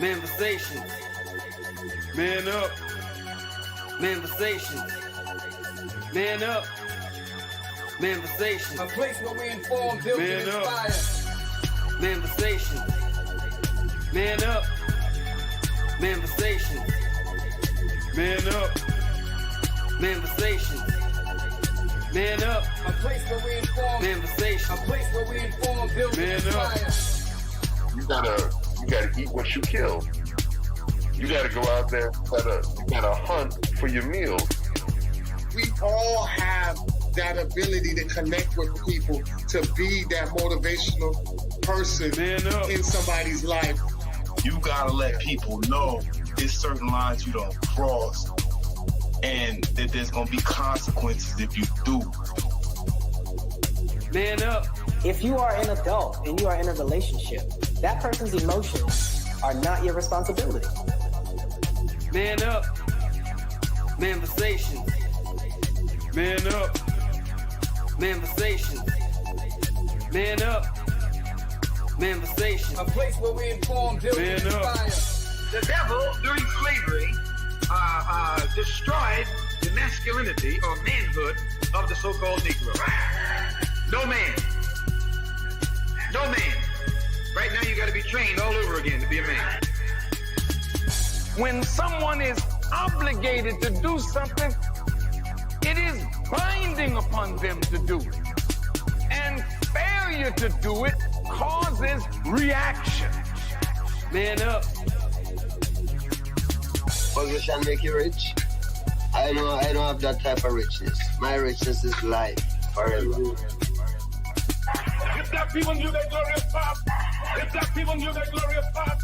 Manifestations. Man up. Manifestations. Man up. Manifestations. A place where we inform, build, and inspire. Manifestations. Man up. Manifestations. Man up. Manifestations. Man up. A place where we inform. Manifestations. A place where we inform, build, and inspire. You gotta eat what you kill. You gotta go out there. You gotta hunt for your meals. We all have that ability to connect with people, to be that motivational person in somebody's life. You gotta let people know there's certain lines you don't cross, and that there's gonna be consequences if you do. Man up. If you are an adult and you are in a relationship, that person's emotions are not your responsibility. Man up. Manifestations. Man up. Manifestations. Man up. Manifestations. A place where we inform, build, and inspire. The devil, during slavery, destroyed the masculinity or manhood of the so-called Negro. No man. No man. Right now you got to be trained all over again to be a man. When someone is obligated to do something, it is binding upon them to do it. And failure to do it causes reaction. Man up. Position make you rich? I don't have that type of richness. My richness is life forever. If that people knew that glorious path, if that people knew that glorious path,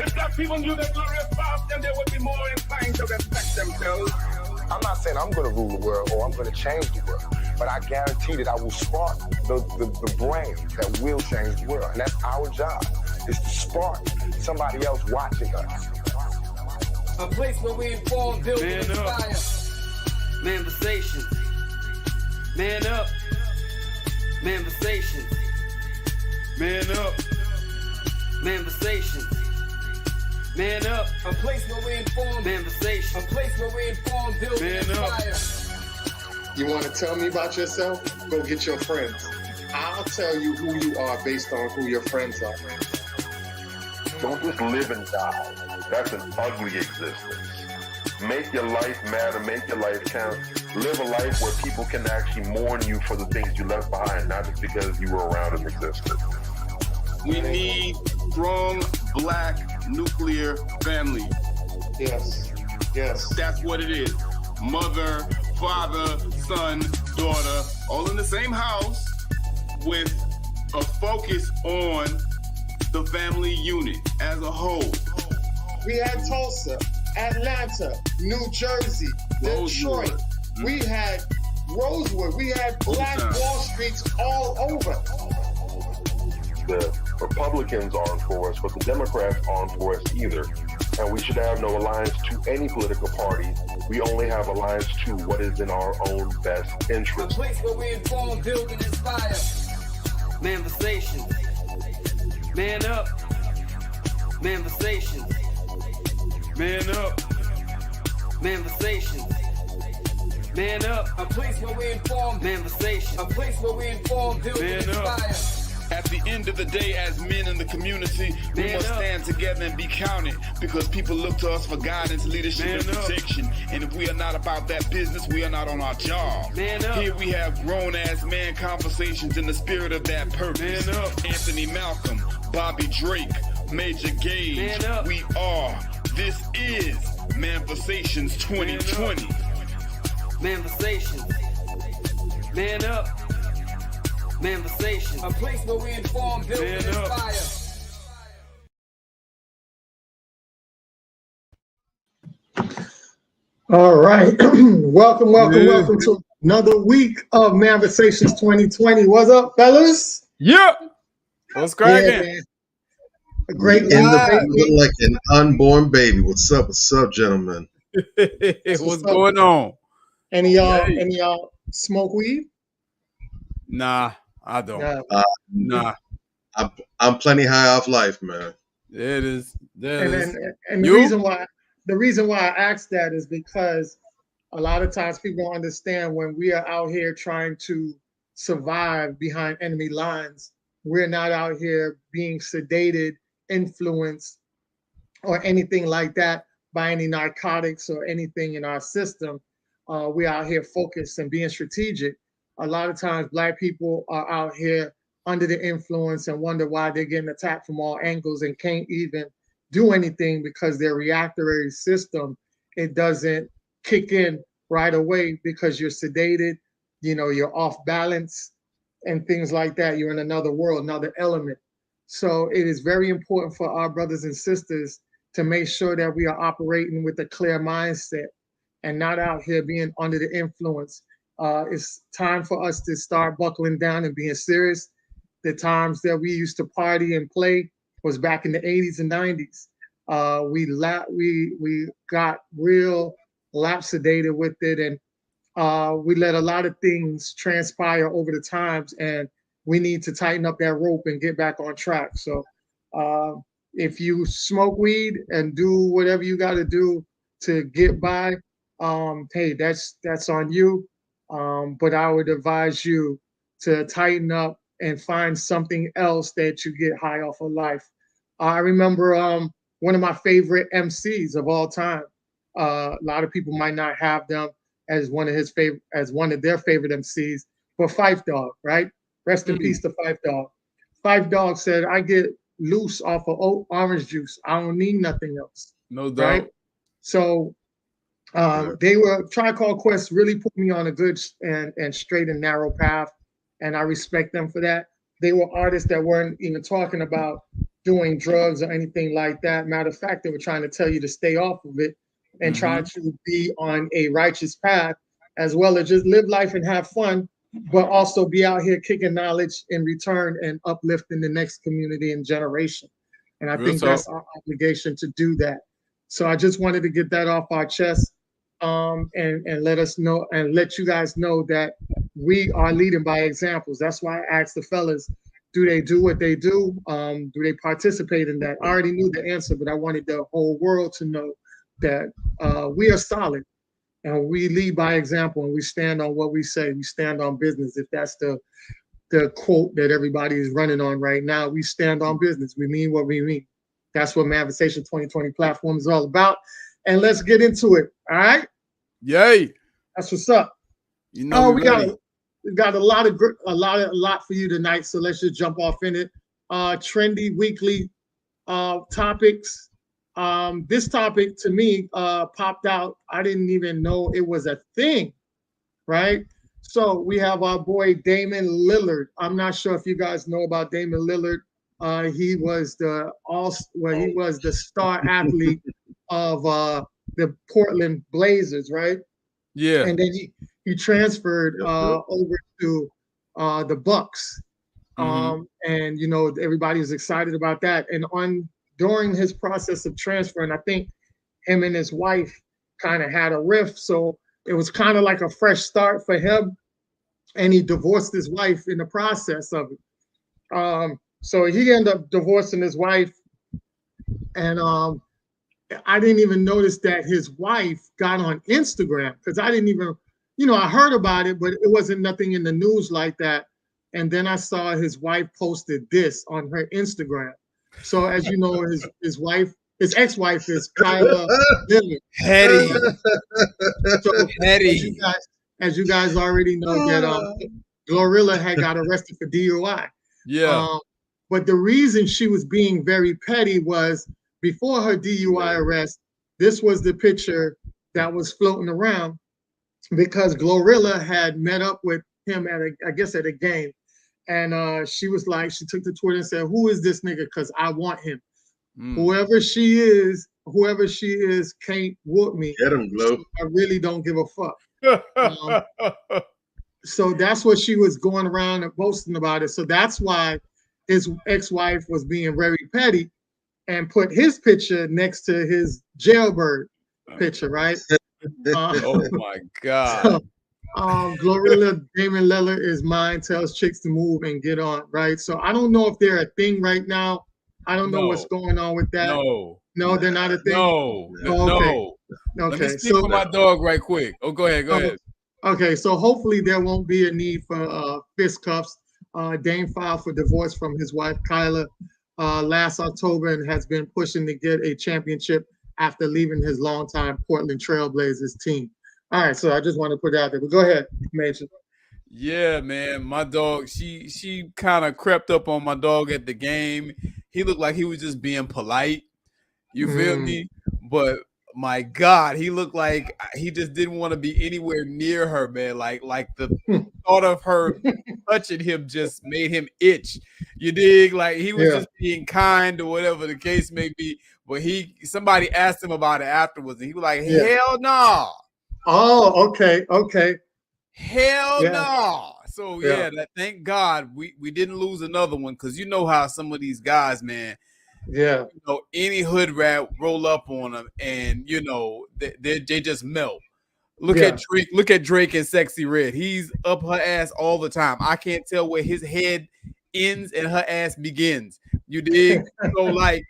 if that people knew that glorious path, then they would be more inclined to respect themselves. I'm not saying I'm going to rule the world or I'm going to change the world, but I guarantee that I will spark the brain that will change the world. And that's our job, is to spark somebody else watching us. A place where we inform, build, and inspire. Manifestations. Man up. Manifestations. Man up. Manifestations. Man up. A place where we inform. Manifestations. A place where we inform, build, and inspire. You want to tell me about yourself? Go get your friends. I'll tell you who you are based on who your friends are. Don't just live and die. That's an ugly existence. Make your life matter. Make your life count. Live a life where people can actually mourn you for the things you left behind, not just because you were around and existed. We need strong black nuclear family. Yes. Yes. That's what it is. Mother, father, son, daughter, all in the same house with a focus on the family unit as a whole. We had Tulsa, Atlanta, New Jersey, Detroit. We had Rosewood. We had Black Wall Streets all over. The Republicans aren't for us, but the Democrats aren't for us either. And we should have no alliance to any political party. We only have alliance to what is in our own best interest. A place where we inform, build, and inspire. Manifestations. Man up. Manifestations. Man up. Manifestations. Man up. A place where we inform. Manifestations. A place where we inform, build, and inspire. At the end of the day, as men in the community, we must stand together and be counted, because people look to us for guidance, leadership, and protection. And if we are not about that business, we are not on our job. Here we have grown-ass man conversations in the spirit of that purpose. Anthony Malcolm, Bobby Drake, Major Gage. We are. This is Manifestations 2020. Manifestations. Man up. Manifestations. A place where we inform, build, and inspire. All right. welcome to another week of Manifestations 2020. What's up, fellas? Yeah. What's cracking? A great in the look like an unborn baby. What's up, gentlemen? What's going on? Any y'all smoke weed? Nah, I don't. Nah. I'm plenty high off life, man. There it is. There And it is. and the reason why I asked that is because a lot of times people don't understand when we are out here trying to survive behind enemy lines, we're not out here being sedated, influenced, or anything like that by any narcotics or anything in our system. We're out here focused and being strategic. A lot of times, Black people are out here under the influence and wonder why they're getting attacked from all angles and can't even do anything because their reactory system, it doesn't kick in right away because you're sedated, you're off balance and things like that. You're in another world, another element. So it is very important for our brothers and sisters to make sure that we are operating with a clear mindset and not out here being under the influence. It's time for us to start buckling down and being serious. The times that we used to party and play was back in the 80s and 90s. We got real lapsidated with it, and we let a lot of things transpire over the times, and we need to tighten up that rope and get back on track. So if you smoke weed and do whatever you got to do to get by, hey, that's on you. But I would advise you to tighten up and find something else that you get high off of life. I remember one of my favorite MCs of all time. A lot of people might not have them as one of their favorite MCs, but Phife Dawg, right? Rest in peace to Phife Dawg. Phife Dawg said, "I get loose off of orange juice. I don't need nothing else." No doubt. Right? So they were Tribe Called Quest really put me on a good and straight and narrow path, and I respect them for that. They were artists that weren't even talking about doing drugs or anything like that. Matter of fact, they were trying to tell you to stay off of it and try to be on a righteous path, as well as just live life and have fun, but also be out here kicking knowledge in return and uplifting the next community and generation. And I think that's our obligation to do that. So I just wanted to get that off our chest, and let us know and let you guys know that we are leading by examples. That's why I asked the fellas, do they do what they do? Do they participate in that? I already knew the answer, but I wanted the whole world to know that we are solid and we lead by example, and we stand on what we say. We stand on business. If that's the quote that everybody is running on right now, we stand on business. We mean what we mean. That's what Manifestation 2020 platform is all about. And let's get into it. All right. Yay. That's what's up. You know, we got a lot for you tonight. So let's just jump off in it. Trendy weekly topics. This topic to me popped out. I didn't even know it was a thing, right? So we have our boy Damian Lillard. I'm not sure if you guys know about Damian Lillard. He was the star athlete of the Portland Blazers, right? Yeah. And then he transferred over to the Bucks. And everybody was excited about that. And during his process of transferring, I think him and his wife kind of had a rift. So it was kind of like a fresh start for him. And he divorced his wife in the process of it. So he ended up divorcing his wife. And I didn't even notice that his wife got on Instagram, because I didn't even, I heard about it, but it wasn't nothing in the news like that. And then I saw his wife posted this on her Instagram. So as you know, his ex-wife is Kyla Lillard. Hetty. So Hetty. as you guys already know, that Glorilla had got arrested for DUI. Yeah. But the reason she was being very petty was before her DUI arrest, this was the picture that was floating around, because Glorilla had met up with him at a game. And she was like, she took to Twitter and said, "Who is this nigga? Because I want him. Whoever she is can't whoop me. Get him, Glo. I really don't give a fuck." So that's what she was going around and boasting about it. So that's why his ex-wife was being very petty and put his picture next to his jailbird picture, right? Oh my God. So, Glorilla Damian Lillard is mine, tells chicks to move and get on, right? So I don't know if they're a thing right now. I don't know what's No, going on with that. no, No, they're not a thing. no, Oh, okay. no. Let me Okay. speak for my dog right quick. Oh, go ahead, go Oh, ahead. okay. So hopefully there won't be a need for fist cuffs. Dame filed for divorce from his wife Kyla last October and has been pushing to get a championship after leaving his longtime Portland Trailblazers team. All right, so I just want to put it out there. But go ahead, Major. Yeah, man, my dog. She kind of crept up on my dog at the game. He looked like he was just being polite. You feel me? But my God, he looked like he just didn't want to be anywhere near her, man. Like the thought of her touching him just made him itch. You dig? Like he was Yeah. just being kind or whatever the case may be. But somebody asked him about it afterwards, and he was like, Yeah. "Hell no." Oh, okay, okay. Hell Yeah. no. So Yeah. thank God we didn't lose another one, because you know how some of these guys, man, Yeah. you know, any hood rat roll up on them, and you know they just melt. Look Yeah. at Drake and Sexy Red. He's up her ass all the time. I can't tell where his head ends and her ass begins. You dig? So like,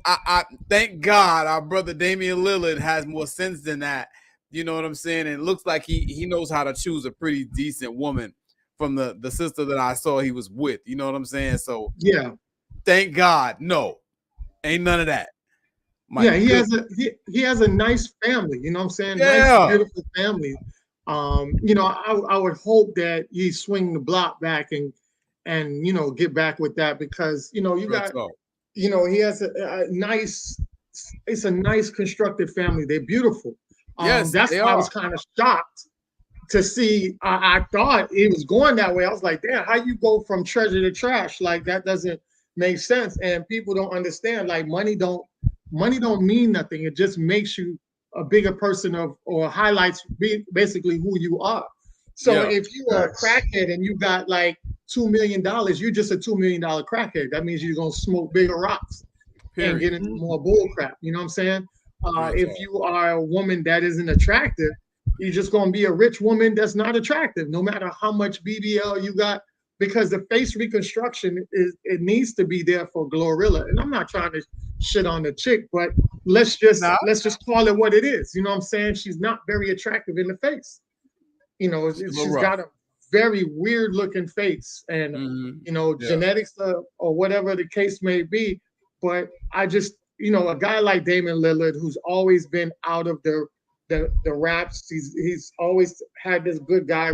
I thank God our brother Damian Lillard has more sense than that. You know what I'm saying? And it looks like he knows how to choose a pretty decent woman from the sister that I saw he was with. You know what I'm saying? So Yeah. thank God. No, ain't none of that. Yeah, he has a nice family, you know what I'm saying? Nice, Yeah. beautiful family. You know, I would hope that he swing the block back and you know get back with that, because you know you Real got talk. you know he has a nice, it's a nice constructed family. They're beautiful. Yes, That's they why I are. was kind of shocked to see. I thought it was going that way. I was like, damn, how you go from treasure to trash? Like that doesn't make sense. And people don't understand. Like money don't mean nothing. It just makes you a bigger person of, or highlights basically who you are. So Yeah. if you are a crackhead and you got like $2 million, you're just a $2 million crackhead. That means you're gonna smoke bigger rocks and get Period. into more bull crap. You know what I'm saying? Real If talk. you are a woman that isn't attractive, you're just gonna be a rich woman that's not attractive, no matter how much BBL you got, because the face reconstruction it needs to be there for Glorilla. And I'm not trying to shit on the chick, but let's just call it what it is. You know what I'm saying? She's not very attractive in the face. You know, she's got a very weird looking face, and you know, genetics or whatever the case may be. But I just, you know, a guy like Damian Lillard, who's always been out of the raps, he's always had this good guy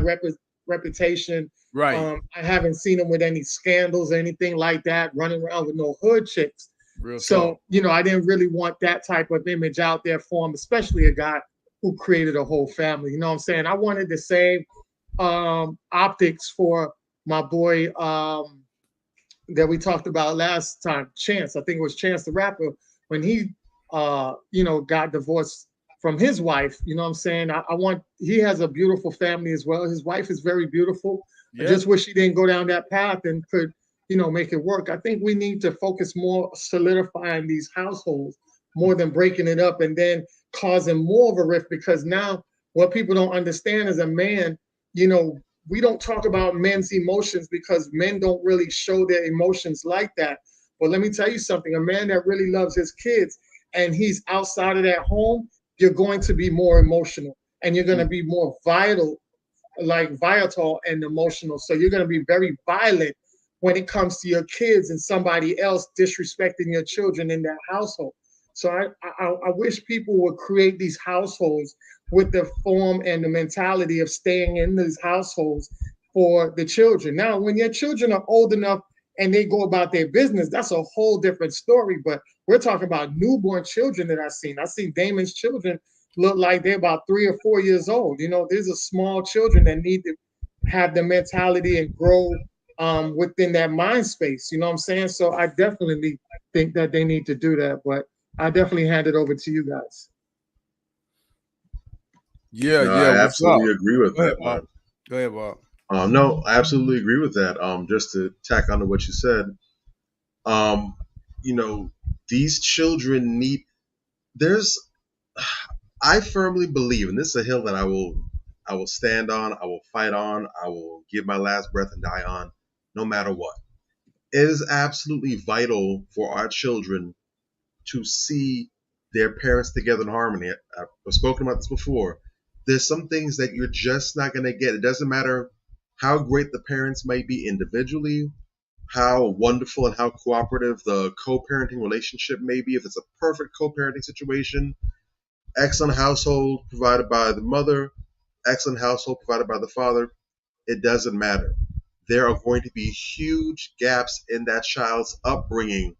reputation. Right. I haven't seen him with any scandals or anything like that, running around with no hood chicks. Real So, talk. you know, I didn't really want that type of image out there for him, especially a guy who created a whole family. You know what I'm saying? I wanted the same optics for my boy that we talked about last time, Chance. I think it was Chance the Rapper, when he you know, got divorced from his wife. You know what I'm saying? He has a beautiful family as well. His wife is very beautiful. I just wish he didn't go down that path and could, you know, make it work. I think we need to focus more solidifying these households more than breaking it up and then causing more of a rift, because now what people don't understand is a man, you know, we don't talk about men's emotions because men don't really show their emotions like that. But let me tell you something, a man that really loves his kids and he's outside of that home, you're going to be more emotional and you're going to be more volatile and emotional. So you're going to be very violent when it comes to your kids and somebody else disrespecting your children in that household. So I wish people would create these households with the form and the mentality of staying in these households for the children. Now, when your children are old enough and they go about their business, that's a whole different story. But we're talking about newborn children that I've seen. I've seen Damon's children look like they're about 3 or 4 years old. You know, these are small children that need to have the mentality and grow within that mind space. You know what I'm saying? So I definitely think that they need to do that. But I definitely hand it over to you guys. Yeah, No, yeah. I What's up? absolutely agree with Go ahead, that, Bob. man. Go ahead, Bob. No, I absolutely agree with that. Just to tack onto what you said, you know, these children need. There's, I firmly believe, and this is a hill that I will stand on, I will fight on, I will give my last breath and die on, no matter what. It is absolutely vital for our children to see their parents together in harmony. I've spoken about this before. There's some things that you're just not going to get. It doesn't matter how great the parents may be individually, how wonderful and how cooperative the co-parenting relationship may be. If it's a perfect co-parenting situation, excellent household provided by the mother, excellent household provided by the father, it doesn't matter. There are going to be huge gaps in that child's upbringing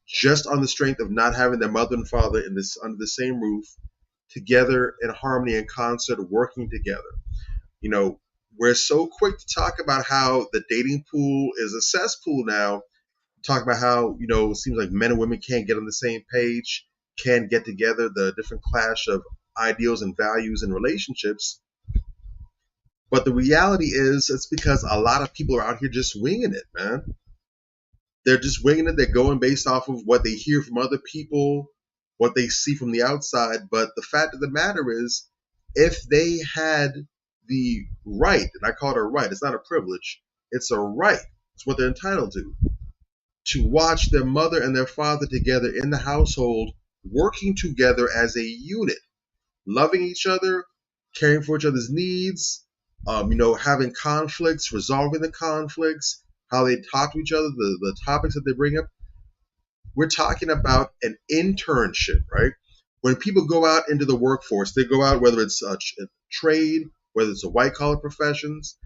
just on the strength of not having their mother and father in this under the same roof, together in harmony and concert, working together. You know, we're so quick to talk about how the dating pool is a cesspool now. Talk about how, it seems like men and women can't get on the same page, can't get together, the different clash of ideals and values and relationships. But the reality is, it's because a lot of people are out here just winging it, man. They're just winging it. They're going based off of what they hear from other people, what they see from the outside. But the fact of the matter is, if they had the right, and I call it a right, it's not a privilege, it's a right, it's what they're entitled to watch their mother and their father together in the household, working together as a unit, loving each other, caring for each other's needs, having conflicts, resolving the conflicts, how they talk to each other, the topics that they bring up. We're talking about an internship, right? When people go out into the workforce, they go out, whether it's a trade, whether it's a white collar professions.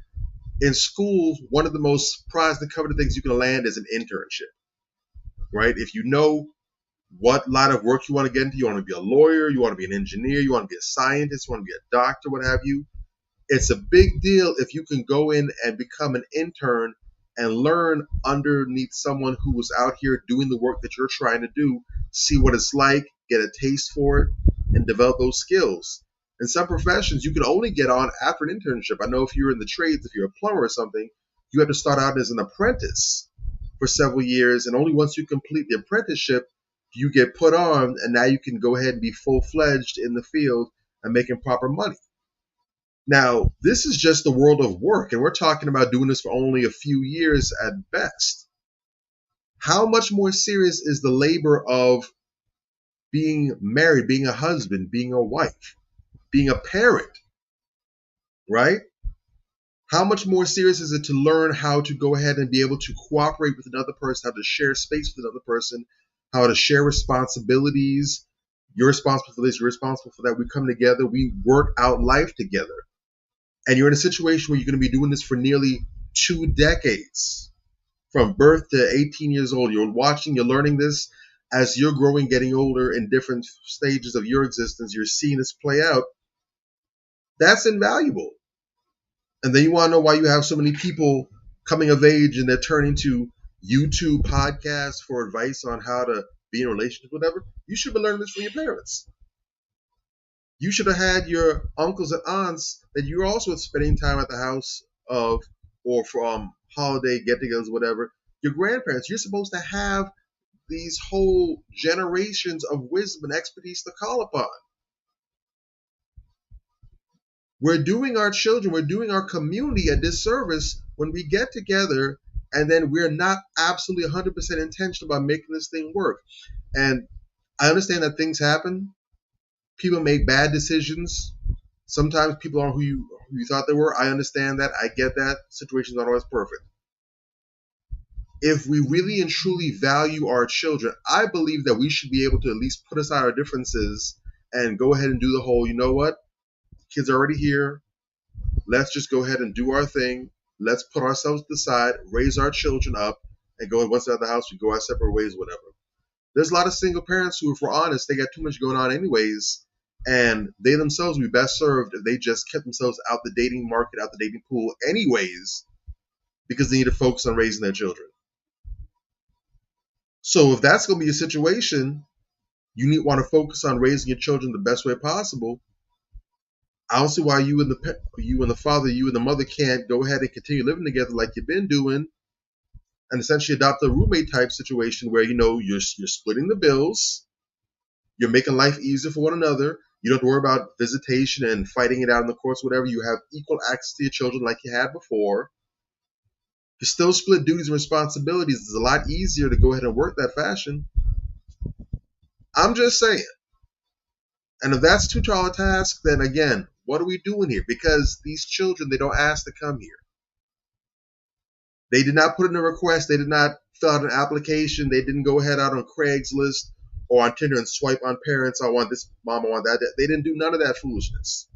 In schools, one of the most prized and coveted things you can land is an internship, right? If you know what line of work you want to get into, you want to be a lawyer, you want to be an engineer, you want to be a scientist, you want to be a doctor, what have you. It's a big deal if you can go in and become an intern and learn underneath someone who was out here doing the work that you're trying to do, see what it's like, get a taste for it, and develop those skills. In some professions, you can only get on after an internship. I know if you're in the trades, if you're a plumber or something, you have to start out as an apprentice for several years, and only once you complete the apprenticeship do you get put on, and now you can go ahead and be full-fledged in the field and making proper money. Now, this is just the world of work, and we're talking about doing this for only a few years at best. How much more serious is the labor of being married, being a husband, being a wife, being a parent, right? How much more serious is it to learn how to go ahead and be able to cooperate with another person, how to share space with another person, how to share responsibilities? You're responsible for this, you're responsible for that. We come together, we work out life together. And you're in a situation where you're going to be doing this for nearly 2 decades. From birth to 18 years old, you're watching, you're learning this as you're growing, getting older in different stages of your existence. You're seeing this play out. That's invaluable. And then you want to know why you have so many people coming of age and they're turning to YouTube podcasts for advice on how to be in a relationship, whatever. You should be learning this from your parents. You should have had your uncles and aunts that you're also spending time at the house of, or from holiday get-togethers, whatever. Your grandparents, you're supposed to have these whole generations of wisdom and expertise to call upon. We're doing our children, we're doing our community a disservice when we get together and then we're not absolutely 100% intentional about making this thing work. And I understand that things happen. People make bad decisions. Sometimes people aren't who you thought they were. I understand that. I get that. Situations aren't always perfect. If we really and truly value our children, I believe that we should be able to at least put aside our differences and go ahead and do the whole, you know what? Kids are already here. Let's just go ahead and do our thing. Let's put ourselves to the side, raise our children up, and go once they're out of the house, we go our separate ways, whatever. There's a lot of single parents who, if we're honest, they got too much going on anyways, and they themselves would be best served if they just kept themselves out the dating market, out the dating pool anyways, because they need to focus on raising their children. So if that's going to be a situation, you want to focus on raising your children the best way possible. I don't see why you and the father, you and the mother can't go ahead and continue living together like you've been doing, and essentially adopt a roommate type situation where you're splitting the bills, you're making life easier for one another. You don't have to worry about visitation and fighting it out in the courts, whatever. You have equal access to your children like you had before. You still split duties and responsibilities. It's a lot easier to go ahead and work that fashion. I'm just saying. And if that's too tall a task, then again, what are we doing here? Because these children, they don't ask to come here. They did not put in a request. They did not fill out an application. They didn't go ahead out on Craigslist or on Tinder and swipe on parents. I want this, mom, I want that. They didn't do none of that foolishness.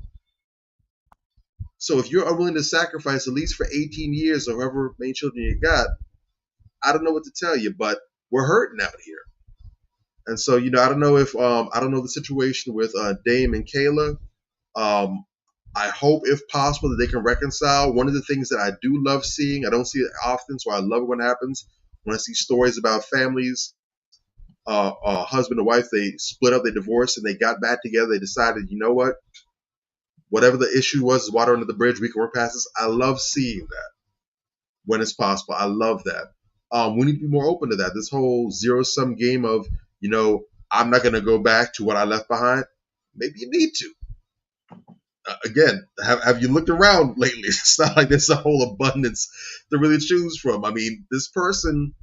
So if you're unwilling to sacrifice at least for 18 years or however many children you got, I don't know what to tell you, but we're hurting out here. And so, I don't know if I don't know the situation with Dame and Kayla. I hope, if possible, that they can reconcile. One of the things that I do love seeing, I don't see it often, so I love it when it happens. When I see stories about families, husband and wife, they split up, they divorced, and they got back together. They decided, you know what? Whatever the issue was, is water under the bridge. We can work past this. I love seeing that when it's possible. I love that. We need to be more open to that. This whole zero-sum game of, I'm not going to go back to what I left behind. Maybe you need to. Again, have you looked around lately? It's not like there's a whole abundance to really choose from. I mean, this person,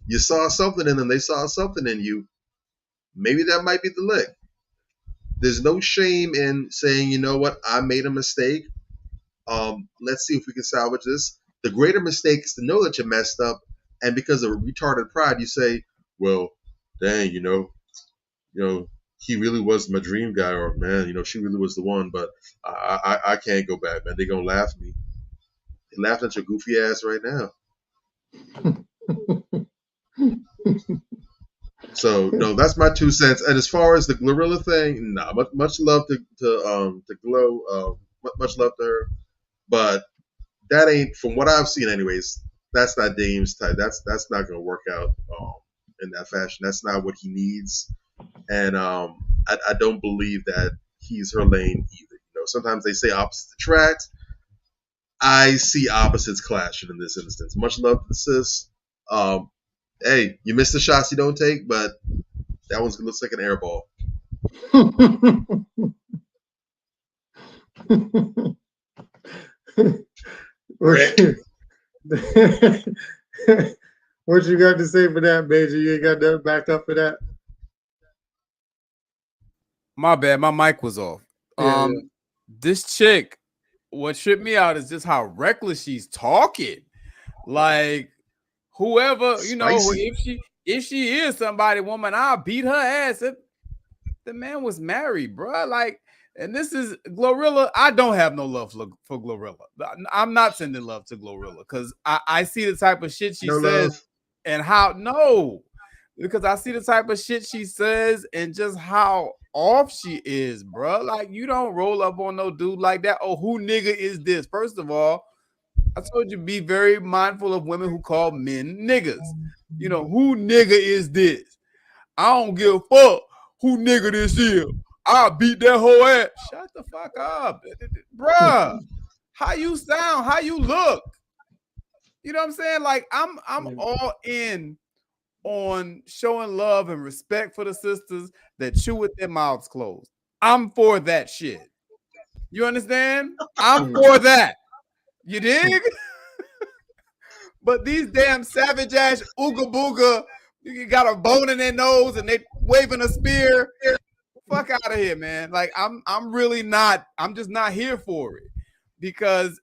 you saw something in them, they saw something in you. Maybe that might be the lick. There's no shame in saying, you know what, I made a mistake. Let's see if we can salvage this. The greater mistake is to know that you messed up, and because of retarded pride, you say, well, dang, he really was my dream guy, or man, she really was the one, but I can't go back, man. They're gonna laugh at me. They're laughing at your goofy ass right now. So no, that's my 2 cents. And as far as the Glorilla thing, nah, much love to Glow, much love to her, but that ain't, from what I've seen, anyways. That's not Dame's type. That's not gonna work out in that fashion. That's not what he needs. And I don't believe that he's her lane either. Sometimes they say opposites attract. I see opposites clashing in this instance. Much love to the sis. Hey, you missed the shots you don't take, but that one looks like an air ball. What you got to say for that, Major? You ain't got nothing back up for that? My bad, my mic was off. Yeah. This chick, what tripped me out is just how reckless she's talking. Like, whoever, if she is somebody, woman, I'll beat her ass. If the man was married, bro. Like, and this is Glorilla. I don't have no love for Glorilla. I'm not sending love to Glorilla because I see the type of shit she says love. And because I see the type of shit she says and just how off she is, bro. Like, you don't roll up on no dude like that. Oh, who nigga is this? First of all, I told you be very mindful of women who call men niggas. Who nigga is this? I don't give a fuck who nigga this is. I'll beat that whole ass. Shut the fuck up, bruh. How you sound? How you look? You know what I'm saying? Like, I'm all in on showing love and respect for the sisters that chew with their mouths closed. I'm for that shit. You understand? I'm for that. You dig? But these damn savage ass ooga booga, you got a bone in their nose and they waving a spear. Fuck out of here, man. Like, I'm just not here for it. Because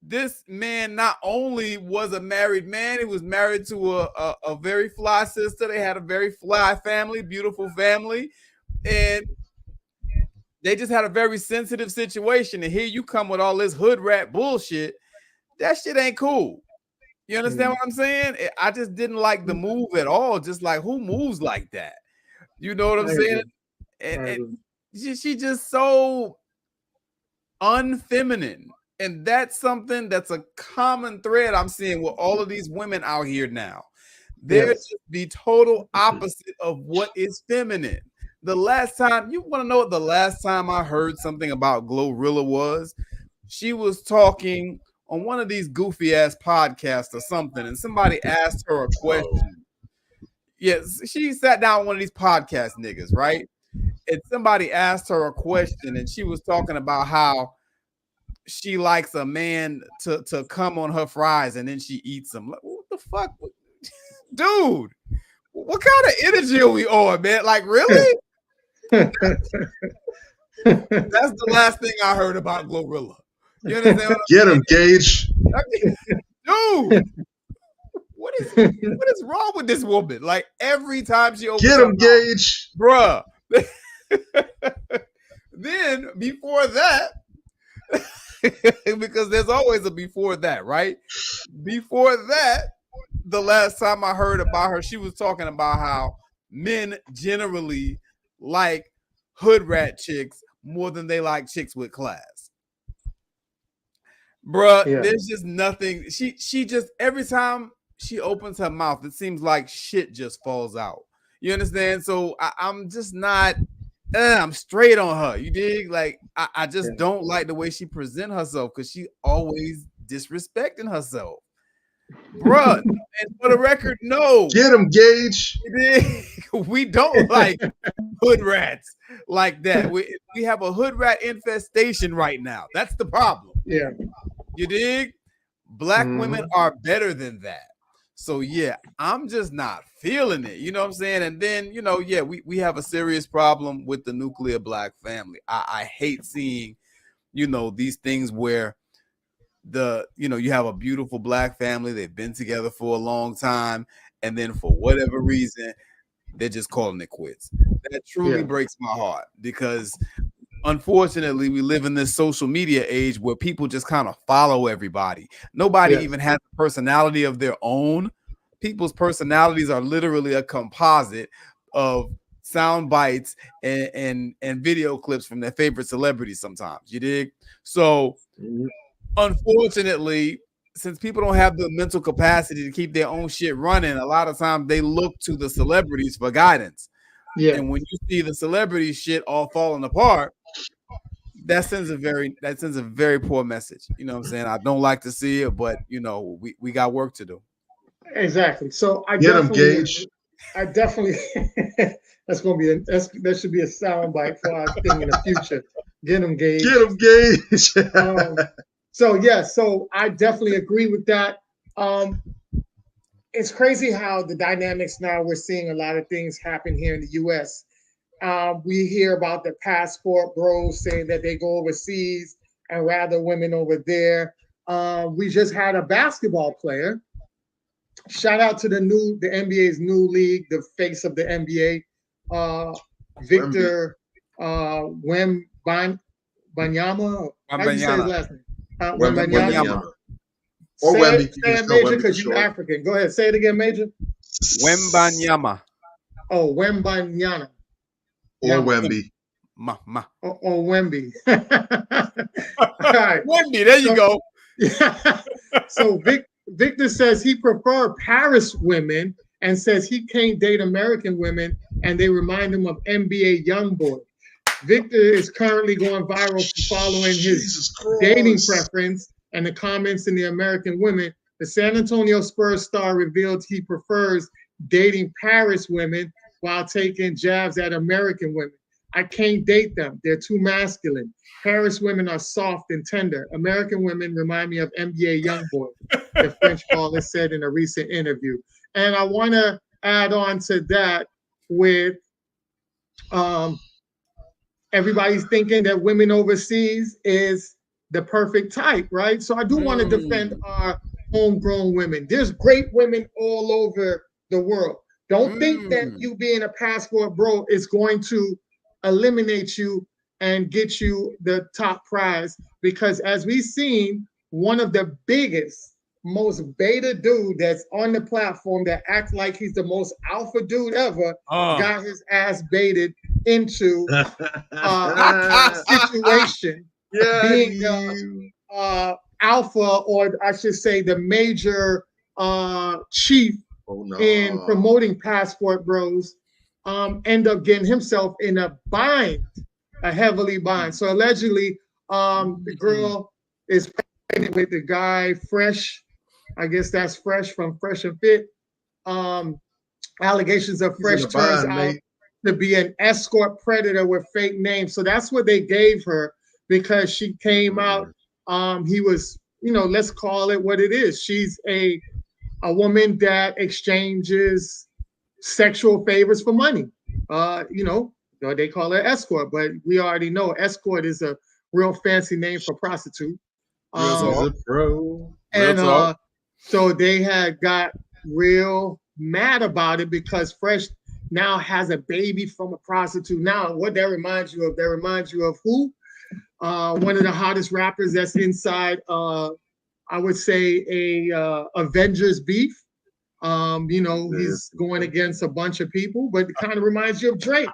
this man not only was a married man, he was married to a very fly sister. They had a very fly family, beautiful family. And they just had a very sensitive situation. And here you come with all this hood rat bullshit. That shit ain't cool. You understand what I'm saying? I just didn't like the move at all. Just like, who moves like that? You know what I'm saying? And she just so unfeminine. And that's something that's a common thread I'm seeing with all of these women out here now. They're just the total opposite of what is feminine. The last time, you want to know what the last time I heard something about Glorilla was? She was talking on one of these goofy ass podcasts or something, and somebody asked her a question. Yes, she sat down with one of these podcast niggas, right? And somebody asked her a question, and she was talking about how she likes a man to come on her fries and then she eats them. Like, what the fuck, dude? What kind of energy are we on, man? Like, really? That's the last thing I heard about Glorilla. You understand what I'm Get saying? him, Gage. Dude, what is wrong with this woman? Like, every time she opens Get her him, mouth, Gage. bruh. Then before that, because there's always a before that, right? Before that, the last time I heard about her, she was talking about how men generally like hood rat chicks more than they like chicks with class. Bruh, Yeah. there's just nothing. She just, every time she opens her mouth, it seems like shit just falls out. You understand? So I'm just not. I'm straight on her. You dig? Like, I just don't like the way she present herself because she always disrespecting herself. Bruh, and for the record, no. Get him, Gage. We don't like hood rats like that. We have a hood rat infestation right now. That's the problem. Yeah. You dig? Black women are better than that. So yeah, I'm just not feeling it. You know what I'm saying? And then, you know, yeah, we have a serious problem with the nuclear black family. I hate seeing, you know, these things where you have a beautiful black family, they've been together for a long time, and then for whatever reason, they're just calling it quits. That truly breaks my heart because unfortunately, we live in this social media age where people just kind of follow everybody. Nobody even has a personality of their own. People's personalities are literally a composite of sound bites and video clips from their favorite celebrities sometimes. You dig? So unfortunately, since people don't have the mental capacity to keep their own shit running, a lot of times they look to the celebrities for guidance. Yeah. And when you see the celebrity shit all falling apart, that sends a very poor message. You know what I'm saying? I don't like to see it, but you know, we got work to do. Exactly. So I Get him, definitely, Gage. that's gonna be that should be a soundbite for our thing in the future. Get him, Gage. Get him, Gage. So I definitely agree with that. It's crazy how the dynamics now, we're seeing a lot of things happen here in the US. We hear about the passport bros saying that they go overseas and rather women over there. We just had a basketball player. Shout out to the NBA's new league, the face of the NBA, Victor Wembanyama. How do you say his last name? Wembanyama. Or Wemby. Say it, Major, because you're African. Go ahead. Say it again, Major. Wembanyama. Oh, Wembanyama. Or Wemby. Or Wemby. All right. Wemby, there you go. So Victor says he prefers Paris women and says he can't date American women and they remind him of NBA YoungBoy. Victor is currently going viral for following his dating preference and the comments in the American women. The San Antonio Spurs star revealed he prefers dating Paris women while taking jabs at American women. I can't date them. They're too masculine. Paris women are soft and tender. American women remind me of NBA YoungBoy, the French baller said in a recent interview. And I want to add on to that with everybody's thinking that women overseas is the perfect type, right? So I do want to defend our homegrown women. There's great women all over the world. Don't think that you being a passport bro is going to eliminate you and get you the top prize, because as we've seen, one of the biggest, most beta dude that's on the platform that acts like he's the most alpha dude ever got his ass baited into a situation being alpha, or I should say the major chief in promoting passport bros, end up getting himself in a bind, a heavily bind. So allegedly, the girl is pregnant with the guy Fresh. I guess that's Fresh from Fresh and Fit. Allegations of Fresh turns out to be an escort predator with fake names. So that's what they gave her, because she came out he was, let's call it what it is. She's a woman that exchanges sexual favors for money. They call her escort, but we already know escort is a real fancy name for prostitute. He's a pro. And so they had got real mad about it because Fresh now has a baby from a prostitute. Now, what that reminds you of? That reminds you of who? One of the hottest rappers that's inside, I would say, a Avengers beef. He's going against a bunch of people, but it kind of reminds you of Drake.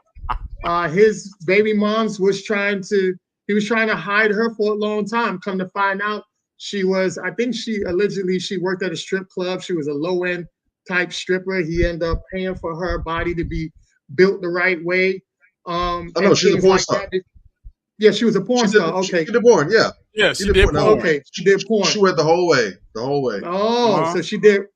His baby moms he was trying to hide her for a long time. Come to find out, she worked at a strip club. She was a low-end type stripper. He ended up paying for her body to be built the right way. I know she's a porn star. Yeah, she was a porn star. Okay. She did porn, yeah. Yeah, she did porn. Okay, she did porn. She went the whole way. Oh, so she did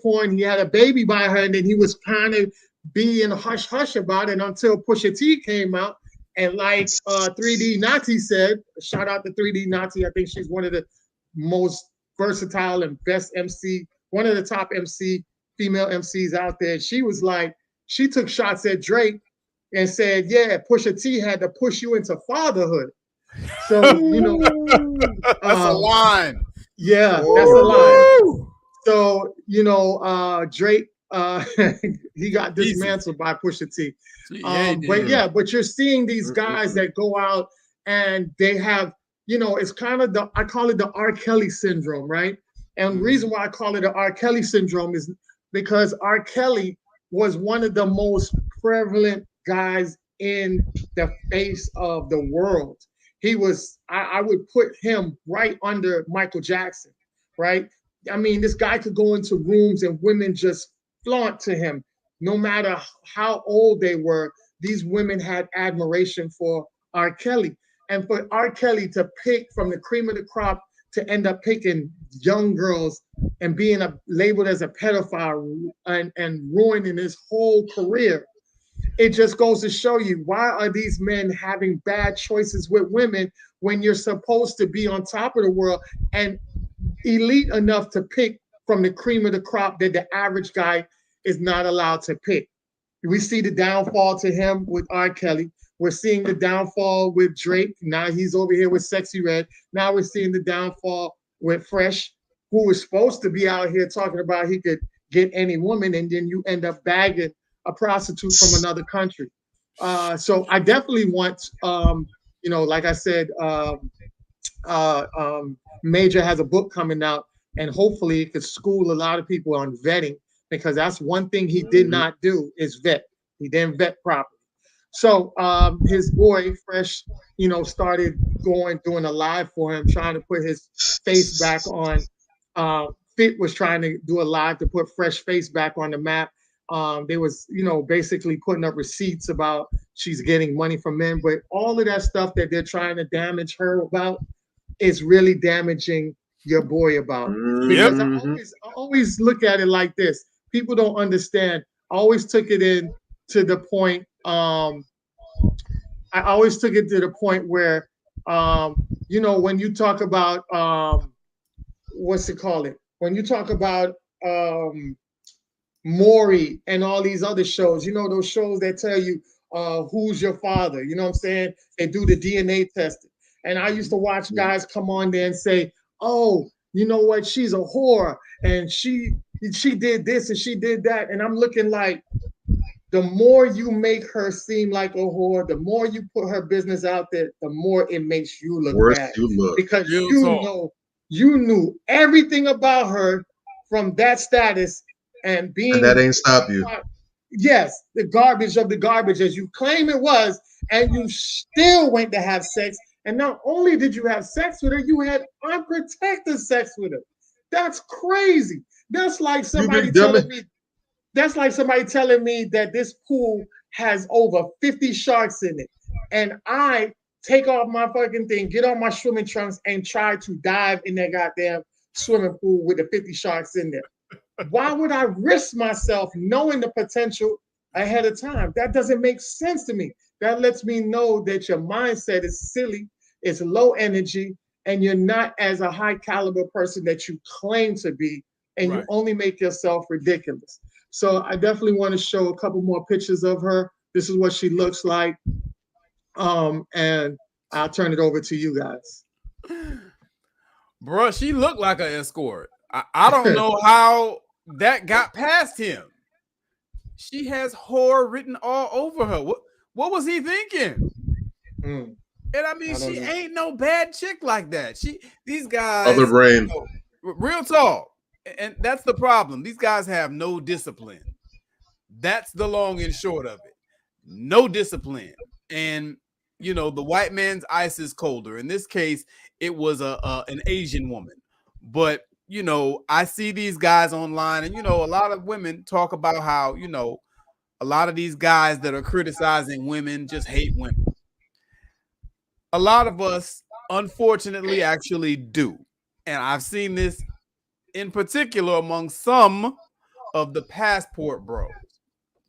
porn. He had a baby by her, and then he was kind of being hush-hush about it until Pusha T came out. And like 3D Nazi said, shout out to 3D Nazi. I think she's one of the most versatile and best MC, one of the top female MCs out there. She was like, she took shots at Drake and said, yeah, Pusha T had to push you into fatherhood. So, that's a line. Yeah, that's a line. So, Drake, he got dismantled by Pusha T. But you're seeing these guys that go out and they have, it's kind of I call it the R. Kelly syndrome, right? And the reason why I call it the R. Kelly syndrome is because R. Kelly was one of the most prevalent guys in the face of the world. He was, I would put him right under Michael Jackson, right? I mean, this guy could go into rooms and women just flaunt to him. No matter how old they were, these women had admiration for R. Kelly. And for R. Kelly to pick from the cream of the crop to end up picking young girls and being labeled as a pedophile and ruining his whole career, it just goes to show you, why are these men having bad choices with women when you're supposed to be on top of the world and elite enough to pick from the cream of the crop that the average guy is not allowed to pick? We see the downfall to him with R. Kelly. We're seeing the downfall with Drake. Now he's over here with Sexy Red. Now we're seeing the downfall with Fresh, who was supposed to be out here talking about he could get any woman, and then you end up bagging a prostitute from another country. So I definitely want, like I said, Major has a book coming out, and hopefully it could school a lot of people on vetting, because that's one thing he did not do, is vet. He didn't vet properly. So his boy Fresh, started doing a live for him, trying to put his face back on. Fit was trying to do a live to put Fresh face back on the map. They was, basically putting up receipts about she's getting money from men, but all of that stuff that they're trying to damage her about is really damaging your boy about. Because I always look at it like this. People don't understand. I always took it in to the point. I always took it to the point where, when you talk about when you talk about Maury and all these other shows, those shows that tell you who's your father, you know what I'm saying? They do the DNA testing. And I used to watch guys come on there and say, oh, you know what? She's a whore and she did this and she did that. And I'm looking like, the more you make her seem like a whore, the more you put her business out there, the more it makes you look bad. Because you knew everything about her from that status, and that ain't stop you. Yes, the garbage of the garbage, as you claim it was, and you still went to have sex. And not only did you have sex with her, you had unprotected sex with her. That's crazy. That's like somebody telling me. That's like somebody telling me that this pool has over 50 sharks in it, and I take off my fucking thing, get on my swimming trunks, and try to dive in that goddamn swimming pool with the 50 sharks in there. Why would I risk myself knowing the potential ahead of time? That doesn't make sense to me. That lets me know that your mindset is silly, it's low energy, and you're not as a high caliber person that you claim to be, and you only make yourself ridiculous. So I definitely want to show a couple more pictures of her. This is what she looks like. And I'll turn it over to you guys. Bruh, she looked like an escort. I don't know how that got past him. She has whore written all over her. What was he thinking? And I mean, she ain't no bad chick like that. These guys, other brain, you know, real talk, and that's the problem. These guys have no discipline. That's the long and short of it. No discipline. And you know, the white man's ice is colder. In this case, it was an Asian woman. But you know, I see these guys online, and you know, a lot of women talk about how, you know, a lot of these guys that are criticizing women just hate women. A lot of us, unfortunately, actually do. And I've seen this in particular among some of the passport bros.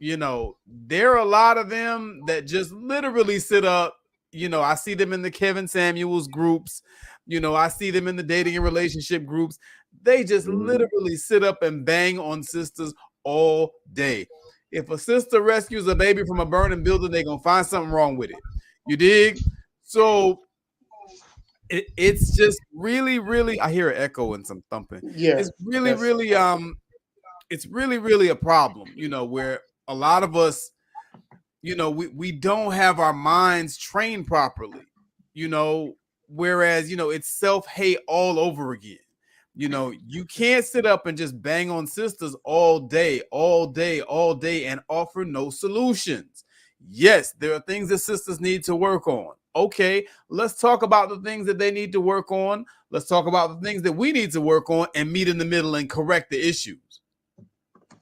You know, there are a lot of them that just literally sit up. You know, I see them in the Kevin Samuels groups. You know, I see them in the dating and relationship groups. They just literally sit up and bang on sisters all day. If a sister rescues a baby from a burning building, they're going to find something wrong with it. You dig? So it's just really, really, I hear an echo and some thumping. Yeah. It's really, really, it's really, really a problem, you know, where a lot of us, you know, we don't have our minds trained properly, you know, whereas, you know, it's self-hate all over again. You know, you can't sit up and just bang on sisters all day, all day, all day and offer no solutions. Yes, there are things that sisters need to work on. Okay, let's talk about the things that they need to work on. Let's talk about the things that we need to work on and meet in the middle and correct the issues.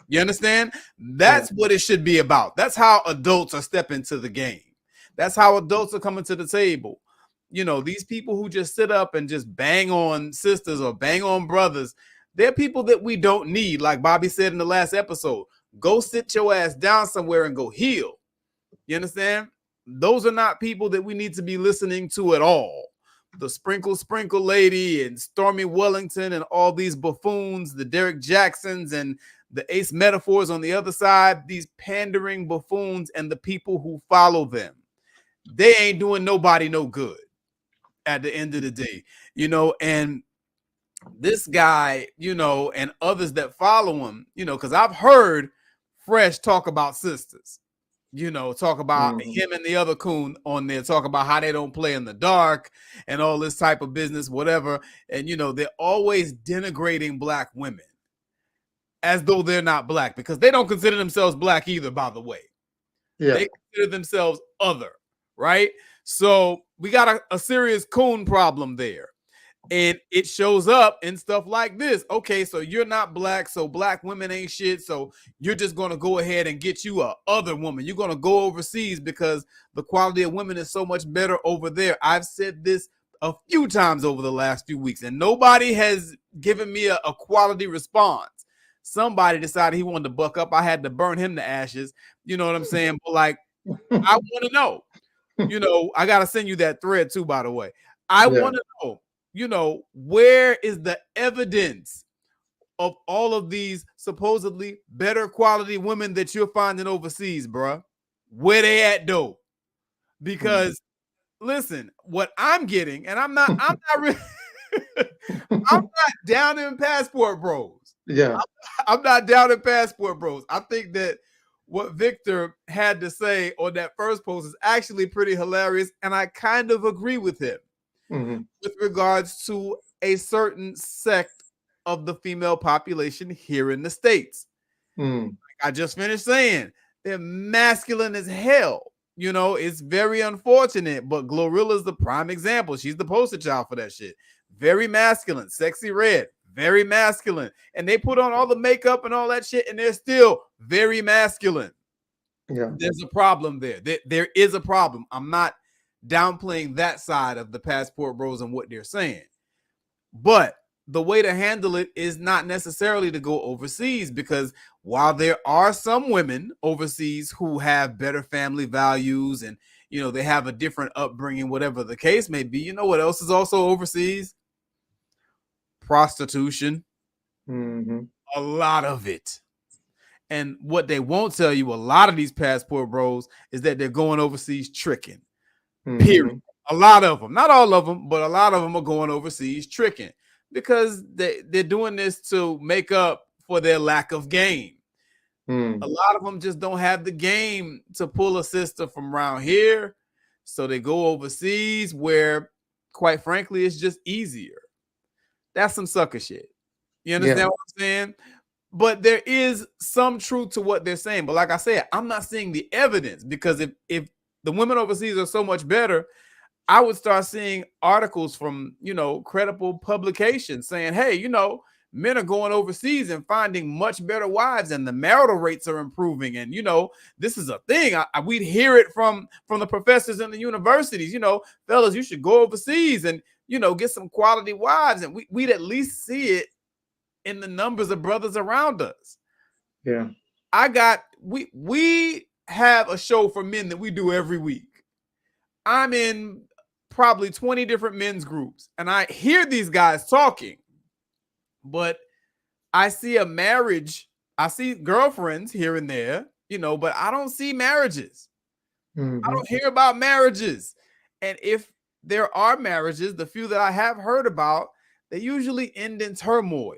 You understand? That's what it should be about. That's how adults are stepping to the game. That's how adults are coming to the table. You know, these people who just sit up and just bang on sisters or bang on brothers, they're people that we don't need. Like Bobby said in the last episode, go sit your ass down somewhere and go heal. You understand? Those are not people that we need to be listening to at all. The Sprinkle Lady and Stormy Wellington and all these buffoons, the Derek Jacksons and the Ace Metaphors on the other side, these pandering buffoons and the people who follow them, they ain't doing nobody no good at the end of the day, you know. And this guy, you know, and others that follow him, you know, because I've heard Fresh talk about sisters, you know, talk about him and the other coon on there, talk about how they don't play in the dark and all this type of business, whatever. And, you know, they're always denigrating black women as though they're not black, because they don't consider themselves black either, by the way. Yeah. They consider themselves other, right? So we got a serious coon problem there. And it shows up in stuff like this. Okay, so you're not black, so black women ain't shit. So you're just going to go ahead and get you a other woman. You're going to go overseas because the quality of women is so much better over there. I've said this a few times over the last few weeks, and nobody has given me a quality response. Somebody decided he wanted to buck up. I had to burn him to ashes. You know what I'm saying? But like, I want to know, you know, I got to send you that thread too, by the way. I want to know, you know, where is the evidence of all of these supposedly better quality women that you're finding overseas, bruh? Where they at though? Because listen, what I'm getting, and I'm not really, I'm not down in passport bros. Yeah. I'm not down in passport bros. I think that what Victor had to say on that first post is actually pretty hilarious, and I kind of agree with him with regards to a certain sect of the female population here in the States. Like I just finished saying, they're masculine as hell. You know, it's very unfortunate, but Glorilla's the prime example. She's the poster child for that shit. Very masculine, sexy red, very masculine. And they put on all the makeup and all that shit, and they're still very masculine. Yeah. There's a problem there. There is a problem. I'm not downplaying that side of the passport bros and what they're saying. But the way to handle it is not necessarily to go overseas, because while there are some women overseas who have better family values and, you know, they have a different upbringing, whatever the case may be. You know what else is also overseas? Prostitution. A lot of it. And what they won't tell you, a lot of these passport bros, is that they're going overseas tricking. Period. A lot of them, not all of them, but a lot of them are going overseas tricking because they're doing this to make up for their lack of game. A lot of them just don't have the game to pull a sister from around here. So they go overseas where, quite frankly, it's just easier. That's some sucker shit. You understand what I'm saying? But there is some truth to what they're saying. But like I said, I'm not seeing the evidence, because if the women overseas are so much better, I would start seeing articles from, you know, credible publications saying, hey, you know, men are going overseas and finding much better wives, and the marital rates are improving. And, you know, this is a thing. We'd hear it from the professors in the universities, you know, fellas, you should go overseas and, you know, get some quality wives. And we'd at least see it in the numbers of brothers around us. Yeah. We have a show for men that we do every week. I'm in probably 20 different men's groups, and I hear these guys talking, but I see a marriage. I see girlfriends here and there, you know, but I don't see marriages. I don't hear about marriages. And if there are marriages, the few that I have heard about, they usually end in turmoil.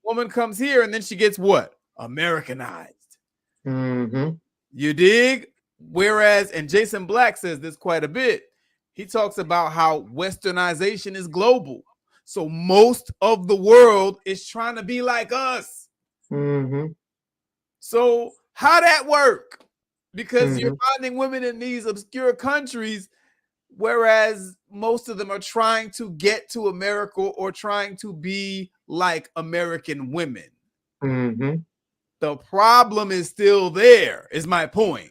Woman comes here and then she gets what? Americanized. You dig? Whereas, and Jason Black says this quite a bit, he talks about how westernization is global. So most of the world is trying to be like us. So how that work? Because you're finding women in these obscure countries, whereas most of them are trying to get to America or trying to be like American women. The problem is still there, is my point.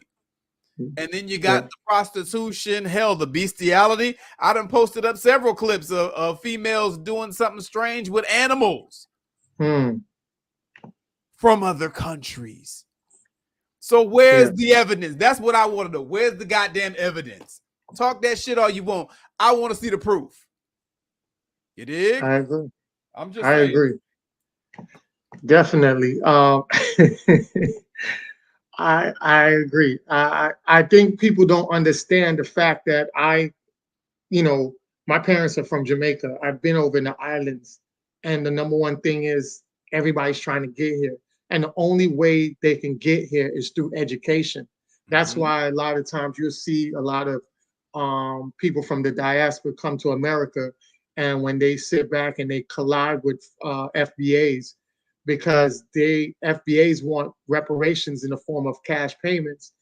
And then you got the prostitution, hell, the bestiality. I done posted up several clips of females doing something strange with animals from other countries. So where's the evidence? That's what I want to know. Where's the goddamn evidence? Talk that shit all you want. I want to see the proof. You dig? I agree. I'm just saying. I agree. Definitely. I agree. I think people don't understand the fact that you know, my parents are from Jamaica. I've been over in the islands, and the number one thing is everybody's trying to get here. And the only way they can get here is through education. That's why a lot of times you'll see a lot of people from the diaspora come to America, and when they sit back and they collide with FBAs, because FBAs want reparations in the form of cash payments,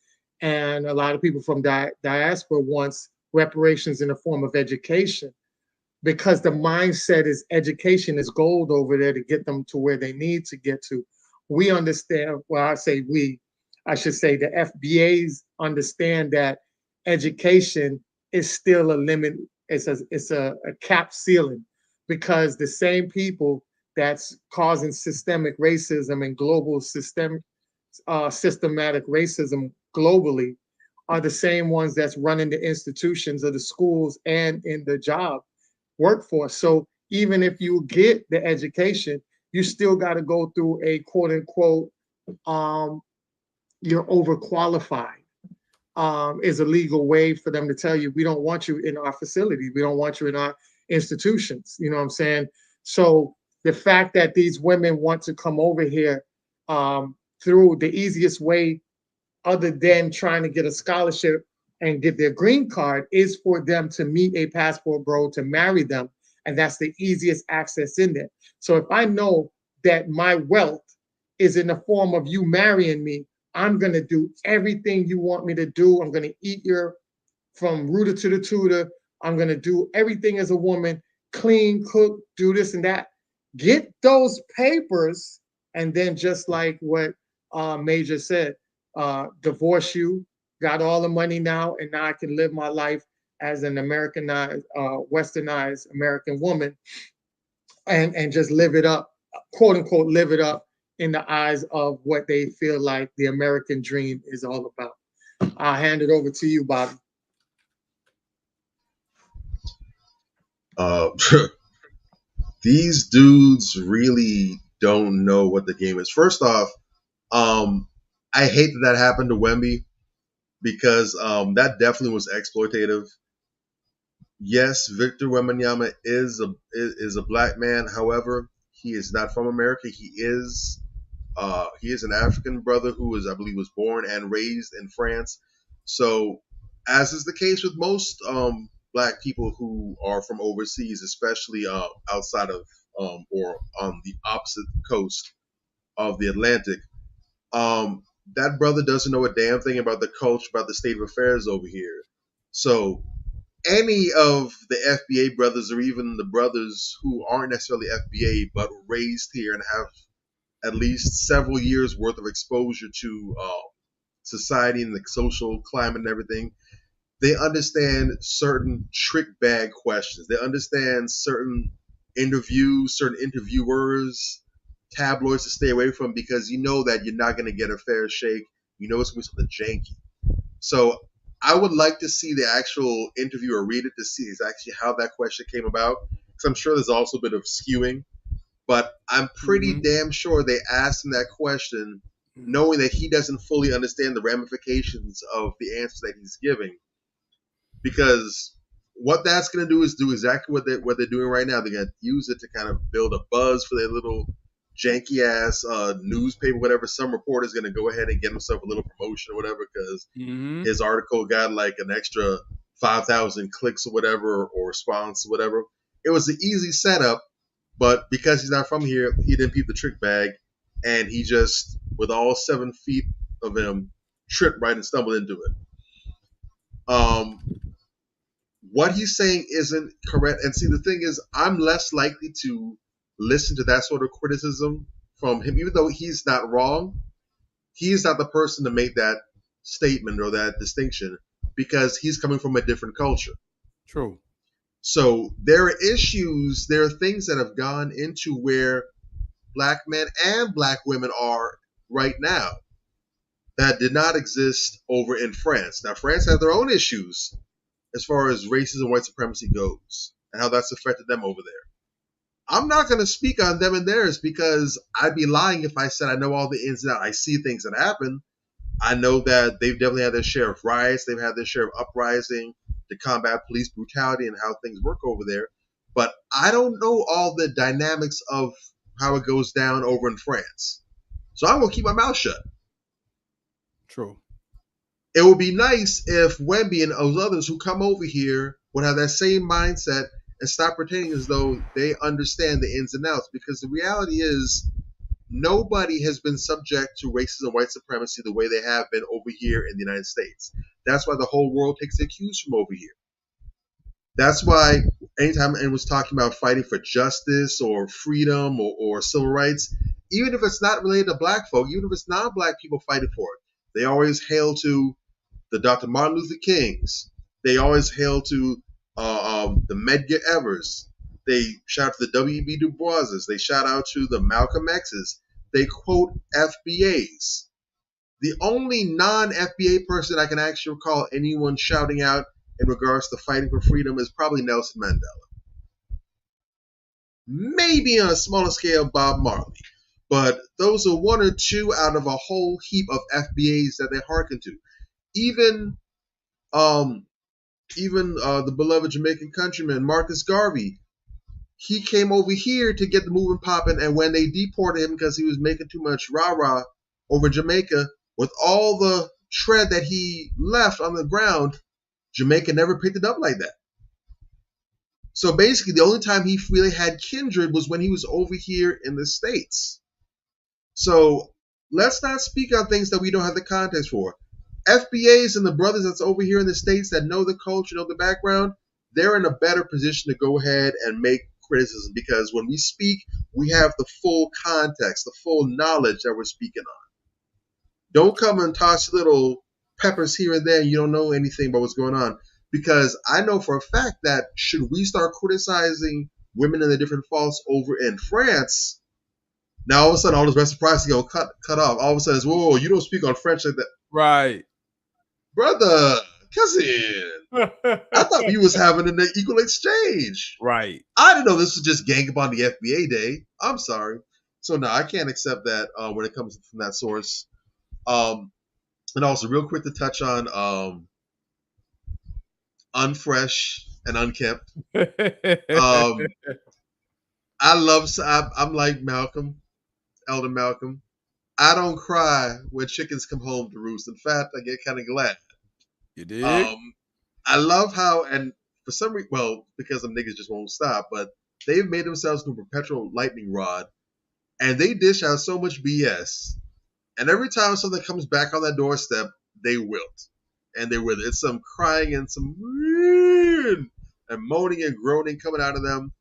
and a lot of people from diaspora wants reparations in the form of education, because the mindset is education is gold over there to get them to where they need to get to. We understand, well, I should say the FBAs understand that education is still a limit. It's a cap ceiling, because the same people that's causing systemic racism and global systematic racism globally are the same ones that's running the institutions of the schools and in the job workforce. So even if you get the education, you still got to go through a quote unquote, you're overqualified. Is a legal way for them to tell you, we don't want you in our facility. We don't want you in our institutions. You know what I'm saying? So the fact that these women want to come over here through the easiest way, other than trying to get a scholarship and get their green card, is for them to meet a passport bro to marry them. And that's the easiest access in there. So if I know that my wealth is in the form of you marrying me, I'm going to do everything you want me to do. I'm going to eat your from rooter to the tutor. I'm going to do everything as a woman, clean, cook, do this and that. Get those papers, and then just like what Major said, divorce you, got all the money now, and now I can live my life as an Americanized, westernized American woman, and just live it up, quote unquote, live it up in the eyes of what they feel like the American dream is all about. I'll hand it over to you, Bobby. These dudes really don't know what the game is. First off, I hate that happened to Wemby because that definitely was exploitative. Yes, Victor Wembanyama is a black man. However, he is not from America. He is an African brother who was, I believe, was born and raised in France. So, as is the case with most black people who are from overseas, especially outside of or on the opposite coast of the Atlantic, that brother doesn't know a damn thing about the culture, about the state of affairs over here. So, any of the FBA brothers, or even the brothers who aren't necessarily FBA but raised here and have at least several years worth of exposure to society and the social climate and everything, they understand certain trick bag questions. They understand certain interviews, certain interviewers, tabloids to stay away from, because you know that you're not going to get a fair shake. You know it's going to be something janky. So I would like to see the actual interview or read it to see exactly how that question came about, because I'm sure there's also a bit of skewing. But I'm pretty damn sure they asked him that question knowing that he doesn't fully understand the ramifications of the answers that he's giving. Because what that's going to do is do exactly what they're doing right now. They're going to use it to kind of build a buzz for their little janky ass newspaper, whatever. Some reporter is going to go ahead and get himself a little promotion or whatever because his article got like an extra 5,000 clicks or whatever, or response or whatever. It was an easy setup, but because he's not from here, he didn't peep the trick bag, and he just, with all 7 feet of him, tripped right and stumbled into it. What he's saying isn't correct. And see, the thing is, I'm less likely to listen to that sort of criticism from him, even though he's not wrong. He's not the person to make that statement or that distinction because he's coming from a different culture. True. So there are issues, there are things that have gone into where black men and black women are right now that did not exist over in France. Now, France had their own issues as far as racism and white supremacy goes and how that's affected them over there. I'm not going to speak on them and theirs because I'd be lying if I said I know all the ins and outs. I see things that happen. I know that they've definitely had their share of riots. They've had their share of uprising to combat police brutality and how things work over there. But I don't know all the dynamics of how it goes down over in France. So I'm going to keep my mouth shut. True. It would be nice if Wemby and those others who come over here would have that same mindset and stop pretending as though they understand the ins and outs, because the reality is nobody has been subject to racism and white supremacy the way they have been over here in the United States. That's why the whole world takes their cues from over here. That's why anytime anyone's talking about fighting for justice or freedom or civil rights, even if it's not related to black folk, even if it's non-black people fighting for it, they always hail to the Dr. Martin Luther Kings. They always hail to the Medgar Evers. They shout out to the W.E.B. Du Boises. They shout out to the Malcolm X's. They quote FBAs. The only non-FBA person I can actually recall anyone shouting out in regards to fighting for freedom is probably Nelson Mandela. Maybe on a smaller scale, Bob Marley. But those are one or two out of a whole heap of FBAs that they hearken to. Even the beloved Jamaican countryman Marcus Garvey, he came over here to get the movement popping, and when they deported him because he was making too much rah-rah over Jamaica, with all the tread that he left on the ground, Jamaica never picked it up like that. So basically, the only time he really had kindred was when he was over here in the States. So let's not speak on things that we don't have the context for. FBAs and the brothers that's over here in the States that know the culture, know the background, they're in a better position to go ahead and make criticism, because when we speak, we have the full context, the full knowledge that we're speaking on. Don't come and toss little peppers here and there and you don't know anything about what's going on. Because I know for a fact that should we start criticizing women and the different faults over in France, now all of a sudden all this reciprocity gonna cut off. All of a sudden it's, whoa, you don't speak on French like that. Right. brother, cousin. I thought we was having an equal exchange. Right. I didn't know this was just gang up on the FBA day. I'm sorry. So no, I can't accept that when it comes from that source. And also, real quick to touch on unfresh and unkempt. I'm like Malcolm, Elder Malcolm. I don't cry when chickens come home to roost. In fact, I get kind of glad. You dig? I love how, and for some reason, well, because them niggas just won't stop, but they've made themselves into a perpetual lightning rod, and they dish out so much BS. And every time something comes back on that doorstep, they wilt. And they will. It's some crying and some and moaning and groaning coming out of them.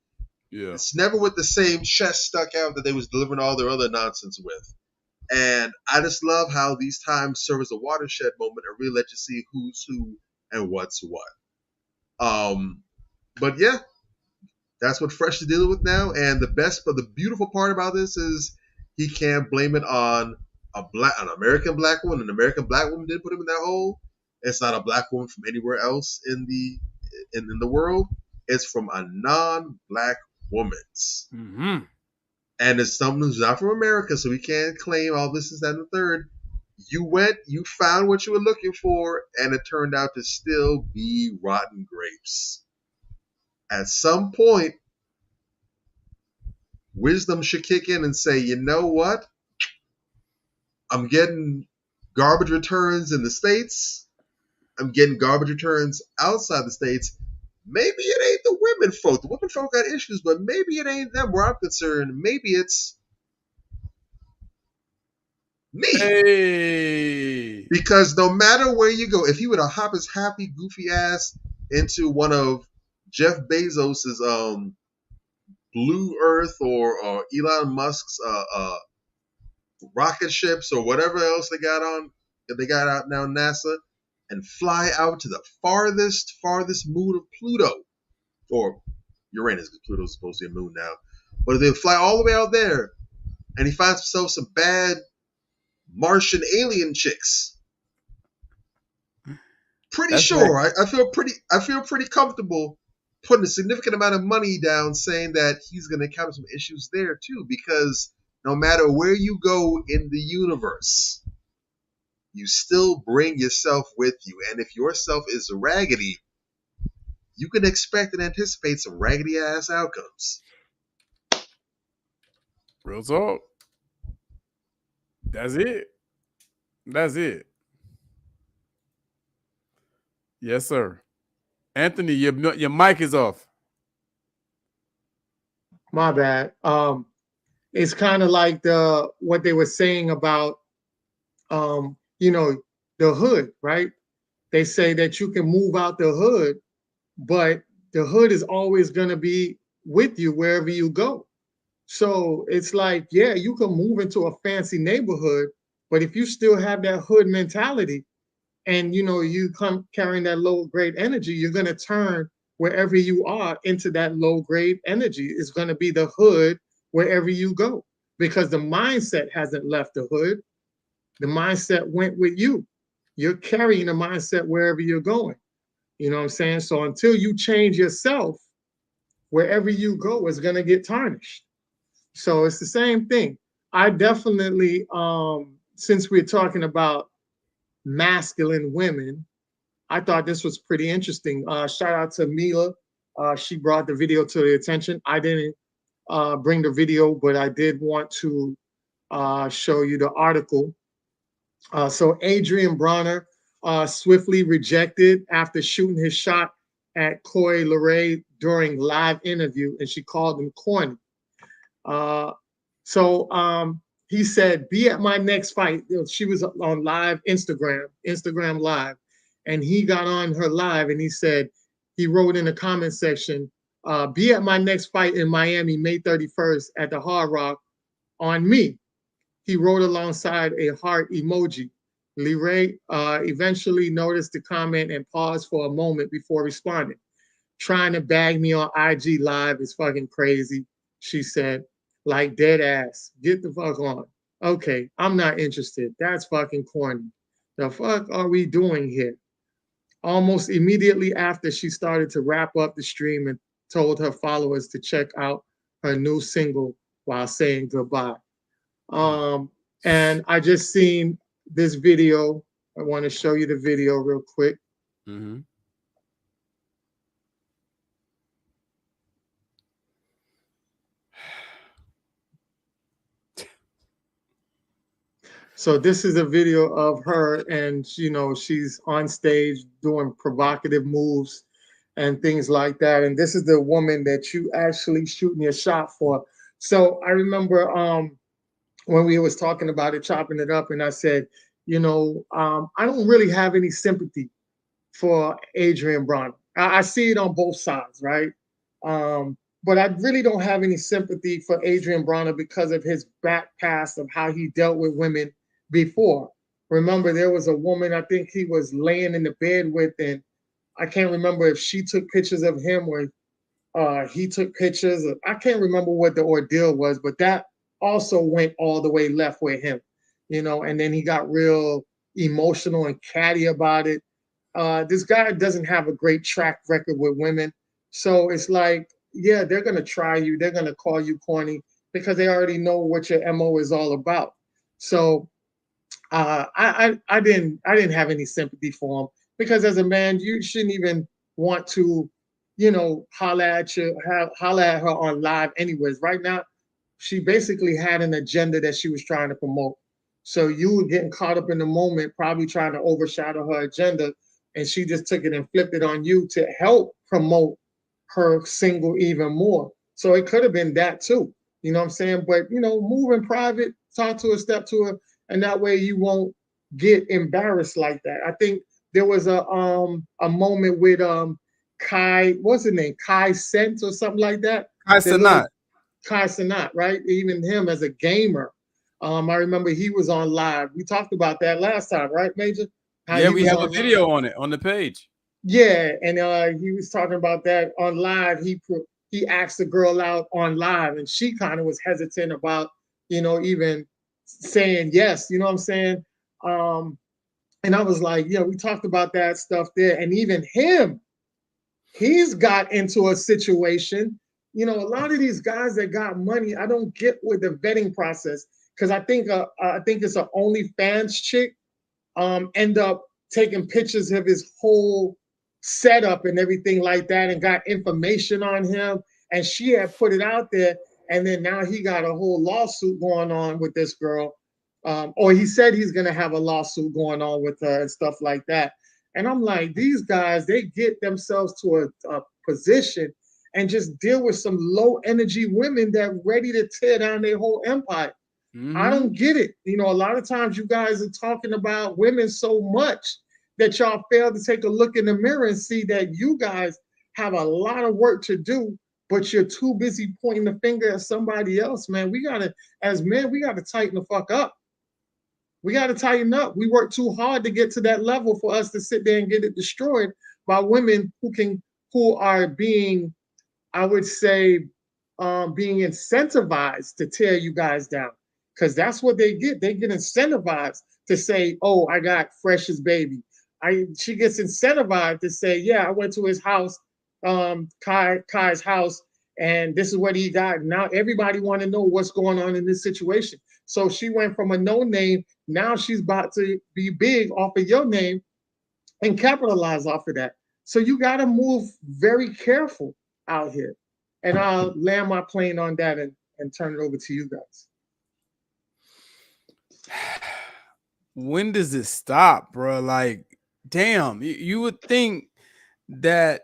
Yeah. It's never with the same chest stuck out that they was delivering all their other nonsense with. And I just love how these times serve as a watershed moment and really let you see who's who and what's what. But yeah, that's what Fresh is dealing with now. And the beautiful part about this is he can't blame it on an American black woman. An American black woman did put him in that hole. It's not a black woman from anywhere else in the world. It's from a non-black woman's. Mm-hmm. And it's someone who's not from America, so we can't claim all this, is that, and the third. You found what you were looking for, and it turned out to still be rotten grapes. At some point, wisdom should kick in and say, you know what? I'm getting garbage returns in the States. I'm getting garbage returns outside the States. Maybe it ain't the women folk. The women folk got issues, but maybe it ain't them where I'm concerned. Maybe it's me. Hey. Because no matter where you go, if he would have hop his happy, goofy ass into one of Jeff Bezos's Blue Earth or Elon Musk's rocket ships or whatever else they got out now, NASA, and fly out to the farthest moon of Pluto, or Uranus, because Pluto's supposed to be a moon now. But if they fly all the way out there, and he finds himself some bad Martian alien chicks, I feel pretty comfortable putting a significant amount of money down, saying that he's going to encounter some issues there too, because no matter where you go in the universe, you still bring yourself with you. And if your self is raggedy, you can expect and anticipate some raggedy ass outcomes. Real talk. That's it. That's it. Yes, sir. Anthony, your mic is off. My bad. It's kind of like what they were saying about the hood, right? They say that you can move out the hood, but the hood is always going to be with you wherever you go. So it's like, yeah, you can move into a fancy neighborhood, but if you still have that hood mentality and you come carrying that low grade energy, you're going to turn wherever you are into that low grade energy. It's going to be the hood wherever you go, because the mindset hasn't left the hood. The mindset went with you. You're carrying the mindset wherever you're going. You know what I'm saying? So until you change yourself, wherever you go is going to get tarnished. So it's the same thing. I definitely, since we're talking about masculine women, I thought this was pretty interesting. Shout out to Mila. She brought the video to the attention. I didn't bring the video, but I did want to show you the article. So Adrian Bronner swiftly rejected after shooting his shot at Chloe Leray during live interview, and she called him corny. So he said, "Be at my next fight." She was on live Instagram live, and he got on her live and he said, he wrote in the comment section, "Be at my next fight in Miami, May 31st at the Hard Rock on me." He wrote alongside a heart emoji. Leray eventually noticed the comment and paused for a moment before responding. "Trying to bag me on IG live is fucking crazy," she said, like dead ass. "Get the fuck on." Okay, I'm not interested. That's fucking corny. The fuck are we doing here? Almost immediately after, she started to wrap up the stream and told her followers to check out her new single while saying goodbye. And I just seen this video. I want to show you the video real quick. Mm-hmm. So this is a video of her, and you know, she's on stage doing provocative moves and things like that. And this is the woman that you actually shooting your shot for. So I remember when we was talking about it, chopping it up, and I said, you know, I don't really have any sympathy for Adrian Bronner. I see it on both sides, right? But I really don't have any sympathy for Adrian Bronner because of his back past of how he dealt with women before. Remember, there was a woman I think he was laying in the bed with, and I can't remember if she took pictures of him or he took pictures. I can't remember what the ordeal was, but that also went all the way left with him, you know, and then he got real emotional and catty about it. This guy doesn't have a great track record with women. So it's like, yeah, they're going to try you. They're going to call you corny because they already know what your MO is all about. So I didn't have any sympathy for him because as a man, you shouldn't even want to, you know, holler at her on live anyways. Right now, she basically had an agenda that she was trying to promote. So you were getting caught up in the moment, probably trying to overshadow her agenda, and she just took it and flipped it on you to help promote her single even more. So it could have been that too. You know what I'm saying? But you know, move in private, talk to her, step to her, and that way you won't get embarrassed like that. I think there was a moment with Kai, what's his name? Kai Sent or something like that. Kai The little Sanat. Kai Sanat, right? Even him as a gamer. I remember he was on live. We talked about that last time, right, Major? How Yeah, he we was have a on video live. on it on the page. Yeah, and he was talking about that on live. He asked the girl out on live, and she kind of was hesitant about, you know, even saying yes. You know what I'm saying? And I was like, yeah, we talked about that stuff there, and even him, he's got into a situation. You know, a lot of these guys that got money, I don't get with the vetting process because I think it's an OnlyFans chick end up taking pictures of his whole setup and everything like that and got information on him. And she had put it out there. And then now he got a whole lawsuit going on with this girl. Or he said he's going to have a lawsuit going on with her and stuff like that. And I'm like, these guys, they get themselves to a position and just deal with some low energy women that ready to tear down their whole empire. I don't get it. You know, a lot of times you guys are talking about women so much that y'all fail to take a look in the mirror and see that you guys have a lot of work to do, but you're too busy pointing the finger at somebody else, man. We gotta, as men, we gotta tighten the fuck up. We gotta tighten up. We work too hard to get to that level for us to sit there and get it destroyed by women who are being, I would say, being incentivized to tear you guys down because that's what they get. They get incentivized to say, "Oh, I got Fresh's baby." She gets incentivized to say, "Yeah, I went to his house, Kai's house, and this is what he got." Now everybody want to know what's going on in this situation. So she went from a no name. Now she's about to be big off of your name and capitalize off of that. So you got to move very careful out here. And I'll land my plane on that and turn it over to you guys. When does it stop, bro? Like, damn, you would think that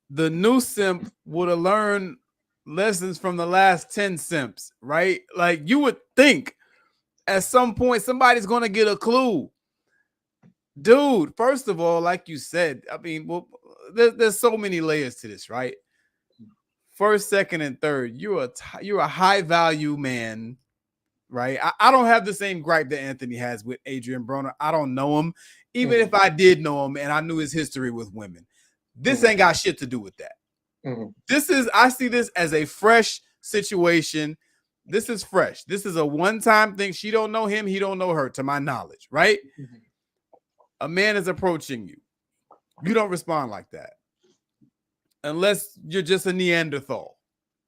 the new simp would have learned lessons from the last 10 simps, right? Like, you would think at some point somebody's going to get a clue. Dude, first of all, like you said, I mean, well, there's so many layers to this, right? First, second, and third, you're a high value man, right? I don't have the same gripe that Anthony has with Adrian Broner. I don't know him. Even if I did know him and I knew his history with women, this ain't got shit to do with that. I see this as a fresh situation. This is fresh. This is a one-time thing. She don't know him. He don't know her, to my knowledge, right? A man is approaching you. You don't respond like that. Unless you're just a Neanderthal.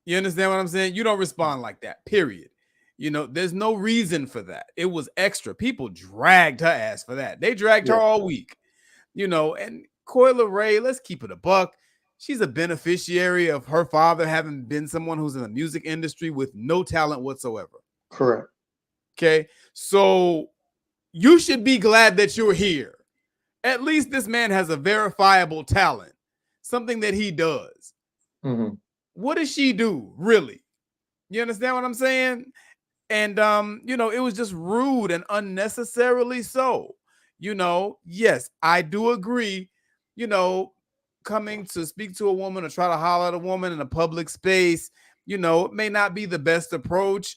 You understand what I'm saying? You don't respond like that, period. You know, there's no reason for that. It was extra. People dragged her ass for that. They dragged her all week. You know, and Coyle Ray, let's keep it a buck. She's a beneficiary of her father having been someone who's in the music industry with no talent whatsoever. Correct. Okay. So you should be glad that you're here. At least this man has a verifiable talent, something that he does. Mm-hmm. What does she do, really? You understand what I'm saying? And you know, it was just rude and unnecessarily so. You know, yes, I do agree, you know, coming to speak to a woman or try to holler at a woman in a public space, you know, it may not be the best approach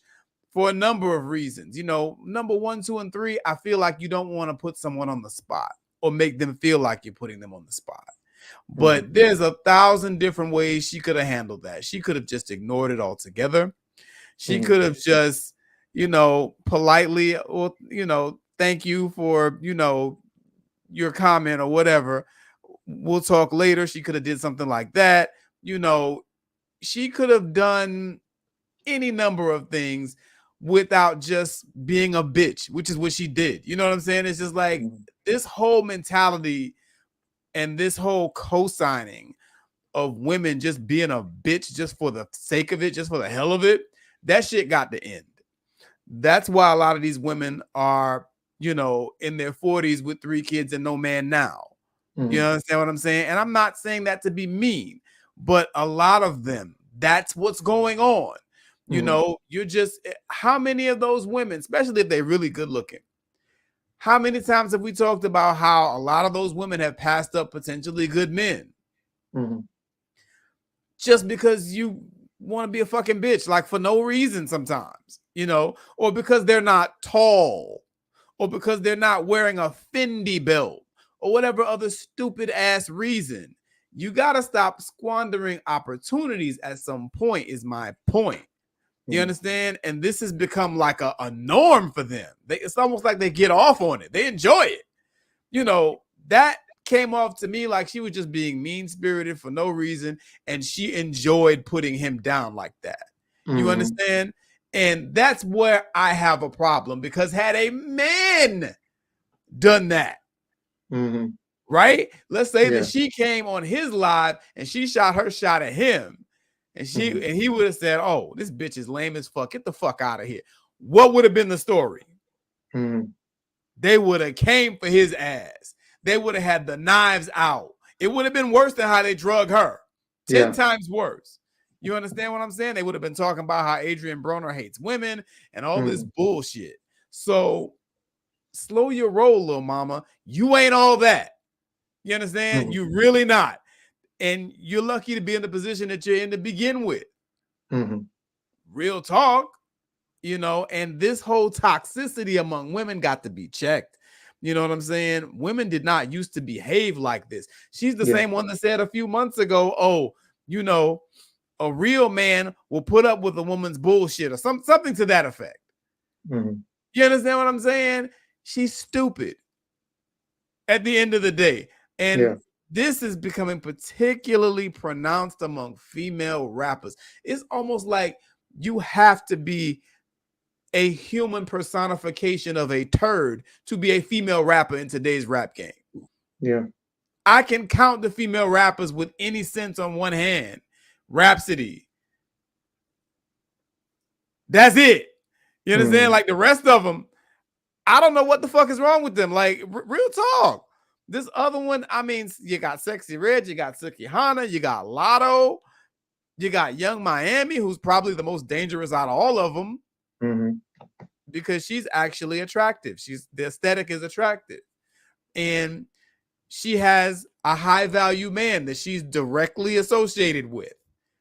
for a number of reasons. You know, number 1, 2, and 3, I feel like you don't want to put someone on the spot or make them feel like you're putting them on the spot. But there's 1,000 different ways she could have handled that. She could have just ignored it altogether. She could have just, you know, politely, or, you know, thank you for, you know, your comment or whatever. We'll talk later. She could have did something like that. You know, she could have done any number of things without just being a bitch, which is what she did. You know what I'm saying? It's just like this whole mentality and this whole co-signing of women just being a bitch just for the sake of it, just for the hell of it, that shit got to end. That's why a lot of these women are, you know, in their 40s with 3 kids and no man now. You understand what I'm saying? And I'm not saying that to be mean, but a lot of them, that's what's going on. You know, you're just, how many of those women, especially if they're really good looking, how many times have we talked about how a lot of those women have passed up potentially good men? Just because you want to be a fucking bitch, like for no reason sometimes, you know, or because they're not tall, or because they're not wearing a Fendi belt, or whatever other stupid ass reason. You got to stop squandering opportunities at some point, is my point. You understand? And this has become like a norm for them. It's almost like they get off on it. They enjoy it. You know, that came off to me like she was just being mean-spirited for no reason, and she enjoyed putting him down like that. You understand? And that's where I have a problem, because had a man done that, right? Let's say that she came on his live and she shot her shot at him, and he would have said, "Oh, this bitch is lame as fuck. Get the fuck out of here." What would have been the story? They would have came for his ass. They would have had the knives out. It would have been worse than how they drug her. 10 times worse. You understand what I'm saying? They would have been talking about how Adrian Broner hates women and all this bullshit. So slow your roll, little mama. You ain't all that. You understand? You really not. And you're lucky to be in the position that you're in to begin with. Real talk. You know, and this whole toxicity among women got to be checked. You know what I'm saying? Women did not used to behave like this. She's the same one that said a few months ago, oh, you know, a real man will put up with a woman's bullshit, or something to that effect. You understand what I'm saying? She's stupid at the end of the day. And this is becoming particularly pronounced among female rappers. It's almost like you have to be a human personification of a turd to be a female rapper in today's rap game. I can count the female rappers with any sense on one hand. Rhapsody. That's it. You understand? Like the rest of them, I don't know what the fuck is wrong with them. Like, real talk. This other one, I mean, you got Sexy Red, you got Suki Hana, you got Lotto, you got Young Miami, who's probably the most dangerous out of all of them. Because she's actually attractive. The aesthetic is attractive. And she has a high value man that she's directly associated with.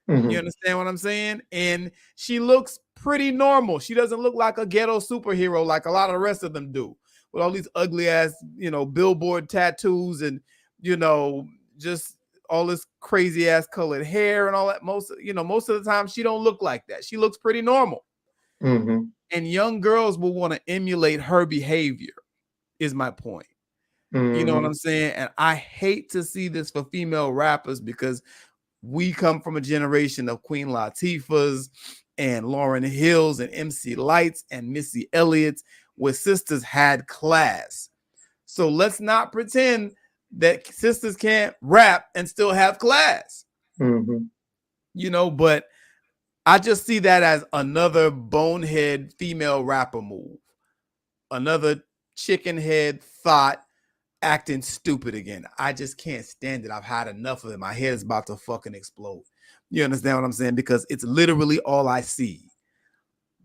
You understand what I'm saying? And she looks pretty normal. She doesn't look like a ghetto superhero like a lot of the rest of them do, with all these ugly ass, you know, billboard tattoos and, you know, just all this crazy ass colored hair and all that. Most of the time she don't look like that. She looks pretty normal. And young girls will want to emulate her behavior, is my point. You know what Mhm. I'm saying? And I hate to see this for female rappers because we come from a generation of Queen Latifahs and Lauryn Hills and MC Lights and Missy Elliott's, where sisters had class. So let's not pretend that sisters can't rap and still have class. Mhm. You know, but I just see that as another bonehead female rapper move, another chicken head thought acting stupid again. I just can't stand it. I've had enough of it. My head is about to fucking explode. You understand what I'm saying? Because it's literally all I see.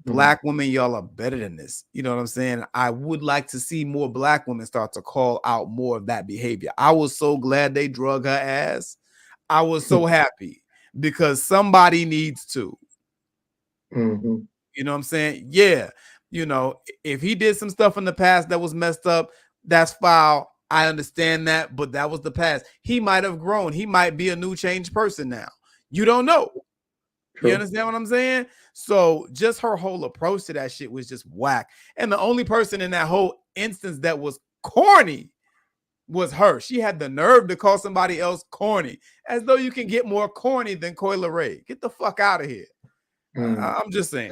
Black women, y'all are better than this. You know what I'm saying? I would like to see more black women start to call out more of that behavior. I was so glad they drug her ass. I was so happy because somebody needs to. Mhm. You know what I'm saying? Yeah. You know, if he did some stuff in the past that was messed up, that's foul. I understand that, but that was the past. He might have grown. He might be a new changed person now. You don't know. You True. understand what I'm saying? So just her whole approach to that shit was just whack. And the only person in that whole instance that was corny was her. She had the nerve to call somebody else corny, as though you can get more corny than Coyle Ray. Get the fuck out of here. I'm just saying.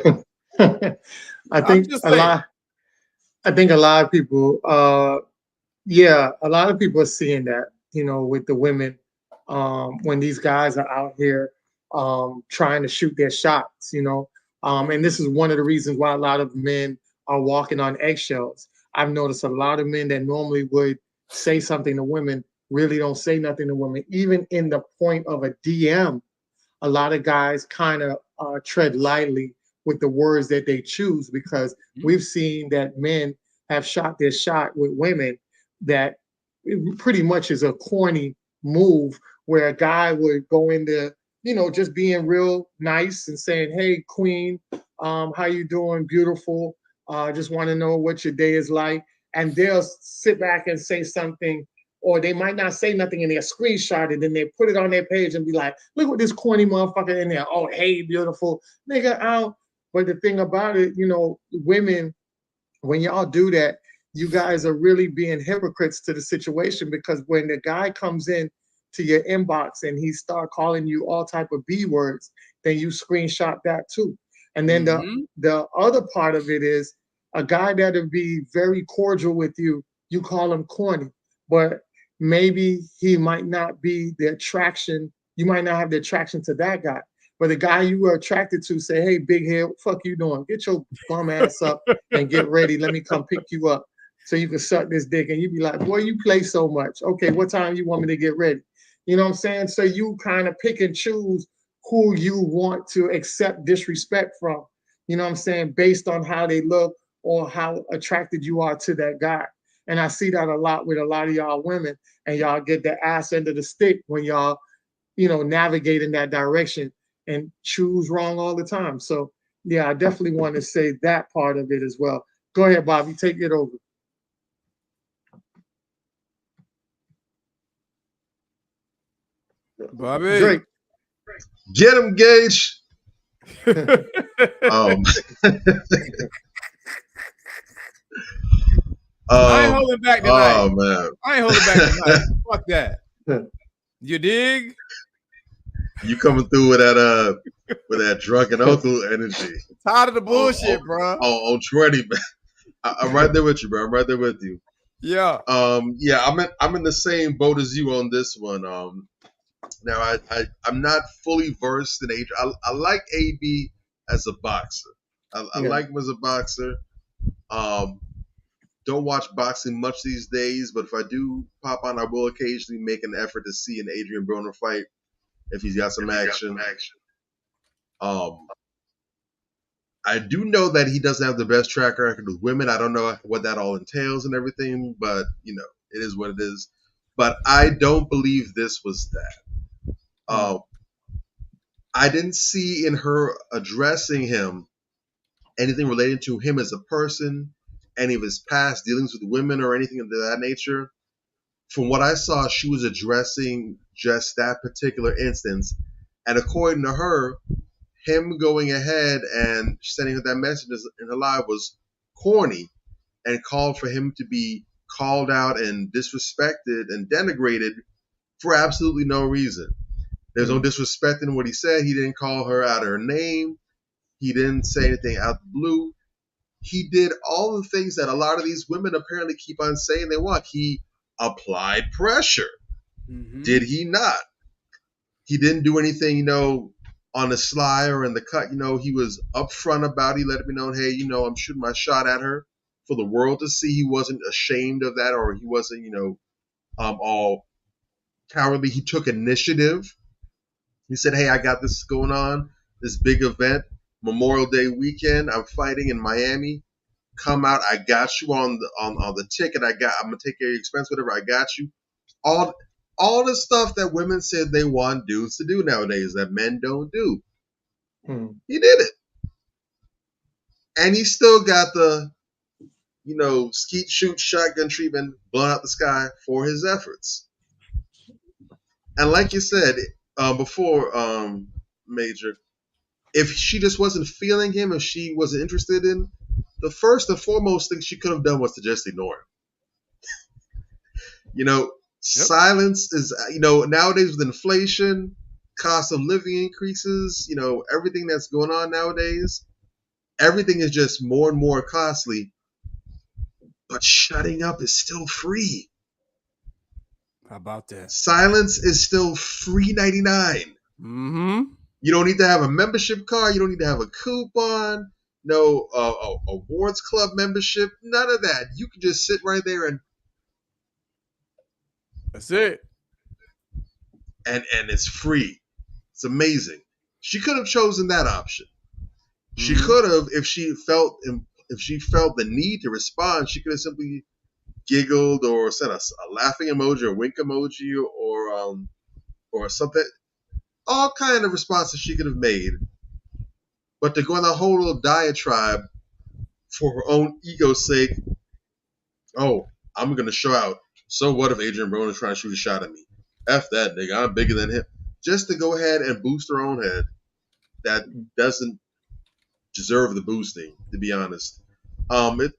I I'm think just a saying. lot. I think a lot of people. Yeah, a lot of people are seeing that. You know, with the women, when these guys are out here trying to shoot their shots. You know, and this is one of the reasons why a lot of men are walking on eggshells. I've noticed a lot of men that normally would say something to women really don't say nothing to women, even in the point of a DM. A lot of guys kind of tread lightly with the words that they choose because we've seen that men have shot their shot with women that pretty much is a corny move where a guy would go into, you know, just being real nice and saying, "Hey, queen, how you doing? Beautiful. Just want to know what your day is like." And they'll sit back and say something, or they might not say nothing and they'll screenshot it and they put it on their page and be like, "Look what this corny motherfucker in there. Oh, hey, beautiful nigga out." But the thing about it, you know, women, when y'all do that, you guys are really being hypocrites to the situation because when the guy comes in to your inbox and he start calling you all type of B words, then you screenshot that too. And then the other part of it is a guy that'll be very cordial with you, you call him corny, but maybe he might not be the attraction, you might not have the attraction to that guy. But the guy you were attracted to say, "Hey, big head, what the fuck you doing? Get your bum ass up and get ready. Let me come pick you up so you can suck this dick." And you be like, "Boy, you play so much. Okay, what time you want me to get ready?" You know what I'm saying? So you kind of pick and choose who you want to accept disrespect from. You know what I'm saying? Based on how they look or how attracted you are to that guy. And I see that a lot with a lot of y'all women, and y'all get the ass end of the stick when y'all, you know, navigate in that direction and choose wrong all the time. So yeah, I definitely want to say that part of it as well. Go ahead, Bobby, take it over. Bobby. Drake. Get him, Gage. um, I ain't holding back tonight. Oh man, I ain't holding back tonight. Fuck that. You dig? You coming through with that drunken uncle energy. Tired of the bullshit, bro. On 20, man. I'm right there with you, bro. I'm right there with you. Yeah. Yeah, I'm in the same boat as you on this one. Now I'm not fully versed in age. I like AB as a boxer. I like him as a boxer. Don't watch boxing much these days, but if I do pop on, I will occasionally make an effort to see an Adrian Broner fight if he's got some action. I do know that he doesn't have the best track record with women. I don't know what that all entails and everything, but you know, it is what it is. But I don't believe this was that. I didn't see in her addressing him anything related to him as a person, any of his past dealings with women or anything of that nature. From what I saw, she was addressing just that particular instance. And according to her, him going ahead and sending her that message in her live was corny and called for him to be called out and disrespected and denigrated for absolutely no reason. There's no disrespect in what he said. He didn't call her out of her name. He didn't say anything out the blue. He did all the things that a lot of these women apparently keep on saying they want. He applied pressure. Did he not? He didn't do anything, on the sly or in the cut. He was upfront about it. He let me know, hey, I'm shooting my shot at her for the world to see. He wasn't ashamed of that, or he wasn't, all cowardly. He took initiative. He said, hey, I got this going on, this big event, Memorial Day weekend. I'm fighting in Miami. Come out. I got you on the ticket. I'm gonna take care of your expense, whatever. I got you. All the stuff that women said they want dudes to do nowadays that men don't do. He did it. And he still got the, skeet shoot shotgun treatment blown out the sky for his efforts. And like you said before, Major, if she just wasn't feeling him, if she wasn't interested in, the first and foremost thing she could have done was to just ignore him. Silence is, nowadays with inflation, cost of living increases, everything that's going on nowadays, everything is just more and more costly. But shutting up is still free. How about that? Silence is still free 99. You don't need to have a membership card. You don't need to have a coupon. No awards club membership. None of that. You can just sit right there and that's it. And it's free. It's amazing. She could have chosen that option. She could have, if she felt the need to respond, she could have simply giggled or sent a laughing emoji or wink emoji or something. All kind of responses she could have made. But to go on that whole little diatribe for her own ego's sake, oh, I'm going to show out. So what if Adrian Broner is trying to shoot a shot at me? F that nigga, I'm bigger than him. Just to go ahead and boost her own head that doesn't deserve the boosting, to be honest.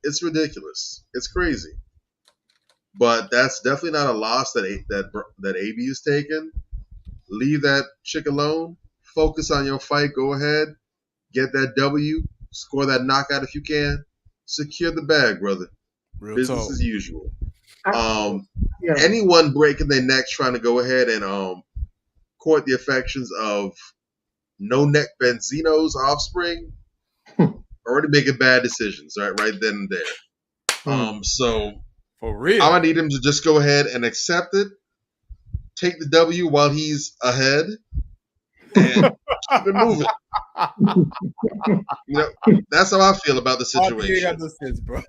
It's ridiculous. It's crazy. But that's definitely not a loss that AB is taking. Leave that chick alone. Focus on your fight. Go ahead. Get that W. Score that knockout if you can. Secure the bag, brother. Real Business talk. as usual. Anyone breaking their neck trying to go ahead and court the affections of no neck Benzino's offspring already making bad decisions right then and there. So for real, I'm gonna need him to just go ahead and accept it, take the W while he's ahead, and keep it moving. That's how I feel about the situation. No sense, bro.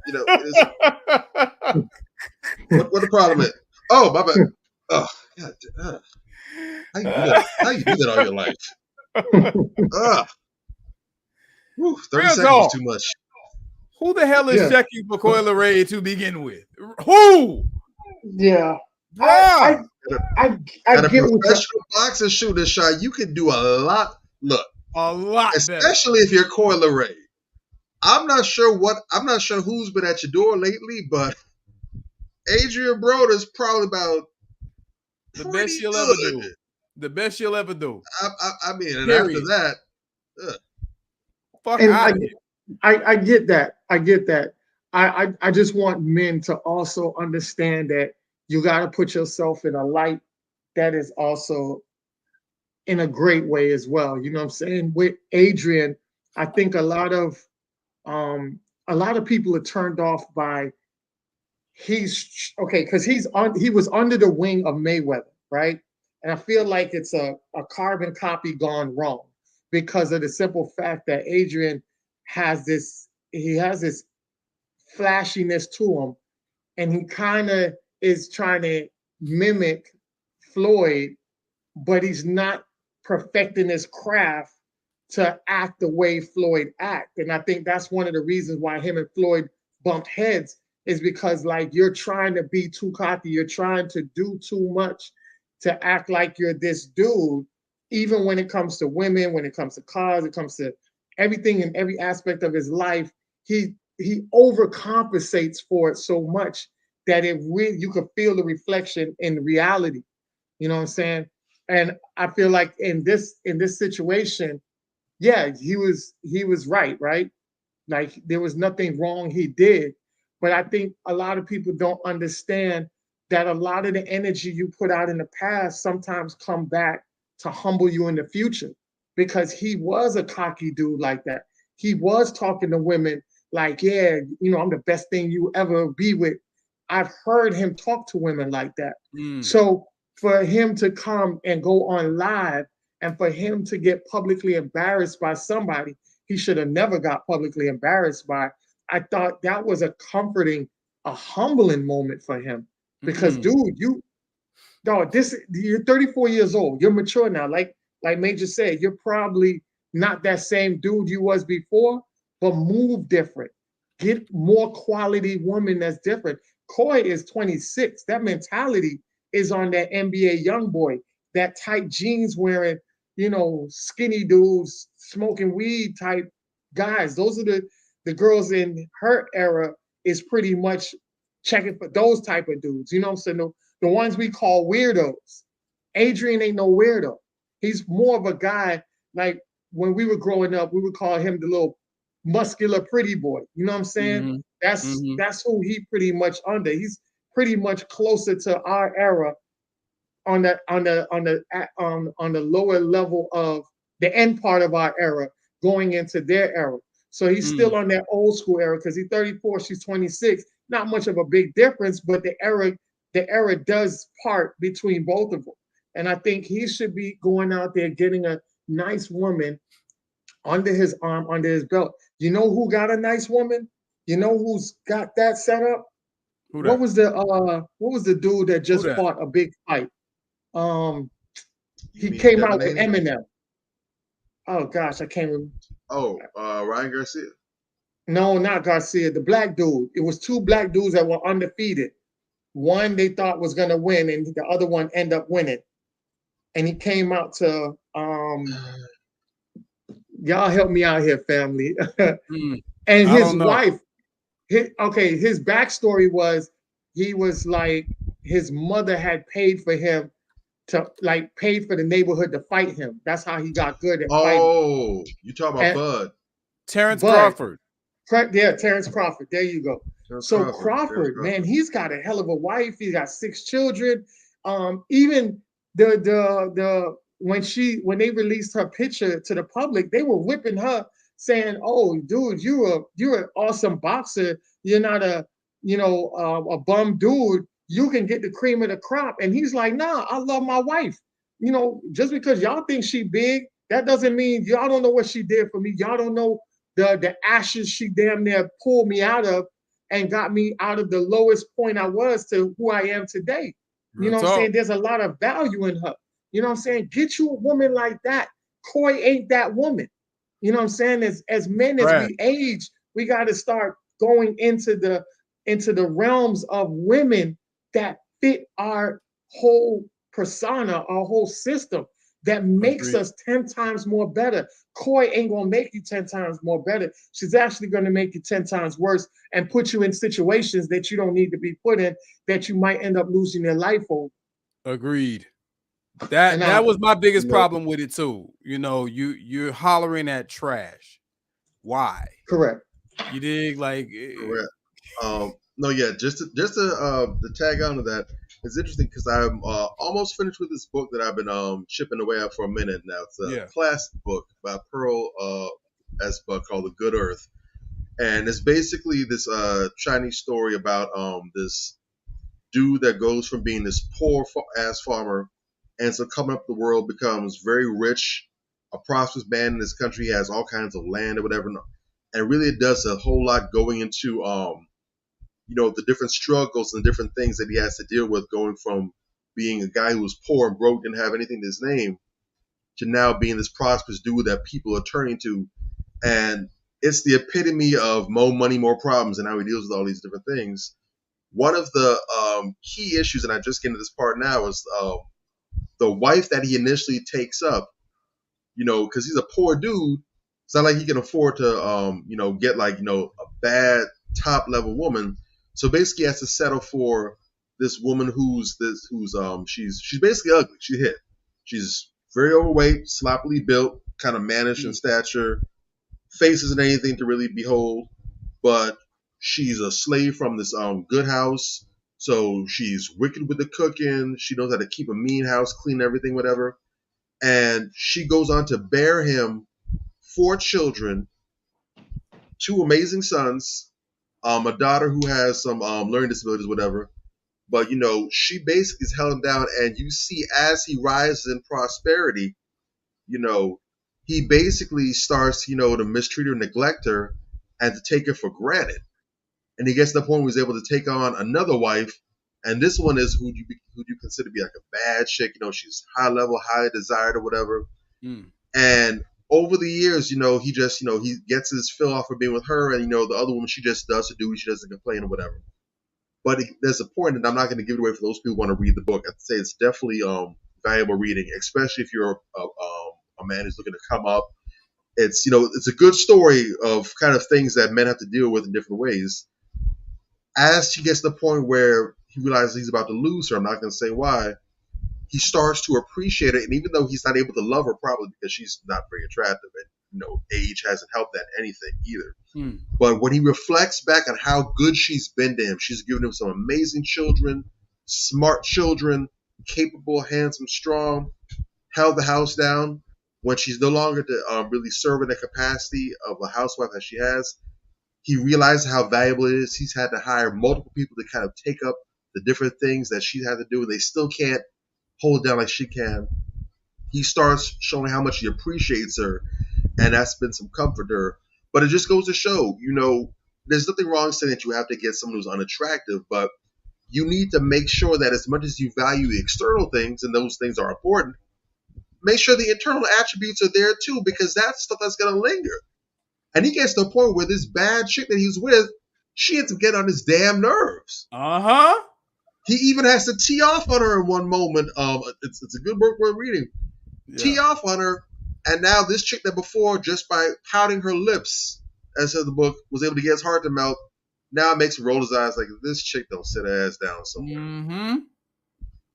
What the problem is? Oh, my bad. Oh, God. How you do that all your life? 30 seconds is too much. Who the hell is checking for Coi Leray to begin with? Who? Yeah. I get professional boxing shooter shot. You can do a lot. Look, a lot, especially if you're Coi Leray. I'm not sure who's been at your door lately, but Adrian Broder's probably about the best you'll ever do. The best you'll ever do. I mean, and after that, fuck out. I get that. I get that. I just want men to also understand that you got to put yourself in a light that is also in a great way as well. You know what I'm saying? With Adrian, I think a lot of people are turned off by because he was under the wing of Mayweather, right? And I feel like it's a carbon copy gone wrong because of the simple fact that Adrian has this flashiness to him, and he kind of is trying to mimic Floyd, but he's not perfecting his craft to act the way Floyd act. And I think that's one of the reasons why him and Floyd bumped heads, is because like you're trying to be too cocky, you're trying to do too much to act like you're this dude, even when it comes to women, when it comes to cars, it comes to everything in every aspect of his life. He overcompensates for it so much that you could feel the reflection in reality. You know what I'm saying? And I feel like in this situation, yeah, he was right? Like there was nothing wrong he did. But I think a lot of people don't understand that a lot of the energy you put out in the past sometimes come back to humble you in the future, because he was a cocky dude like that. He was talking to women like, yeah, I'm the best thing you ever be with. I've heard him talk to women like that. So for him to come and go on live and for him to get publicly embarrassed by somebody he should have never got publicly embarrassed by, I thought that was a comforting, a humbling moment for him. Because dude, you're 34 years old. You're mature now. Like Major said, you're probably not that same dude you was before, but move different. Get more quality woman that's different. Koi is 26. That mentality is on that NBA young boy, that tight jeans wearing, skinny dudes smoking weed type guys. Those are the girls in her era is pretty much checking for those type of dudes. You know what I'm saying? The ones we call weirdos. Adrian ain't no weirdo. He's more of a guy like when we were growing up, we would call him the little muscular pretty boy. You know what I'm saying? That's who he pretty much under. He's pretty much closer to our era on the lower level of the end part of our era going into their era. So he's still on that old school era because he's 34, she's 26. Not much of a big difference, but the era does part between both of them. And I think he should be going out there getting a nice woman under his arm, under his belt. You know who got a nice woman? You know who's got that set up? What was the dude that just fought a big fight? He came out with Eminem. Oh gosh, I can't remember. Oh, Ryan Garcia. No, not Garcia. The black dude. It was two black dudes that were undefeated. One they thought was gonna win, and the other one ended up winning. And he came out to y'all help me out here, family. And his wife, his backstory was he was like his mother had paid for him to paid for the neighborhood to fight him. That's how he got good at fighting. Oh, you talking about Bud? Terrence Crawford. Yeah, Terrence Crawford. There you go. So Crawford, man, he's got a hell of a wife. He's got 6 children. Even the when they released her picture to the public, they were whipping her, saying, "Oh, dude, you're an awesome boxer. You're not a bum dude. You can get the cream of the crop." And he's like, "Nah, I love my wife. Just because y'all think she big, that doesn't mean y'all don't know what she did for me. Y'all don't know the ashes she damn near pulled me out of and got me out of the lowest point I was to who I am today." You know what I'm saying? There's a lot of value in her. You know what I'm saying? Get you a woman like that. Koi ain't that woman. You know what I'm saying? As men, as we age, we got to start going into the realms of women that fit our whole persona, our whole system, that makes us 10 times more better. Koi ain't gonna make you 10 times more better. She's actually gonna make you 10 times worse and put you in situations that you don't need to be put in, that you might end up losing your life over. Agreed. That was my biggest problem with it too. You're hollering at trash. Why? Correct. You dig? Correct. No, yeah, just to tag on to that, it's interesting because I'm almost finished with this book that I've been chipping away at for a minute now. It's a classic book by Pearl S. Buck called The Good Earth. And it's basically this Chinese story about this dude that goes from being this poor ass farmer and so coming up the world, becomes very rich, a prosperous man in this country, has all kinds of land or whatever. And really it does a whole lot going into the different struggles and different things that he has to deal with, going from being a guy who was poor and broke, didn't have anything to his name, to now being this prosperous dude that people are turning to. And it's the epitome of more money, more problems, and how he deals with all these different things. One of the key issues, and I just get into this part now, is the wife that he initially takes up, because he's a poor dude. It's not like he can afford to, get a bad top level woman. So basically, he has to settle for this woman she's basically ugly. She's hit. She's very overweight, sloppily built, kind of mannish in stature. Face isn't anything to really behold, but she's a slave from this good house. So she's wicked with the cooking. She knows how to keep a mean house, clean everything, whatever. And she goes on to bear him 4 children, 2 amazing sons, a daughter who has some learning disabilities, whatever. But she basically has held him down, and you see as he rises in prosperity, he basically starts, to mistreat her, neglect her, and to take her for granted. And he gets to the point where he's able to take on another wife, and this one is who you consider to be like a bad chick. She's high level, highly desired, or whatever. And over the years, he just, he gets his fill off for being with her, and the other woman, she just does her duty, she doesn't complain or whatever. But there's a point, and I'm not going to give it away for those people who want to read the book. I'd say it's definitely valuable reading, especially if you're a man who's looking to come up. It's it's a good story of kind of things that men have to deal with in different ways. As she gets to the point where he realizes he's about to lose her, I'm not going to say why, he starts to appreciate it. And even though he's not able to love her, probably because she's not very attractive, and age hasn't helped that anything either. But when he reflects back on how good she's been to him, she's given him some amazing children, smart children, capable, handsome, strong, held the house down when she's no longer to really serve in the capacity of a housewife as she has. He realizes how valuable it is. He's had to hire multiple people to kind of take up the different things that she had to do, and they still can't hold it down like she can. He starts showing how much he appreciates her, and that's been some comfort to her. But it just goes to show, there's nothing wrong saying that you have to get someone who's unattractive, but you need to make sure that as much as you value the external things, and those things are important, make sure the internal attributes are there too, because that's stuff that's going to linger. And he gets to a point where this bad chick that he's with, she ends up getting on his damn nerves. He even has to tee off on her in one moment. It's a good book worth reading. Yeah. Tee off on her, and now this chick that before, just by pouting her lips, as said the book, was able to get his heart to melt, now it makes him roll his eyes like, this chick don't sit her ass down somewhere.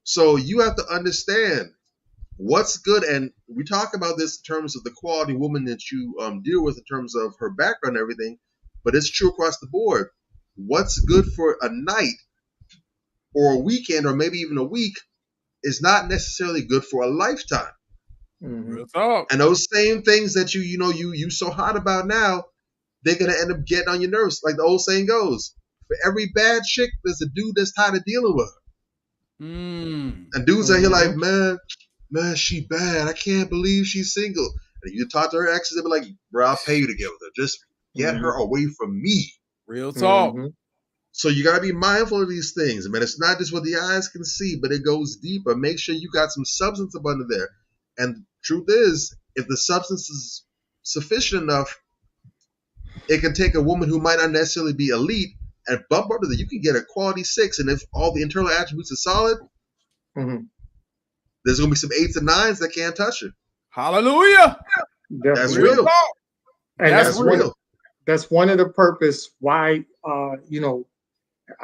So you have to understand what's good, and we talk about this in terms of the quality woman that you deal with in terms of her background and everything, but it's true across the board. What's good for a night or a weekend or maybe even a week is not necessarily good for a lifetime. Real talk. And those same things that you so hot about now, they're gonna end up getting on your nerves. Like the old saying goes, for every bad chick, there's a dude that's tired of dealing with her. And dudes are here like, man, she bad. I can't believe she's single. And you talk to her exes, they'll be like, bro, I'll pay you to get with her. Just get her away from me. Real talk. So you gotta be mindful of these things. I mean, it's not just what the eyes can see, but it goes deeper. Make sure you got some substance up under there. And truth is, if the substance is sufficient enough, it can take a woman who might not necessarily be elite and bump up to that. You can get a quality 6, and if all the internal attributes are solid, there's going to be some 8s and 9s that can't touch it. Hallelujah. That's real. And that's real. That's one of the purpose why, I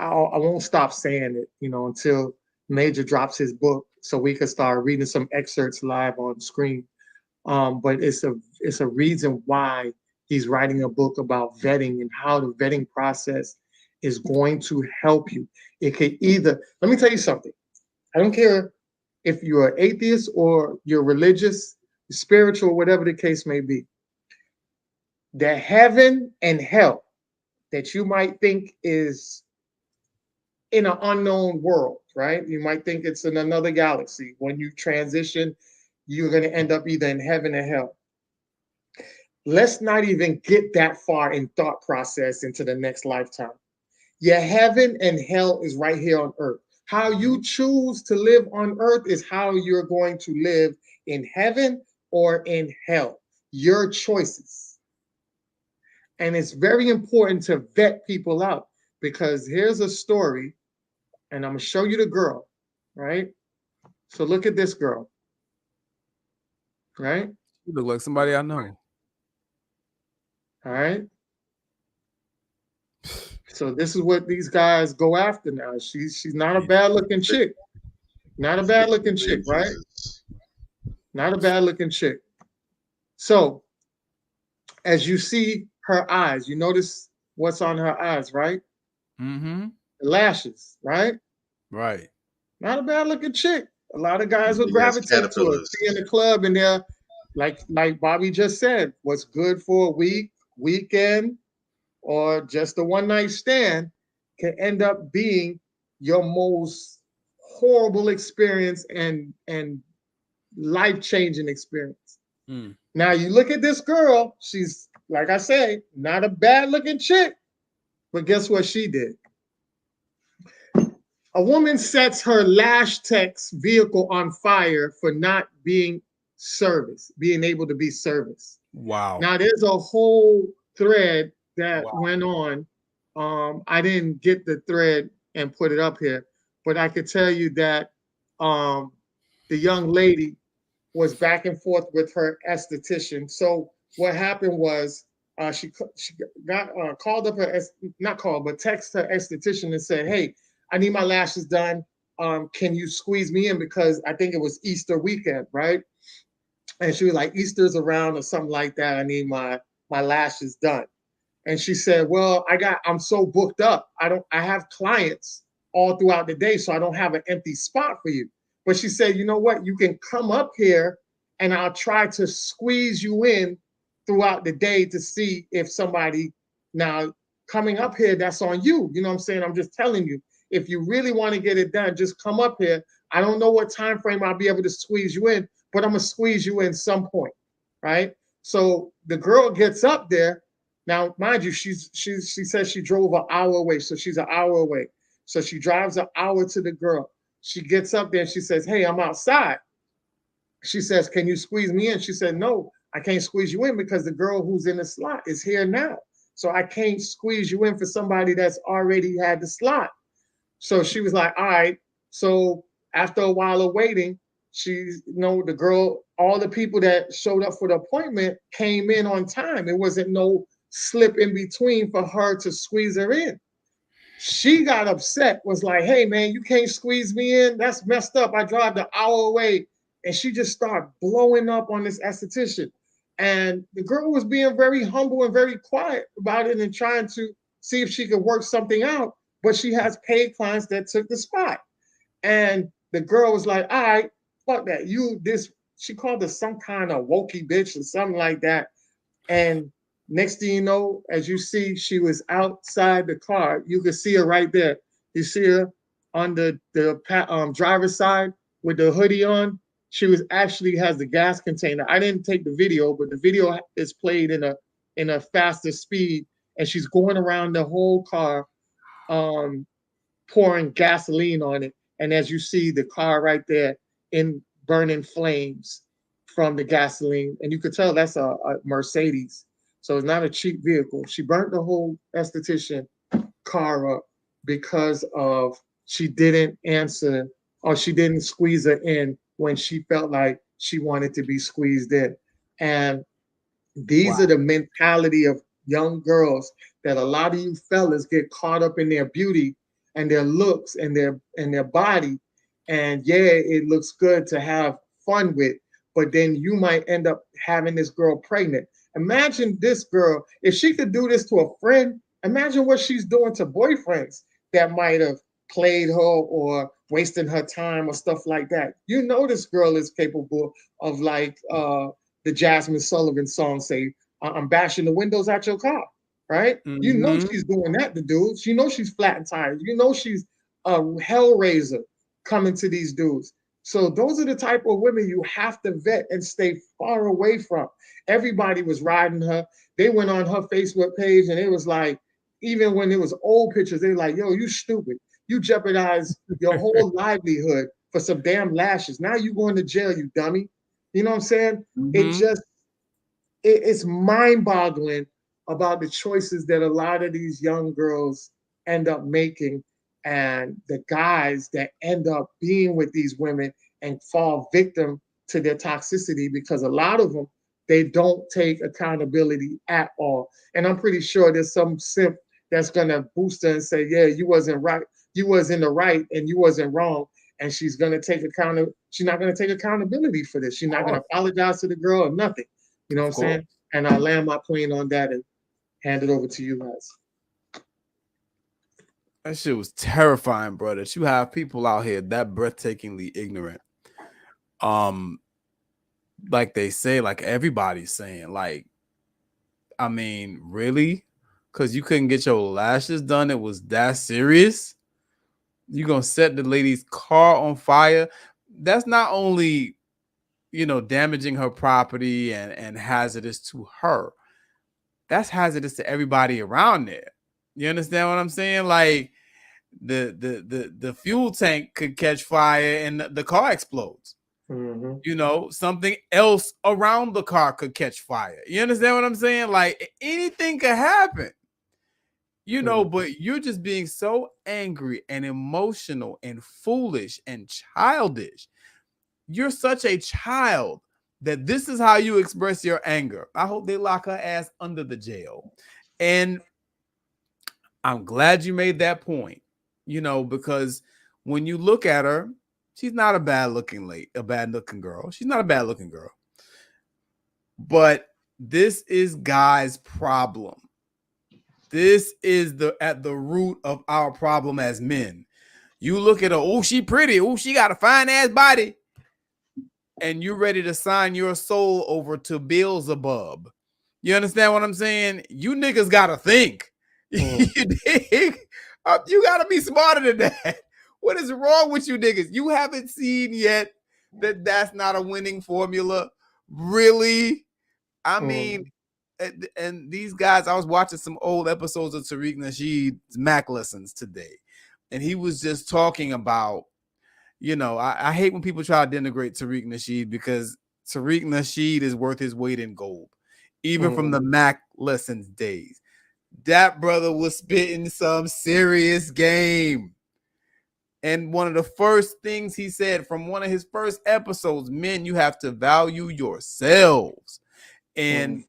won't stop saying it, until Major drops his book so we can start reading some excerpts live on screen. But it's a reason why he's writing a book about vetting and how the vetting process is going to help you. It could either, let me tell you something. I don't care if you're an atheist or you're religious, spiritual, whatever the case may be. The heaven and hell that you might think is in an unknown world, right? You might think it's in another galaxy. When you transition, you're going to end up either in heaven or hell. Let's not even get that far in thought process into the next lifetime. Your heaven and hell is right here on earth. How you choose to live on earth is how you're going to live in heaven or in hell. Your choices. And it's very important to vet people out, because here's a story, and I'm going to show you the girl, right? So look at this girl, right? You look like somebody I know. All right. So this is what these guys go after now. She's not a bad looking chick. Not a bad looking chick, right? Not a bad looking chick. So as you see her eyes, you notice what's on her eyes, right? Mm-hmm. The lashes, right? Right. Not a bad looking chick. A lot of guys will Big ass gravitate to her. caterpillars. See in the club, and they're like Bobby just said, what's good for a week, weekend, or just a one night stand can end up being your most horrible experience and life changing experience. Mm. Now you look at this girl, she's like I say, not a bad looking chick, but guess what she did? A woman sets her Lash Tech's vehicle on fire for not being being able to be serviced. Wow. Now there's a whole thread that went on. I didn't get the thread and put it up here, but I could tell you that the young lady was back and forth with her esthetician. So what happened was she got called up her not called but text her esthetician and said, "Hey, I need my lashes done. Can you squeeze me in because I think it was Easter weekend, right?" And she was like, "Easter's around or something like that. I need my lashes done." And she said, "Well, I'm so booked up. I have clients all throughout the day, so I don't have an empty spot for you." But she said, "You know what? You can come up here and I'll try to squeeze you in throughout the day to see if somebody now coming up here, that's on you. You know what I'm saying? I'm just telling you, if you really want to get it done, just come up here. I don't know what time frame I'll be able to squeeze you in, but I'm gonna squeeze you in some point, right?" So the girl gets up there. Now, mind you, she says she drove an hour away, so she's an hour away. So she drives an hour to the girl. She gets up there and she says, "Hey, I'm outside." She says, "Can you squeeze me in?" She said, "No, I can't squeeze you in because the girl who's in the slot is here now. So I can't squeeze you in for somebody that's already had the slot." So she was like, "All right." So after a while of waiting, the girl, all the people that showed up for the appointment came in on time. It wasn't no slip in between for her to squeeze her in. She got upset, was like, "Hey man, you can't squeeze me in. That's messed up. I drive the hour away." And she just started blowing up on this esthetician. And the girl was being very humble and very quiet about it and trying to see if she could work something out. But she has paid clients that took the spot. And the girl was like, "All right, fuck that. She called her some kind of wokey bitch or something like that. And next thing you know, as you see, she was outside the car. You can see her right there. You see her on the driver's side with the hoodie on. She was actually has the gas container. I didn't take the video, but the video is played in a faster speed, and she's going around the whole car, um, pouring gasoline on it. And as you see, the car right there in burning flames from the gasoline. And you could tell that's a Mercedes. So it's not a cheap vehicle. She burnt the whole esthetician car up because of she didn't answer or she didn't squeeze her in when she felt like she wanted to be squeezed in. And these are the mentality of young girls that a lot of you fellas get caught up in their beauty and their looks and their body. And yeah, it looks good to have fun with, but then you might end up having this girl pregnant. Imagine this girl, if she could do this to a friend, imagine what she's doing to boyfriends that might have played her or wasting her time or stuff like that. You know this girl is capable of like the Jasmine Sullivan song say, "I'm bashing the windows out your car," right? You know Mm-hmm. she's doing that to dudes. You know she's flattening tires. You know she's a hellraiser coming to these dudes. So those are the type of women you have to vet and stay far away from. Everybody was riding her. They went on her Facebook page and it was like, even when it was old pictures, they were like, "Yo, you stupid. You jeopardize your whole livelihood for some damn lashes. Now you going to jail, you dummy." You know what I'm saying? It Mm-hmm. just it's mind-boggling about the choices that a lot of these young girls end up making and the guys that end up being with these women and fall victim to their toxicity because a lot of them they don't take accountability at all. And I'm pretty sure there's some simp that's gonna boost her and say, yeah, you wasn't right, you was in the right and you wasn't wrong. And she's gonna take she's not gonna take accountability for this. She's not gonna apologize to the girl or nothing. You know what I'm saying? And I land my plane on that and hand it over to you guys. That shit was terrifying, bro. That you have people out here that breathtakingly ignorant. Like they say, like everybody's saying, like, I mean, really? Because you couldn't get your lashes done? It was that serious? You gonna set the lady's car on fire? That's not only, you know, damaging her property and hazardous to her. That's hazardous to everybody around there. You understand what I'm saying? Like the fuel tank could catch fire and the car explodes. Mm-hmm. You know, something else around the car could catch fire. You understand what I'm saying? Like anything could happen. You know, but you're just being so angry and emotional and foolish and childish. You're such a child that this is how you express your anger. I hope they lock her ass under the jail. And I'm glad you made that point, you know, because when you look at her, she's not a bad looking girl. She's not a bad looking girl. But this is Guy's problem. This is at the root of our problem as men. You look at her, oh, she pretty. Oh, she got a fine ass body. And you're ready to sign your soul over to Beelzebub. You understand what I'm saying? You niggas got to think. You dig? You got to be smarter than that. What is wrong with you niggas? You haven't seen yet that that's not a winning formula? Really? I mean, and these guys, I was watching some old episodes of Tariq Nasheed's Mac lessons today, and he was just talking about, you know, I hate when people try to denigrate Tariq Nasheed because Tariq Nasheed is worth his weight in gold, even from the Mac lessons days. That brother was spitting some serious game. And one of the first things he said from one of his first episodes, men, you have to value yourselves. And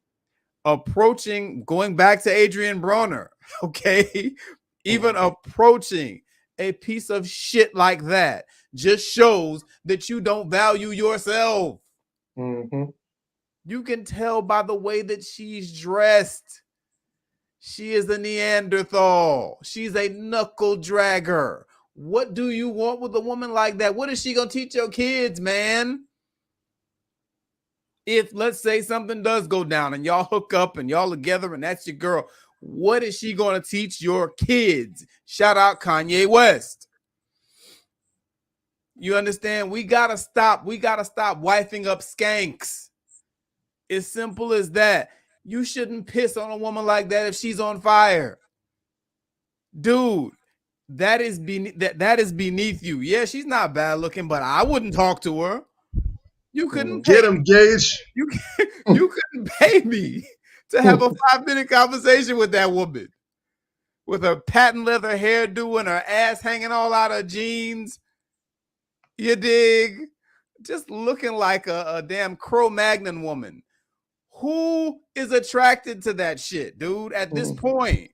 going back to Adrian Broner, okay, even approaching a piece of shit like that just shows that you don't value yourself. You can tell by the way that she's dressed. She is a Neanderthal. She's a knuckle dragger. What do you want with a woman like that? What is she gonna teach your kids, man? If, let's say, something does go down and y'all hook up and y'all together and that's your girl, what is she going to teach your kids? Shout out Kanye West. You understand? We got to stop. We got to stop wifing up skanks. As simple as that. You shouldn't piss on a woman like that if she's on fire. Dude, that is beneath you. Yeah, she's not bad looking, but I wouldn't talk to her. You couldn't get him, Gage. You couldn't pay me to have a 5-minute conversation with that woman, with her patent leather hairdo and her ass hanging all out of jeans. You dig? Just looking like a damn Cro-Magnon woman. Who is attracted to that shit, dude? At this point,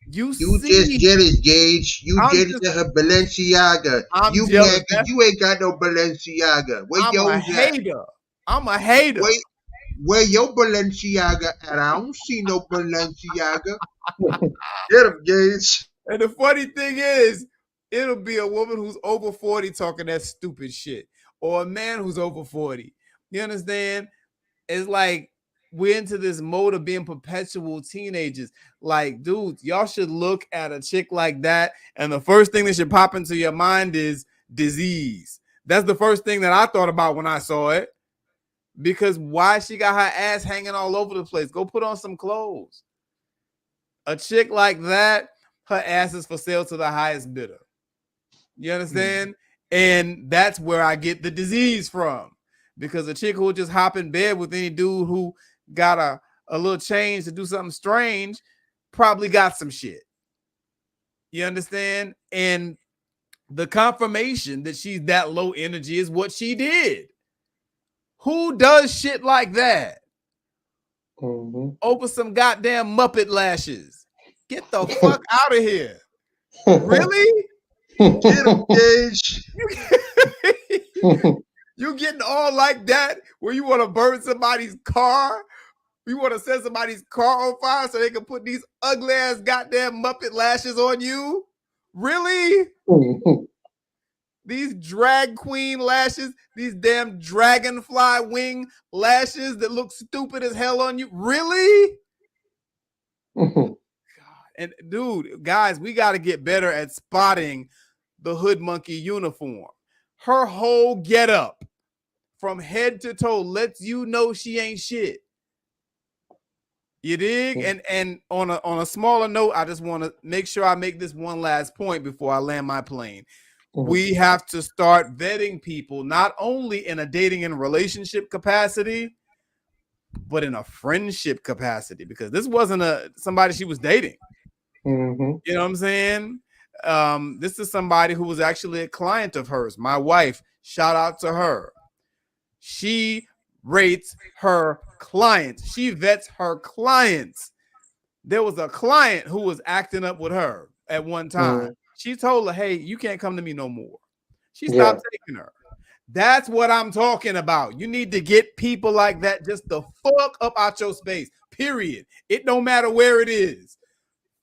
you just get it, Gage. You get it to her Balenciaga. You ain't got no Balenciaga. I'm a hater. Where your Balenciaga at? I don't see no Balenciaga. Get him, Gage. And the funny thing is, it'll be a woman who's over 40 talking that stupid shit, or a man who's over 40. You understand? It's like we're into this mode of being perpetual teenagers. Like, dudes, y'all should look at a chick like that, and the first thing that should pop into your mind is disease. That's the first thing that I thought about when I saw it. Because why she got her ass hanging all over the place? Go put on some clothes. A chick like that, her ass is for sale to the highest bidder. You understand? And that's where I get the disease from. Because a chick who will just hop in bed with any dude who got a little change to do something strange probably got some shit. You understand? And the confirmation that she's that low energy is what she did. Who does shit like that? Over some goddamn Muppet lashes. Get the fuck out of here. Really? Get him, Gage. You getting all like that where you want to burn somebody's car? You want to set somebody's car on fire so they can put these ugly ass goddamn Muppet lashes on you? Really? These drag queen lashes, these damn dragonfly wing lashes that look stupid as hell on you. Really? God. And dude, guys, we got to get better at spotting the hood monkey uniform. Her whole getup from head to toe lets you know she ain't shit. You dig? And on a smaller note, I just want to make sure I make this one last point before I land my plane. We have to start vetting people, not only in a dating and relationship capacity, but in a friendship capacity, because this wasn't somebody she was dating. You know what I'm saying? This is somebody who was actually a client of hers. My wife, shout out to her. She rates her clients. She vets her clients. There was a client who was acting up with her at one time. She told her, hey, you can't come to me no more. She stopped taking her. That's what I'm talking about. You need to get people like that just the fuck up out your space, period. It don't matter where it is.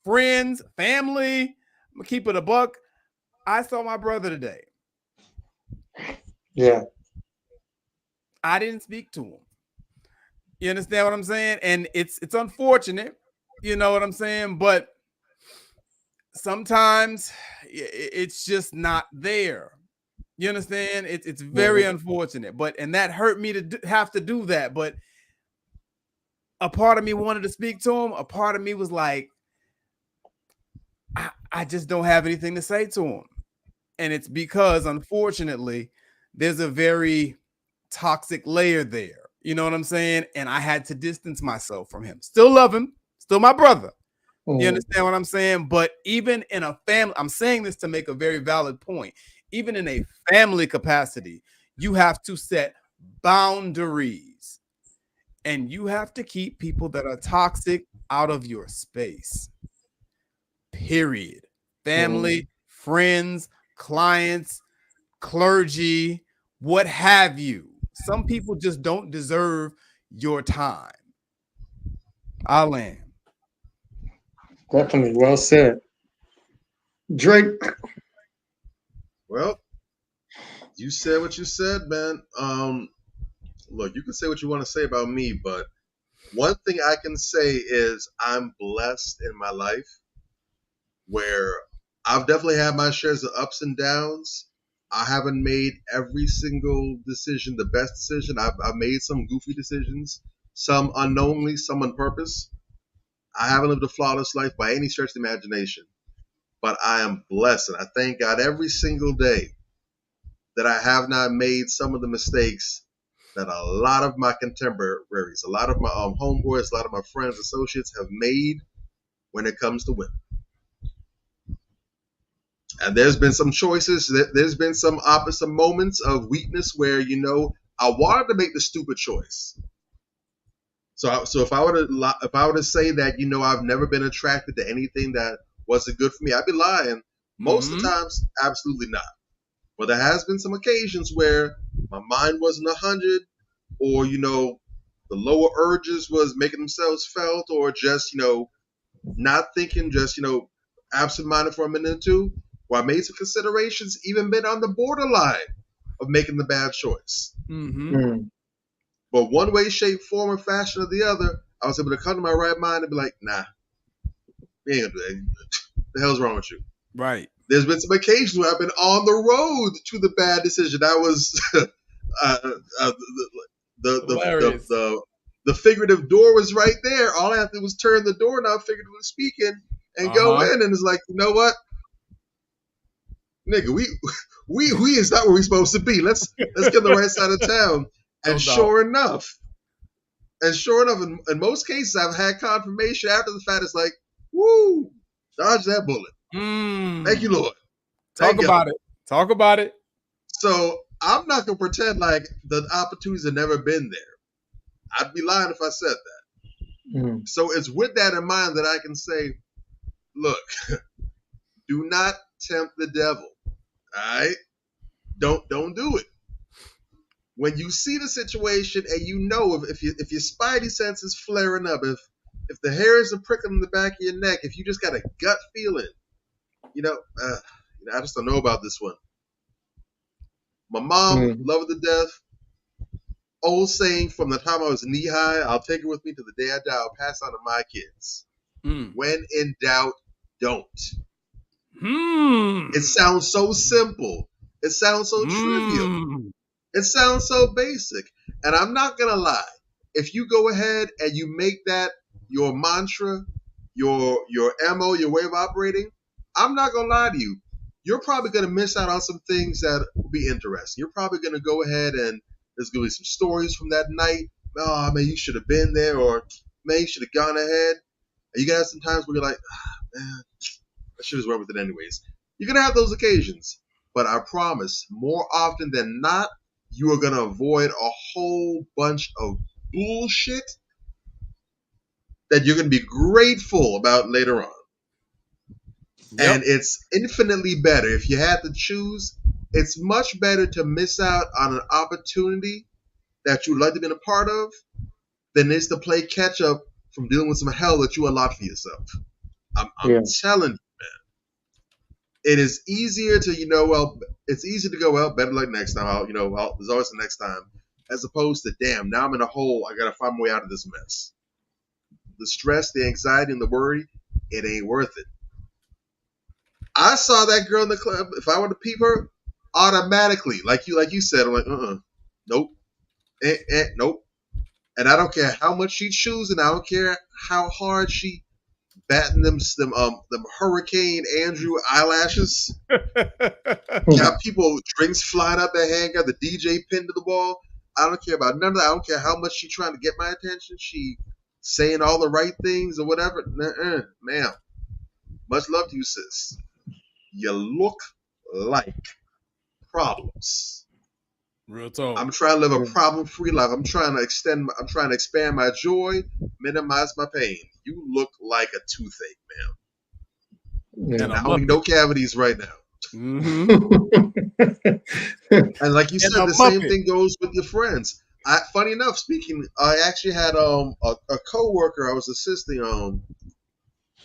Friends, family, I'm gonna keep it a buck. I saw my brother today. Yeah. I didn't speak to him. You understand what I'm saying? And it's unfortunate, you know what I'm saying? But sometimes it's just not there. You understand? It's very unfortunate. And that hurt me to have to do that. But a part of me wanted to speak to him. A part of me was like, I just don't have anything to say to him. And it's because, unfortunately, there's a very toxic layer there. You know what I'm saying? And I had to distance myself from him. Still love him. Still my brother. You understand what I'm saying? But even in a family, I'm saying this to make a very valid point. Even in a family capacity, you have to set boundaries. And you have to keep people that are toxic out of your space. Period. Family, friends, clients, clergy, what have you. Some people just don't deserve your time. I'll land. Definitely. Well said. Drake. Well, you said what you said, man. Look, you can say what you want to say about me, but one thing I can say is I'm blessed in my life where I've definitely had my shares of ups and downs. I haven't made every single decision the best decision. I've made some goofy decisions, some unknowingly, some on purpose. I haven't lived a flawless life by any stretch of the imagination, but I am blessed. And I thank God every single day that I have not made some of the mistakes that a lot of my contemporaries, a lot of my homeboys, a lot of my friends, associates have made when it comes to women. And there's been some choices, there's been some opposite moments of weakness where, I wanted to make the stupid choice. So if I were to say that, I've never been attracted to anything that wasn't good for me, I'd be lying. Most of the times, absolutely not. But there has been some occasions where my mind wasn't 100, or, the lower urges was making themselves felt, or just, not thinking, just, absent-minded for a minute or two, where I made some considerations, even been on the borderline of making the bad choice. But one way, shape, form, or fashion or the other, I was able to come to my right mind and be like, nah, we ain't gonna do that. What the hell's wrong with you? Right. There's been some occasions where I've been on the road to the bad decision. That was the figurative door was right there. All I have to do was turn the door knob, figuratively speaking, and go in. And it's like, you know what, nigga, we is not where we're supposed to be. Let's get on the right side of town. And sure enough, in most cases, I've had confirmation after the fact. It's like, woo, dodge that bullet. Thank you, Lord. Talk about it. So I'm not gonna pretend like the opportunities have never been there. I'd be lying if I said that. So it's with that in mind that I can say look, do not tempt the devil. All right? Don't do it. When you see the situation and you know if your spidey sense is flaring up, if the hairs are prickling in the back of your neck, if you just got a gut feeling, I just don't know about this one. My mom, love her to death. Old saying from the time I was knee high, I'll take it with me to the day I die. I'll pass on to my kids. When in doubt, don't. It sounds so simple. It sounds so trivial. It sounds so basic. And I'm not going to lie. If you go ahead and you make that your mantra, your MO, your way of operating, I'm not going to lie to you. You're probably going to miss out on some things that will be interesting. You're probably going to go ahead and there's going to be some stories from that night. Oh, man, you should have been there, or man, you should have gone ahead. And you got to have some times where you're like, man, I should have went with it anyways. You're going to have those occasions. But I promise, more often than not, you are going to avoid a whole bunch of bullshit that you're going to be grateful about later on. Yep. And it's infinitely better. If you had to choose, it's much better to miss out on an opportunity that you'd like to be a part of than it is to play catch up from dealing with some hell that you allowed for yourself. I'm telling you, man. It is easier to, it's easy to go, better luck next time. There's always the next time. As opposed to, damn, now I'm in a hole. I got to find my way out of this mess. The stress, the anxiety, and the worry, it ain't worth it. I saw that girl in the club. If I were to peep her, automatically, like you said, I'm like, nope, nope. And I don't care how much she chews, and I don't care how hard she batting them Hurricane Andrew eyelashes. Got people drinks flying out their hand, got the DJ pinned to the wall. I don't care about none of that. I don't care how much she trying to get my attention. She saying all the right things or whatever. Ma'am. Much love to you, sis. You look like problems. Real talk. I'm trying to live a problem-free life. I'm trying to expand my joy, minimize my pain. You look like a toothache, ma'am. Yeah. And I don't need no cavities right now. Mm-hmm. And like you said, the same thing goes with your friends. Funny enough, I actually had a co-worker I was assisting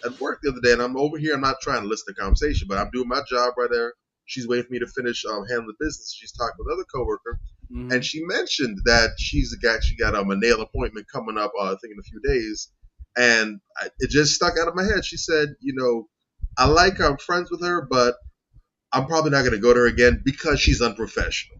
at work the other day, and I'm over here. I'm not trying to listen to conversation, but I'm doing my job right there. She's waiting for me to finish handling the business. She's talking with another coworker, and she mentioned that she got a nail appointment coming up, I think in a few days, and it just stuck out of my head. She said, I like her, I'm friends with her, but I'm probably not going to go to her again because she's unprofessional.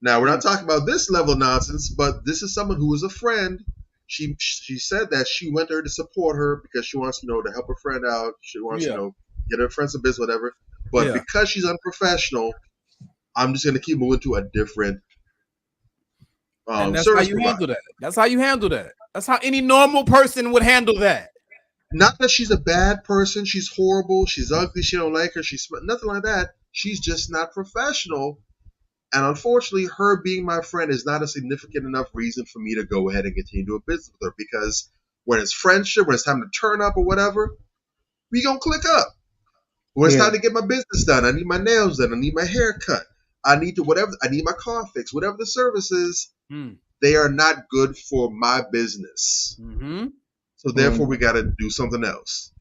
Now, we're not talking about this level of nonsense, but this is someone who is a friend. She said that she went there to support her because she wants, to help her friend out. She wants, get her friends some business, whatever. But because she's unprofessional, I'm just going to keep moving to a different and that's service how you provider. handle that. That's how you handle that. That's how any normal person would handle that. Not that she's a bad person. She's horrible. She's ugly. She don't like her. She's nothing like that. She's just not professional. And unfortunately, her being my friend is not a significant enough reason for me to go ahead and continue to do a business with her. Because when it's friendship, when it's time to turn up or whatever, we gonna click up. When it's time to get my business done, I need my nails done, I need my hair cut, I need my car fixed, whatever the service is, they are not good for my business. So therefore, we got to do something else.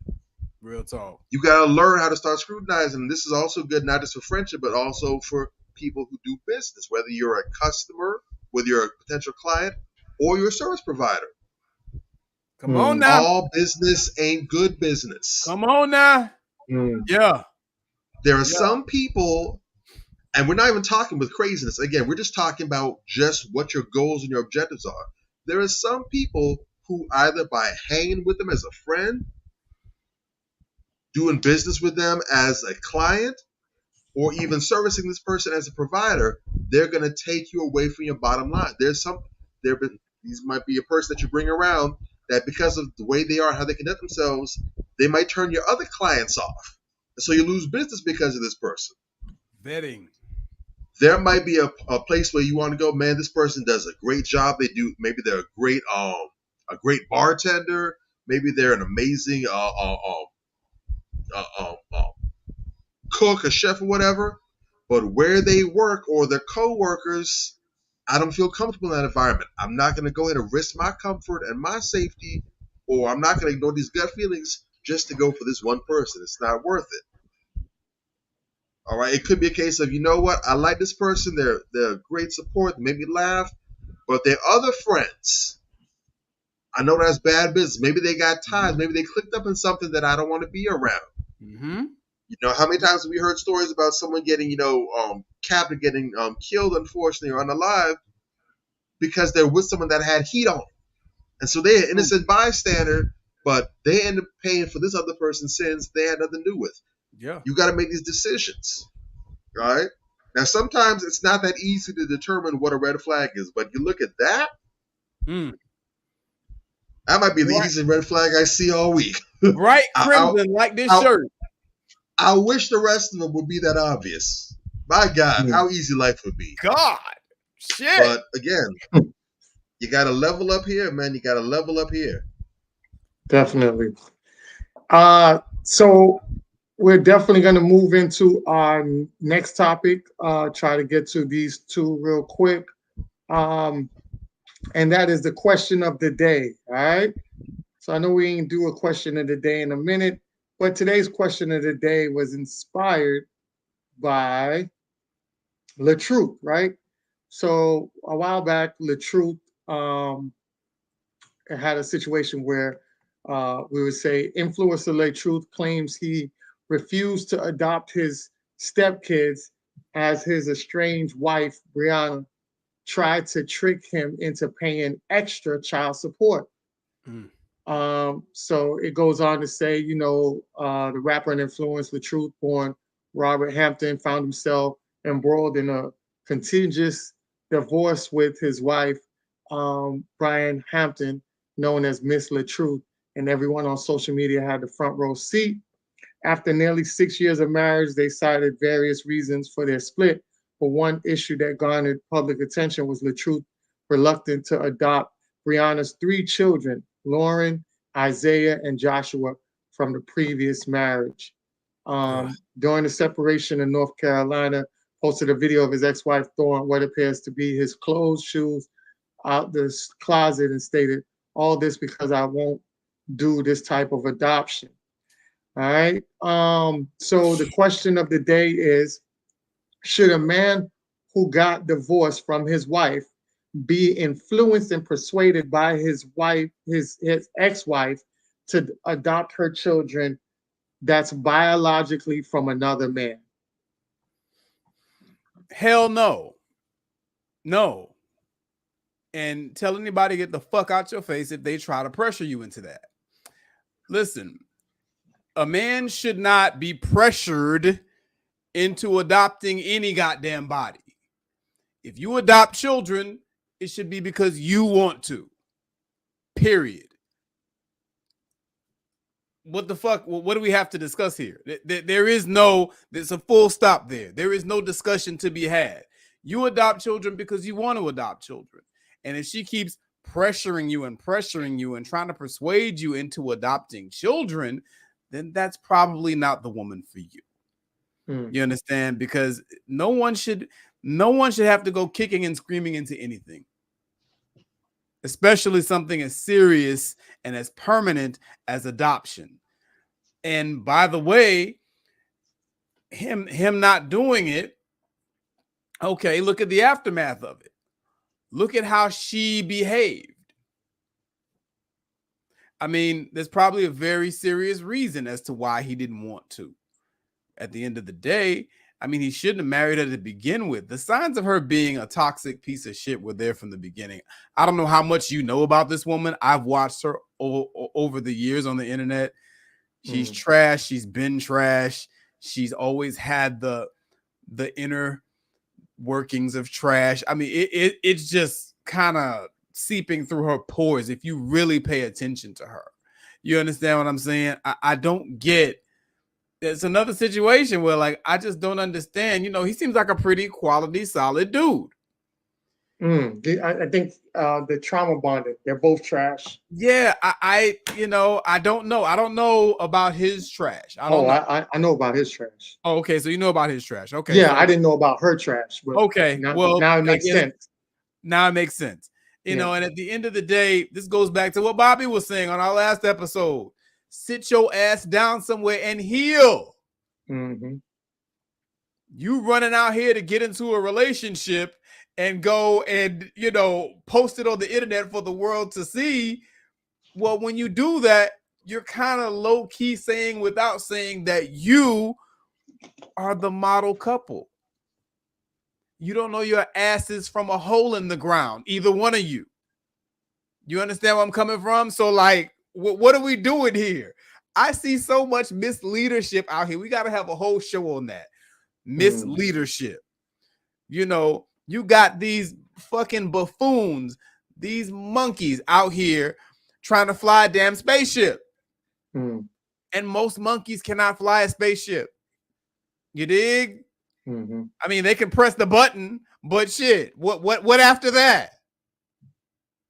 Real talk. You got to learn how to start scrutinizing. This is also good, not just for friendship, but also for people who do business, whether you're a customer, whether you're a potential client, or you're a service provider. Come on now. All business ain't good business. Come on now. Yeah. There are some people, and we're not even talking with craziness. Again, we're just talking about just what your goals and your objectives are. There are some people who either by hanging with them as a friend, doing business with them as a client, or even servicing this person as a provider, they're going to take you away from your bottom line. These might be a person that you bring around that because of the way they are, how they conduct themselves, they might turn your other clients off. So you lose business because of this person. Vetting. There might be a place where you want to go, man, this person does a great job. Maybe they're a great bartender. Maybe they're an amazing cook, a chef, or whatever. But where they work or their coworkers, I don't feel comfortable in that environment. I'm not going to go ahead and risk my comfort and my safety, or I'm not going to ignore these gut feelings just to go for this one person. It's not worth it. All right. It could be a case of, you know what? I like this person. They're great support. They make me laugh. But their other friends, I know that's bad business. Maybe they got ties. Maybe they clicked up in something that I don't want to be around. Mm-hmm. You know, how many times have we heard stories about someone getting, capped and getting killed, unfortunately, or unalive because they're with someone that had heat on. And so they're an innocent bystander, but they end up paying for this other person's sins they had nothing to do with. Yeah. You got to make these decisions, right? Now, sometimes it's not that easy to determine what a red flag is, but you look at that, that might be the easiest red flag I see all week. Bright crimson like this shirt. I wish the rest of them would be that obvious. My God, how easy life would be. God, shit. But again, you got to level up here, man. You got to level up here. Definitely. So we're definitely going to move into our next topic. Try to get to these two real quick. And that is the question of the day. All right. So I know we ain't do a question of the day in a minute, but today's question of the day was inspired by LaTruth, right? So a while back, LaTruth had a situation where we would say influencer LaTruth claims he refused to adopt his stepkids as his estranged wife, Brianna, tried to trick him into paying extra child support. So it goes on to say, the rapper and influencer LaTruth, born Robert Hampton, found himself embroiled in a contentious divorce with his wife, Brian Hampton, known as Miss LaTruth, and everyone on social media had the front row seat. After nearly 6 years of marriage, they cited various reasons for their split, but one issue that garnered public attention was LaTruth reluctant to adopt Brianna's 3 children, Lauren, Isaiah, and Joshua, from the previous marriage. During the separation in North Carolina, posted a video of his ex-wife throwing what appears to be his clothes, shoes out the closet and stated, "All this because I won't do this type of adoption." All right. So the question of the day is, should a man who got divorced from his wife be influenced and persuaded by his wife, his ex-wife, to adopt her children that's biologically from another man? Hell no. No. And tell anybody to get the fuck out your face if they try to pressure you into that. Listen, a man should not be pressured into adopting any goddamn body. If you adopt children, it should be because you want to. Period. What the fuck? What do we have to discuss here? There's a full stop there. There is no discussion to be had. You adopt children because you want to adopt children. And if she keeps pressuring you and trying to persuade you into adopting children, then that's probably not the woman for you. You understand? Because no one should have to go kicking and screaming into anything, especially something as serious and as permanent as adoption. And by the way, him not doing it, okay, look at the aftermath of it. Look at how she behaved. I mean, there's probably a very serious reason as to why he didn't want to. At the end of the day, I mean, he shouldn't have married her to begin with. The signs of her being a toxic piece of shit were there from the beginning. I don't know how much you know about this woman. I've watched her over the years on the internet. She's trash. She's been trash. She's always had the inner workings of trash. I mean, it's just kind of seeping through her pores if you really pay attention to her. You understand what I'm saying? I don't get. It's another situation where, like, I just don't understand. He seems like a pretty quality, solid dude. I think the trauma bonded. They're both trash. Yeah, I I don't know. I don't know about his trash. I don't know. I know about his trash. Oh, okay, so you know about his trash. Okay, Yeah, so I didn't know about her trash, but okay, well, now it I makes get it. sense. Now it makes sense. Yeah. And at the end of the day, this goes back to what Bobby was saying on our last episode. Sit your ass down somewhere and heal. Mm-hmm. You running out here to get into a relationship and go and, post it on the internet for the world to see. Well, when you do that, you're kind of low key saying without saying that you are the model couple. You don't know your asses from a hole in the ground, either one of you. You understand where I'm coming from? So, like, what are we doing here? I see so much misleadership out here. We got to have a whole show on that. Misleadership. You got these fucking buffoons, these monkeys out here trying to fly a damn spaceship. And most monkeys cannot fly a spaceship. You dig? I mean, they can press the button, but shit, what after that?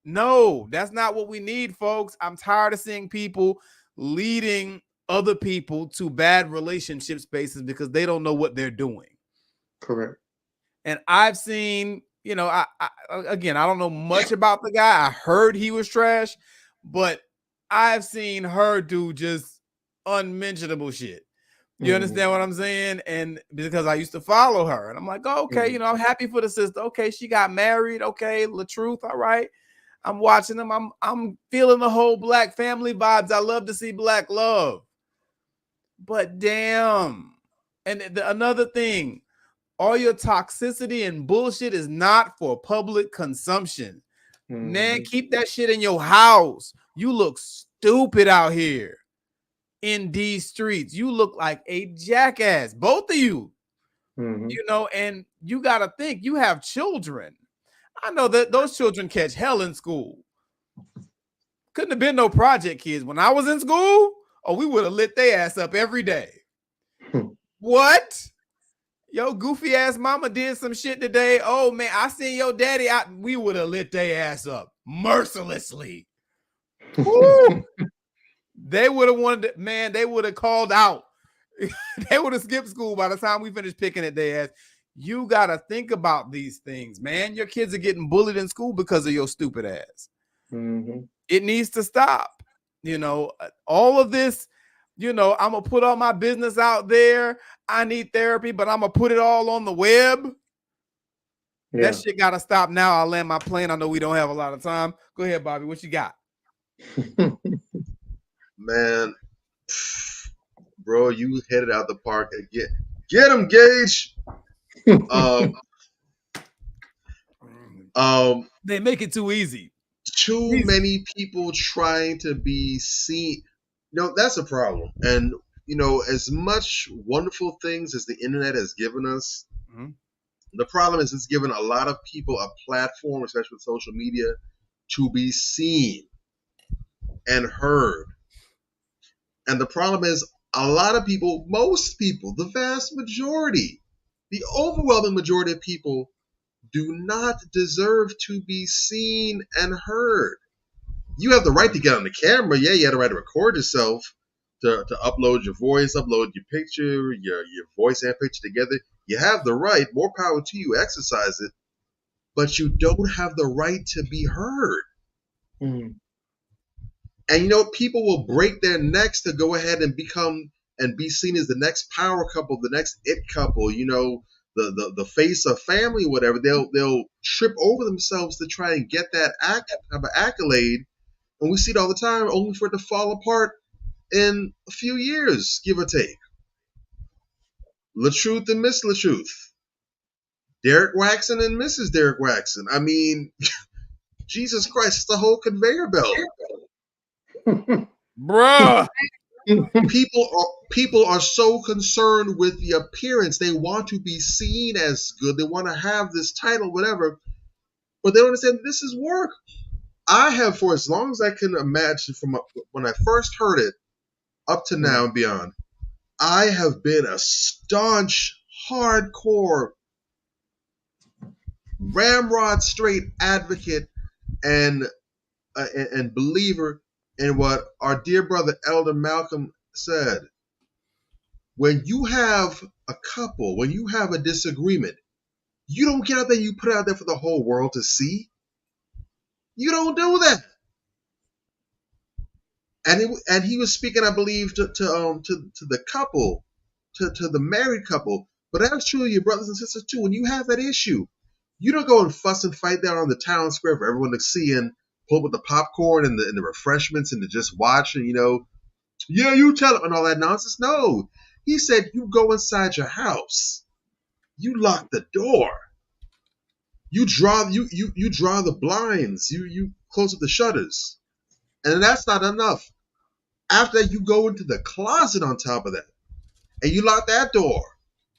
No, that's not what we need, folks. I'm tired of seeing people leading other people to bad relationship spaces because they don't know what they're doing. Correct. And I've seen, I don't know much about the guy. I heard he was trash, but I've seen her do just unmentionable shit. You understand what I'm saying? And because I used to follow her, and I'm like, oh, okay, I'm happy for the sister. Okay, she got married. Okay, LaTruth, all right. I'm watching them. I'm feeling the whole black family vibes. I love to see black love. But damn. And another thing, all your toxicity and bullshit is not for public consumption. Man, keep that shit in your house. You look stupid out here in these streets. You look like a jackass, both of you. And you got to think, you have children. I know that those children catch hell in school. Couldn't have been no project kids. When I was in school, we would have lit their ass up every day. What? Yo, goofy ass mama did some shit today. Oh, man, I seen your daddy out. We would have lit their ass up mercilessly. They would have wanted, they would have called out. They would have skipped school by the time we finished picking at their ass. You got to think about these things, man. Your kids are getting bullied in school because of your stupid ass. It needs to stop. All of this, I'm going to put all my business out there. I need therapy, but I'm going to put it all on the web. Yeah. That shit got to stop now. I'll land my plane. I know we don't have a lot of time. Go ahead, Bobby. What you got? Man, bro, you hit it out the park again. Get him, Gage. They make it too easy. Too many people trying to be seen. That's a problem. And as much wonderful things as the internet has given us, the problem is it's given a lot of people a platform, especially with social media, to be seen and heard. And the problem is a lot of people, most people, the vast majority, the overwhelming majority of people do not deserve to be seen and heard. You have the right to get on the camera. Yeah, you have the right to record yourself, to upload your voice, upload your picture, your voice and picture together. You have the right. More power to you. Exercise it. But you don't have the right to be heard. And people will break their necks to go ahead and become and be seen as the next power couple, the next it couple, the face of family, whatever. They'll trip over themselves to try and get that accolade. And we see it all the time, only for it to fall apart in a few years, give or take. LaTruth and Miss LaTruth. Derek Waxon and Mrs. Derek Waxon. I mean, Jesus Christ, it's the whole conveyor belt. Bruh. People are so concerned with the appearance. They want to be seen as good. They want to have this title, whatever. But they don't understand this is work. I have, for as long as I can imagine, from when I first heard it up to now and beyond, I have been a staunch, hardcore ramrod straight advocate and believer in what our dear brother Elder Malcolm said. When you have a couple, when you have a disagreement, you don't get out there, you put it out there for the whole world to see. You don't do that. And he was speaking, I believe, to the couple, to the married couple. But that's true of your brothers and sisters too. When you have that issue, you don't go and fuss and fight there on the town square for everyone to see and pull up with the popcorn and the refreshments and to just watch and yeah, you tell them and all that nonsense. No, he said you go inside your house, you lock the door, you draw the blinds, you close up the shutters, and that's not enough. After that, you go into the closet on top of that, and you lock that door,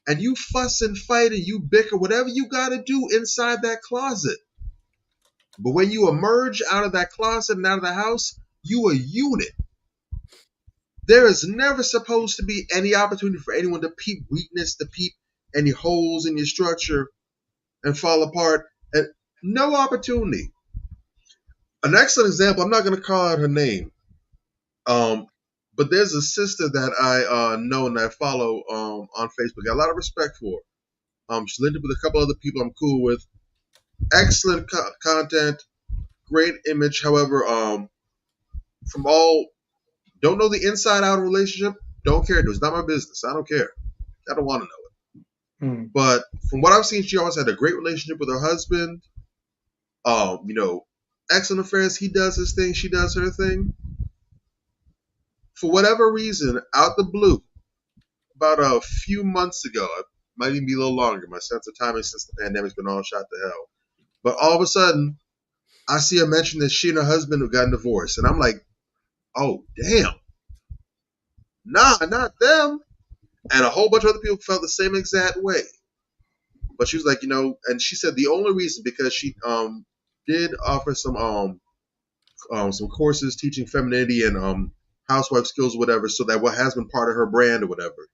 and you fuss and fight and you bicker, whatever you got to do inside that closet. But when you emerge out of that closet and out of the house, you a unit. There is never supposed to be any opportunity for anyone to peep weakness, to peep any holes in your structure and fall apart. And no opportunity. An excellent example, I'm not going to call out her name, but there's a sister that I know and I follow on Facebook. Got a lot of respect for. She's linked up with a couple other people I'm cool with. Excellent content, great image. However, from all, don't know the inside out of a relationship, don't care. It's not my business. I don't care. I don't want to know it. But from what I've seen, she always had a great relationship with her husband. Excellent affairs. He does his thing. She does her thing. For whatever reason, out the blue, about a few months ago, it might even be a little longer. My sense of timing since the pandemic's been all shot to hell. But all of a sudden, I see her mention that she and her husband have gotten divorced. And I'm like, oh, damn. Nah, not them. And a whole bunch of other people felt the same exact way. But she was like, and she said the only reason, because she did offer some courses teaching femininity and housewife skills or whatever, so that what has been part of her brand or whatever.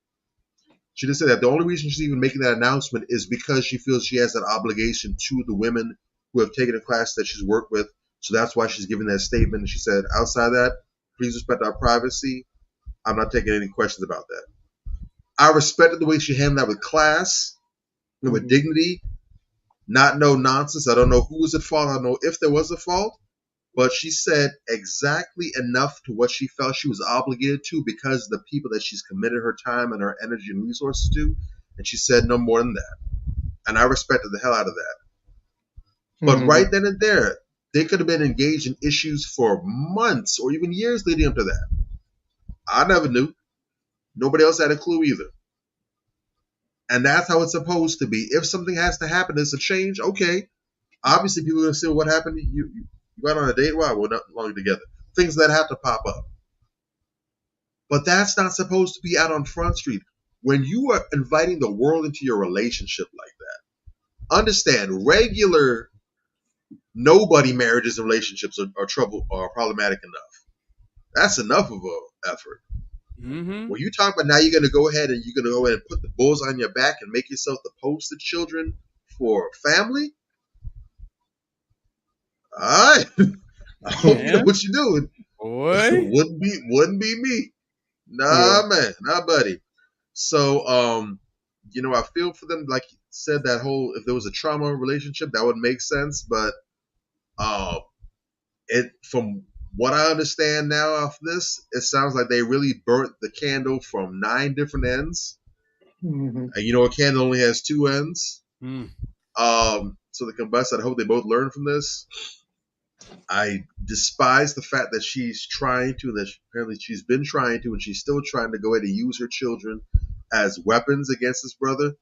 She just said that the only reason she's even making that announcement is because she feels she has that obligation to the women who have taken a class that she's worked with. So that's why she's giving that statement. And she said, outside that, please respect our privacy. I'm not taking any questions about that. I respected the way she handled that with class, with dignity, not no nonsense. I don't know who was at fault. I don't know if there was a fault. But she said exactly enough to what she felt she was obligated to because of the people that she's committed her time and her energy and resources to. And she said no more than that. And I respected the hell out of that. But right then and there, they could have been engaged in issues for months or even years leading up to that. I never knew. Nobody else had a clue either. And that's how it's supposed to be. If something has to happen, there's a change, okay. Obviously, people are going to say, well, what happened? You went on a date? Why? We're not long together. Things that have to pop up. But that's not supposed to be out on Front Street. When you are inviting the world into your relationship like that, understand regular nobody marriages and relationships are problematic enough. That's enough of an effort. When you talk about now you're going to go ahead and put the bulls on your back and make yourself the poster children for family. All right. I hope you know what you're doing. Boy. wouldn't be me. Nah, man. Nah, buddy. So, I feel for them. Like you said, that whole, if there was a trauma relationship, that would make sense. But from what I understand now off this, it sounds like they really burnt the candle from 9 different ends. And a candle only has 2 ends. So the combust, I hope they both learn from this. I despise the fact that she's trying to, that apparently she's been trying to, and she's still trying to go ahead and use her children as weapons against this brother.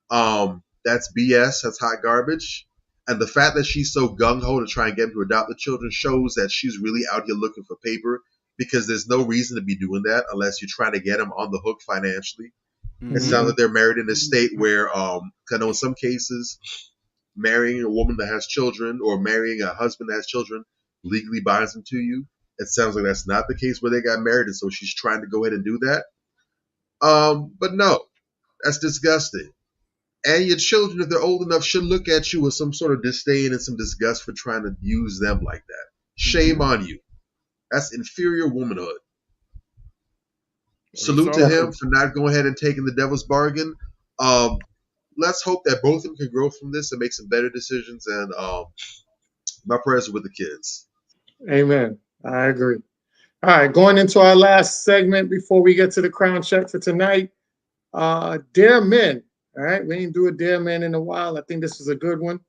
That's BS. That's hot garbage. And the fact that she's so gung-ho to try and get him to adopt the children shows that she's really out here looking for paper, because there's no reason to be doing that unless you're trying to get him on the hook financially. It sounds like they're married in a state where, I know in some cases, marrying a woman that has children or marrying a husband that has children legally binds them to you. It sounds like that's not the case where they got married, and so she's trying to go ahead and do that. But no, that's disgusting. And your children, if they're old enough, should look at you with some sort of disdain and some disgust for trying to use them like that. Shame on you. That's inferior womanhood. Salute to him for not going ahead and taking the devil's bargain. Let's hope that both of them can grow from this and make some better decisions. And my prayers are with the kids. Amen. I agree. All right, going into our last segment before we get to the crown check for tonight. Dear men. All right, we didn't do a Dear Men in a while. I think this is a good one.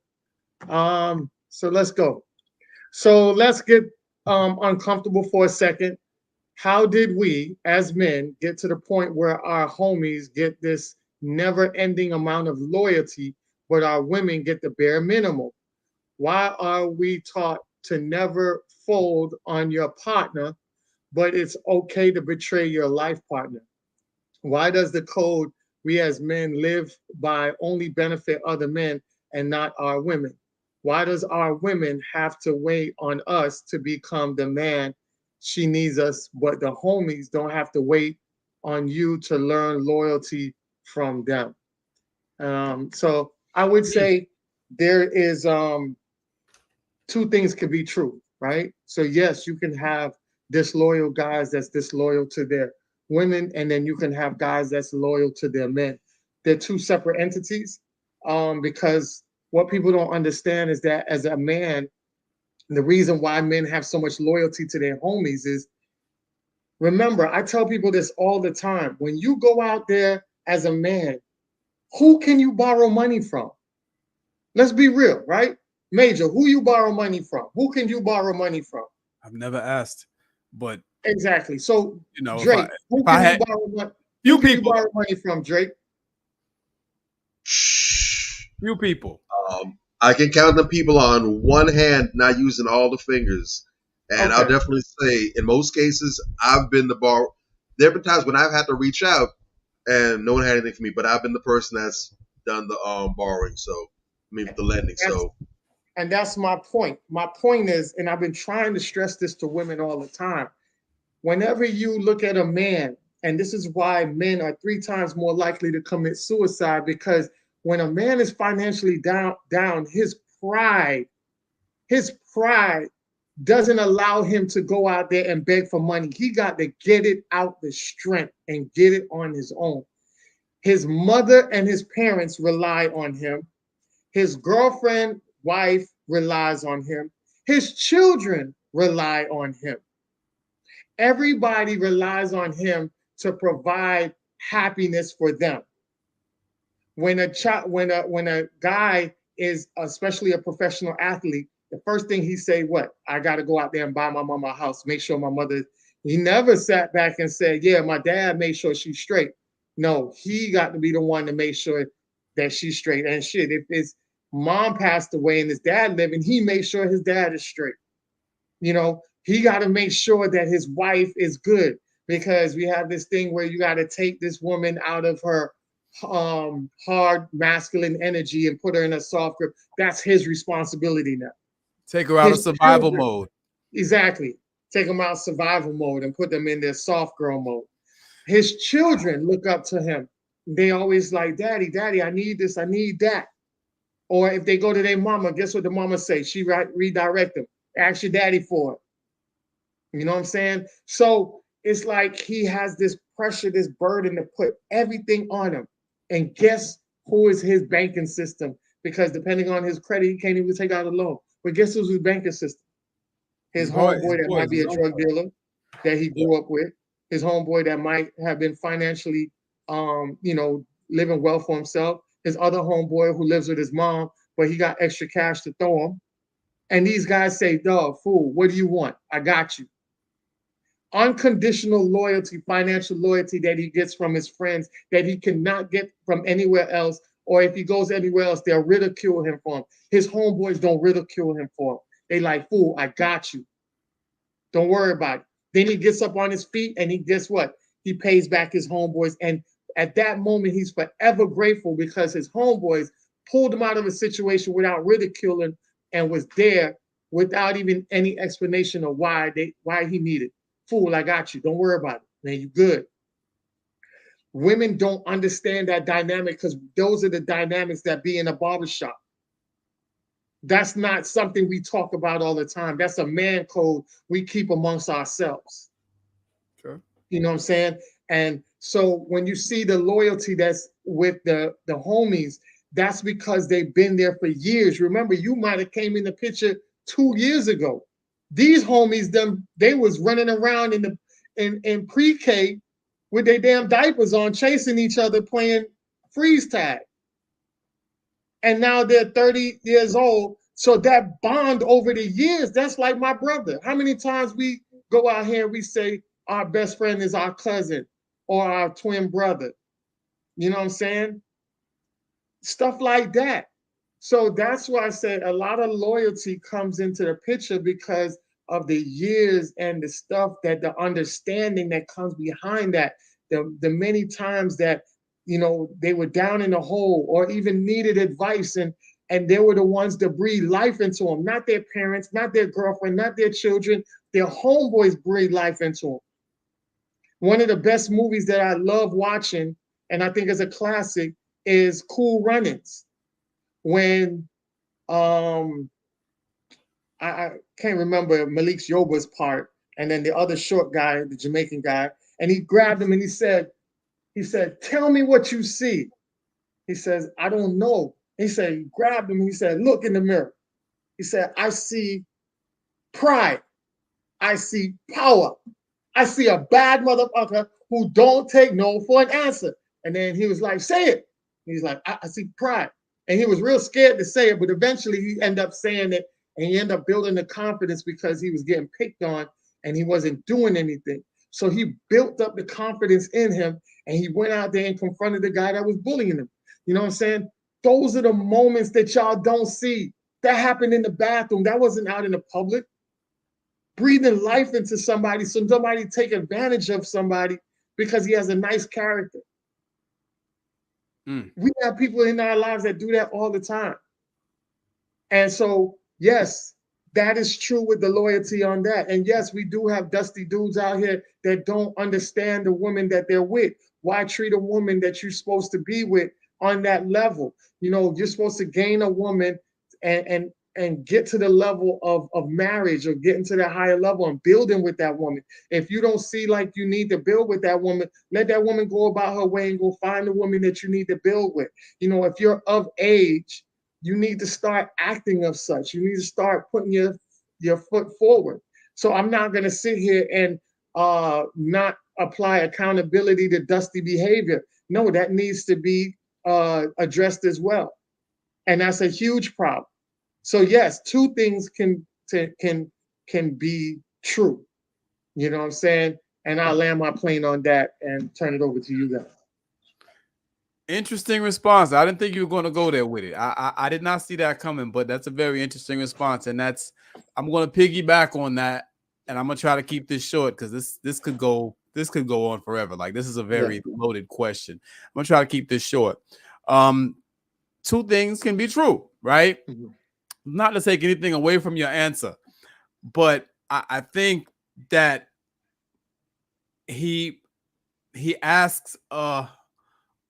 So let's go. So let's get uncomfortable for a second. How did we, as men, get to the point where our homies get this never-ending amount of loyalty, but our women get the bare minimum? Why are we taught to never fold on your partner, but it's okay to betray your life partner? Why does the code we as men live by only benefit other men and not our women? Why does our women have to wait on us to become the man she needs us, but the homies don't have to wait on you to learn loyalty from them? So I would say there is two things could be true, right? So yes, you can have disloyal guys that's disloyal to their women, and then you can have guys that's loyal to their men. They're two separate entities, because what people don't understand is that as a man, the reason why men have so much loyalty to their homies is, remember, I tell people this all the time. When you go out there as a man, who can you borrow money from? Let's be real, right? Major, who you borrow money from? Who can you borrow money from? I've never asked, but exactly. So, you know, Drake, who can you borrow money? Who can you borrow money from, Drake? Few people. I can count the people on one hand, not using all the fingers. And I'll definitely say, in most cases, I've been the bar. There have been times when I've had to reach out and no one had anything for me, but I've been the person that's done the borrowing. So, the lending. And that's my point. My point is, and I've been trying to stress this to women all the time. Whenever you look at a man, and this is why men are 3 times more likely to commit suicide, because when a man is financially down, his pride doesn't allow him to go out there and beg for money. He got to get it out the strength and get it on his own. His mother and his parents rely on him. His girlfriend, wife relies on him. His children rely on him. Everybody relies on him to provide happiness for them. When a guy is, especially a professional athlete, the first thing he say, what? I got to go out there and buy my mama a house, make sure my mother. He never sat back and said, yeah, my dad made sure she's straight. No, he got to be the one to make sure that she's straight. And shit, if his mom passed away and his dad living, he made sure his dad is straight. You know, he got to make sure that his wife is good, because we have this thing where you got to take this woman out of her hard masculine energy and put her in a soft grip. That's his responsibility now. Take her out of survival mode. Exactly. Take them out of survival mode and put them in their soft girl mode. His children look up to him. They always like, daddy, I need this, I need that. Or if they go to their mama, guess what the mama say? She redirect them. Ask your daddy for it. You know what I'm saying? So it's like he has this pressure, this burden to put everything on him. And guess who is his banking system? Because depending on his credit, he can't even take out a loan. But guess who's his banking system? His homeboy that might be a drug dealer that he grew up with. His homeboy that might have been financially, living well for himself. His other homeboy who lives with his mom, but he got extra cash to throw him. And these guys say, dog, fool, what do you want? I got you. Unconditional loyalty, financial loyalty that he gets from his friends that he cannot get from anywhere else. Or if he goes anywhere else, they'll ridicule him for him. His homeboys don't ridicule him for him. They like, fool, I got you. Don't worry about it. Then he gets up on his feet and he, guess what? He pays back his homeboys. And at that moment, he's forever grateful because his homeboys pulled him out of a situation without ridiculing and was there without even any explanation of why he needed. Fool, I got you. Don't worry about it. Man, you good. Women don't understand that dynamic because those are the dynamics that be in a barbershop. That's not something we talk about all the time. That's a man code we keep amongst ourselves. Sure. You know what I'm saying? And so when you see the loyalty that's with the homies, that's because they've been there for years. Remember, you might have came in the picture 2 years ago. These homies, they was running around in pre-K with their damn diapers on, chasing each other, playing freeze tag. And now they're 30 years old. So that bond over the years, that's like my brother. How many times we go out here and we say our best friend is our cousin or our twin brother? You know what I'm saying? Stuff like that. So that's why I said a lot of loyalty comes into the picture because of the years and the stuff that the understanding that comes behind that. The many times that they were down in the hole or even needed advice, and they were the ones to breathe life into them, not their parents, not their girlfriend, not their children. Their homeboys breathe life into them. One of the best movies that I love watching, and I think is a classic, is Cool Runnings. When I can't remember Malik Yoba's part, and then the other short guy, the Jamaican guy, and he grabbed him and he said, "Tell me what you see." He says, "I don't know." He said, he grabbed him and he said, "Look in the mirror." He said, "I see pride. I see power. I see a bad motherfucker who don't take no for an answer." And then he was like, "Say it." He's like, I see pride. And he was real scared to say it, but eventually he ended up saying it, and he ended up building the confidence because he was getting picked on and he wasn't doing anything. So he built up the confidence in him, and he went out there and confronted the guy that was bullying him. You know what I'm saying? Those are the moments that y'all don't see. That happened in the bathroom. That wasn't out in the public. Breathing life into somebody so somebody take advantage of somebody because he has a nice character. We have people in our lives that do that all the time. And so, yes, that is true with the loyalty on that. And yes, we do have dusty dudes out here that don't understand the woman that they're with. Why treat a woman that you're supposed to be with on that level? You're supposed to gain a woman and get to the level of marriage or getting to that higher level and building with that woman. If you don't see like you need to build with that woman, let that woman go about her way and go find the woman that you need to build with. If you're of age, you need to start acting of such. You need to start putting your foot forward. So I'm not going to sit here and not apply accountability to dusty behavior. No, that needs to be addressed as well. And that's a huge problem. So yes, two things can be true. You know what I'm saying? And I'll land my plane on that and turn it over to you guys. Interesting response. I didn't think you were going to go there with it. I did not see that coming, but that's a very interesting response, and I'm going to piggyback on that, and I'm going to try to keep this short because this could go on forever. Like, this is a very loaded question. I'm going to try to keep this short. Two things can be true, right? Mm-hmm. Not to take anything away from your answer, but I think that he asks a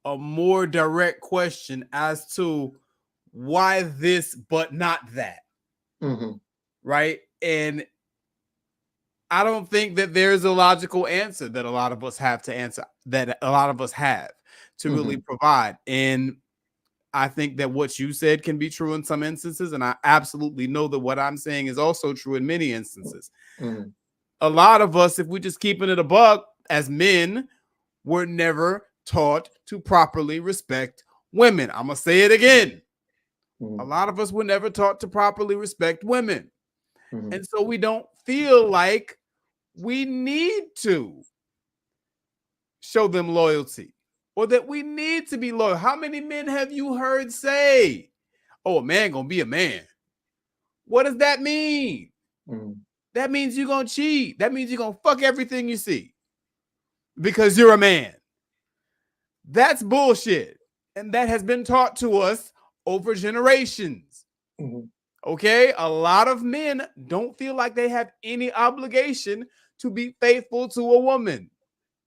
more direct question as to why this but not that. Mm-hmm. Right? And I don't think that there's a logical answer that a lot of us have to answer, that a lot of us have to really provide. And I think that what you said can be true in some instances, and I absolutely know that what I'm saying is also true in many instances. Mm-hmm. A lot of us, if we're just keeping it a buck, as men, were never taught to properly respect women. I'm going to say it again. Mm-hmm. A lot of us were never taught to properly respect women. Mm-hmm. And so we don't feel like we need to show them loyalty or that we need to be loyal. How many men have you heard say, "Oh, a man gonna be a man"? What does that mean? Mm-hmm. That means you're gonna cheat. That means you're gonna fuck everything you see because you're a man. That's bullshit. And that has been taught to us over generations. Mm-hmm. Okay? A lot of men don't feel like they have any obligation to be faithful to a woman.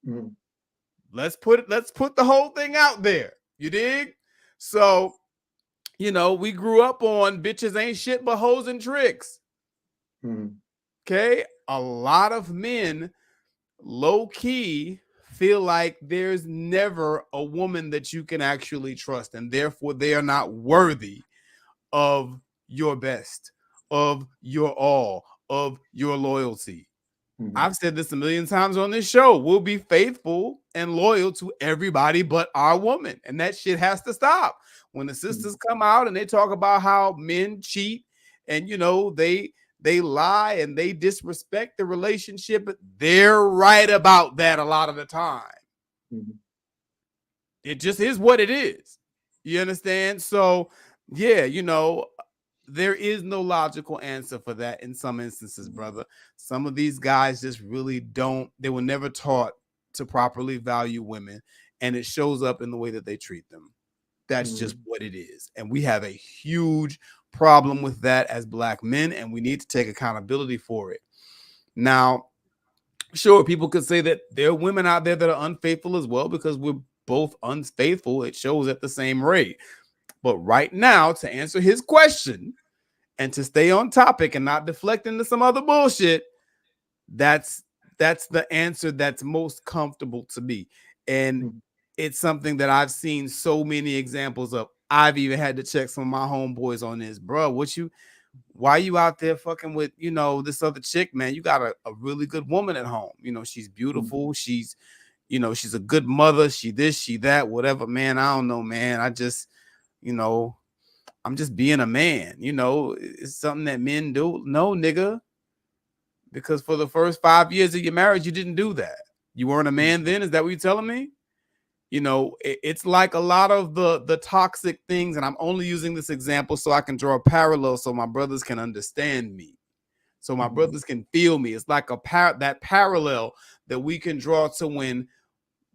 Mm-hmm. Let's put the whole thing out there. You dig? So, we grew up on bitches ain't shit but hoes and tricks. Okay? A lot of men low key feel like there's never a woman that you can actually trust, and therefore they are not worthy of your best, of your all, of your loyalty. I've said this a million times on this show. We'll be faithful and loyal to everybody but our woman. And that shit has to stop. When the sisters come out and they talk about how men cheat and they lie and they disrespect the relationship, they're right about that a lot of the time. It just is what it is. You understand? So, yeah, there is no logical answer for that in some instances, brother. Some of these guys just really they were never taught to properly value women, and it shows up in the way that they treat them. That's just what it is. And we have a huge problem with that as Black men, and we need to take accountability for it. Now, sure, people could say that there are women out there that are unfaithful as well, because we're both unfaithful. It shows at the same rate. But right now, to answer his question and to stay on topic and not deflect into some other bullshit, that's the answer that's most comfortable to me. And it's something that I've seen so many examples of. I've even had to check some of my homeboys on this. Bro, why you out there fucking with, this other chick, man? You got a really good woman at home. She's beautiful. She's a good mother. She this, she that, whatever, man. I don't know, man. I'm just being a man. It's something that men do. No, nigga. Because for the first 5 years of your marriage, you didn't do that. You weren't a man then? Is that what you're telling me? It's like a lot of the toxic things, and I'm only using this example so I can draw a parallel so my brothers can understand me, so my brothers can feel me. It's like that parallel that we can draw to when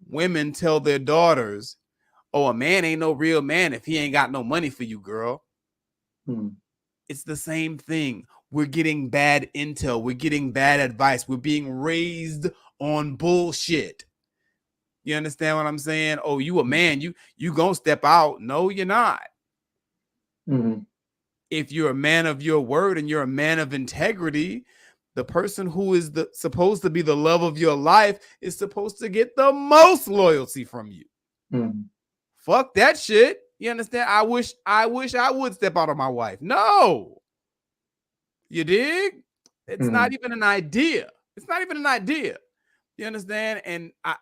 women tell their daughters, oh, a man ain't no real man if he ain't got no money for you, girl. It's the same thing. We're getting bad intel. We're getting bad advice. We're being raised on bullshit. You understand what I'm saying? Oh, you a man, you gonna step out. No, you're not. If you're a man of your word and you're a man of integrity, the person who is supposed to be the love of your life is supposed to get the most loyalty from you. Fuck that shit. You understand? I wish I would step out on my wife. No. You dig? It's not even an idea. It's not even an idea. You understand? And I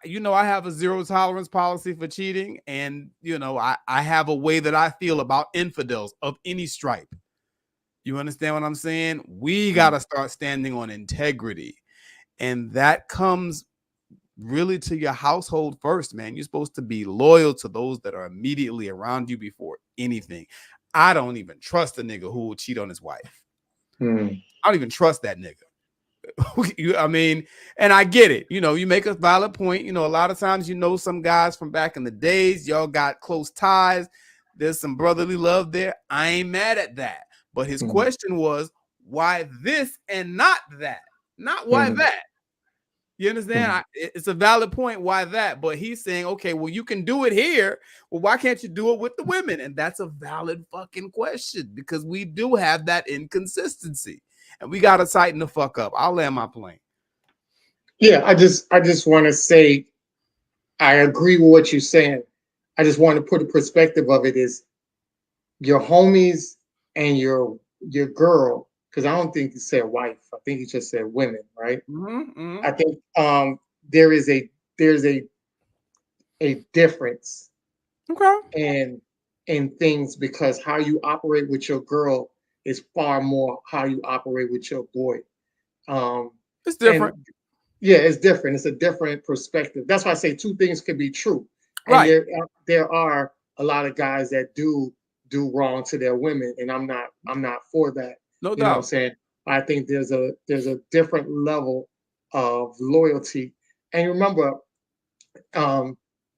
have a zero tolerance policy for cheating. And, I have a way that I feel about infidels of any stripe. You understand what I'm saying? We got to start standing on integrity. And that comes really to your household first, man. You're supposed to be loyal to those that are immediately around you before anything. I don't even trust a nigga who will cheat on his wife. I don't even trust that nigga. And I get it. You make a valid point. A lot of times, some guys from back in the days, y'all got close ties. There's some brotherly love there. I ain't mad at that. But his question was, why this and not that? Not why that. You understand? It's a valid point. Why that? But he's saying, okay, well, you can do it here. Well, why can't you do it with the women? And that's a valid fucking question, because we do have that inconsistency. And we got to tighten the fuck up. I'll land my plane. Yeah, I just want to say I agree with what you're saying. I just want to put a perspective of it is your homies and your girl, because I don't think he said wife. I think he just said women, right? I think there's a difference in things, because how you operate with your girl is far more how you operate with your boy. It's different. Yeah, it's different. It's a different perspective. That's why I say two things could be true. Right. And there are a lot of guys that do wrong to their women, and I'm not for that. No doubt. You know what I'm saying? I think there's a different level of loyalty. And remember,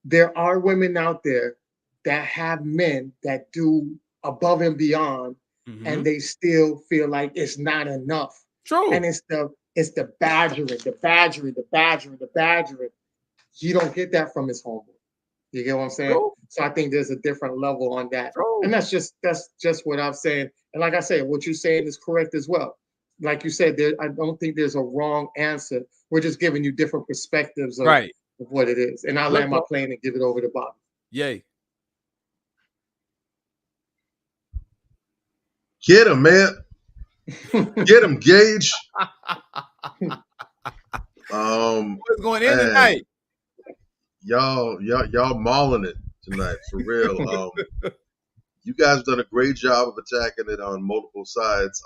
there are women out there that have men that do above and beyond, and they still feel like it's not enough. True. And it's the badgering. You don't get that from his homeboy. You get what I'm saying? True. So I think there's a different level on that. True. And that's just what I'm saying. And like I said, what you're saying is correct as well. Like you said, I don't think there's a wrong answer. We're just giving you different perspectives of, Right. of what it is. And I'll land my plane and give it over to Bobby. Yay. Get him, man. Get him, Gage. What's going in man, tonight? Y'all mauling it tonight, for real. You guys have done a great job of attacking it on multiple sides.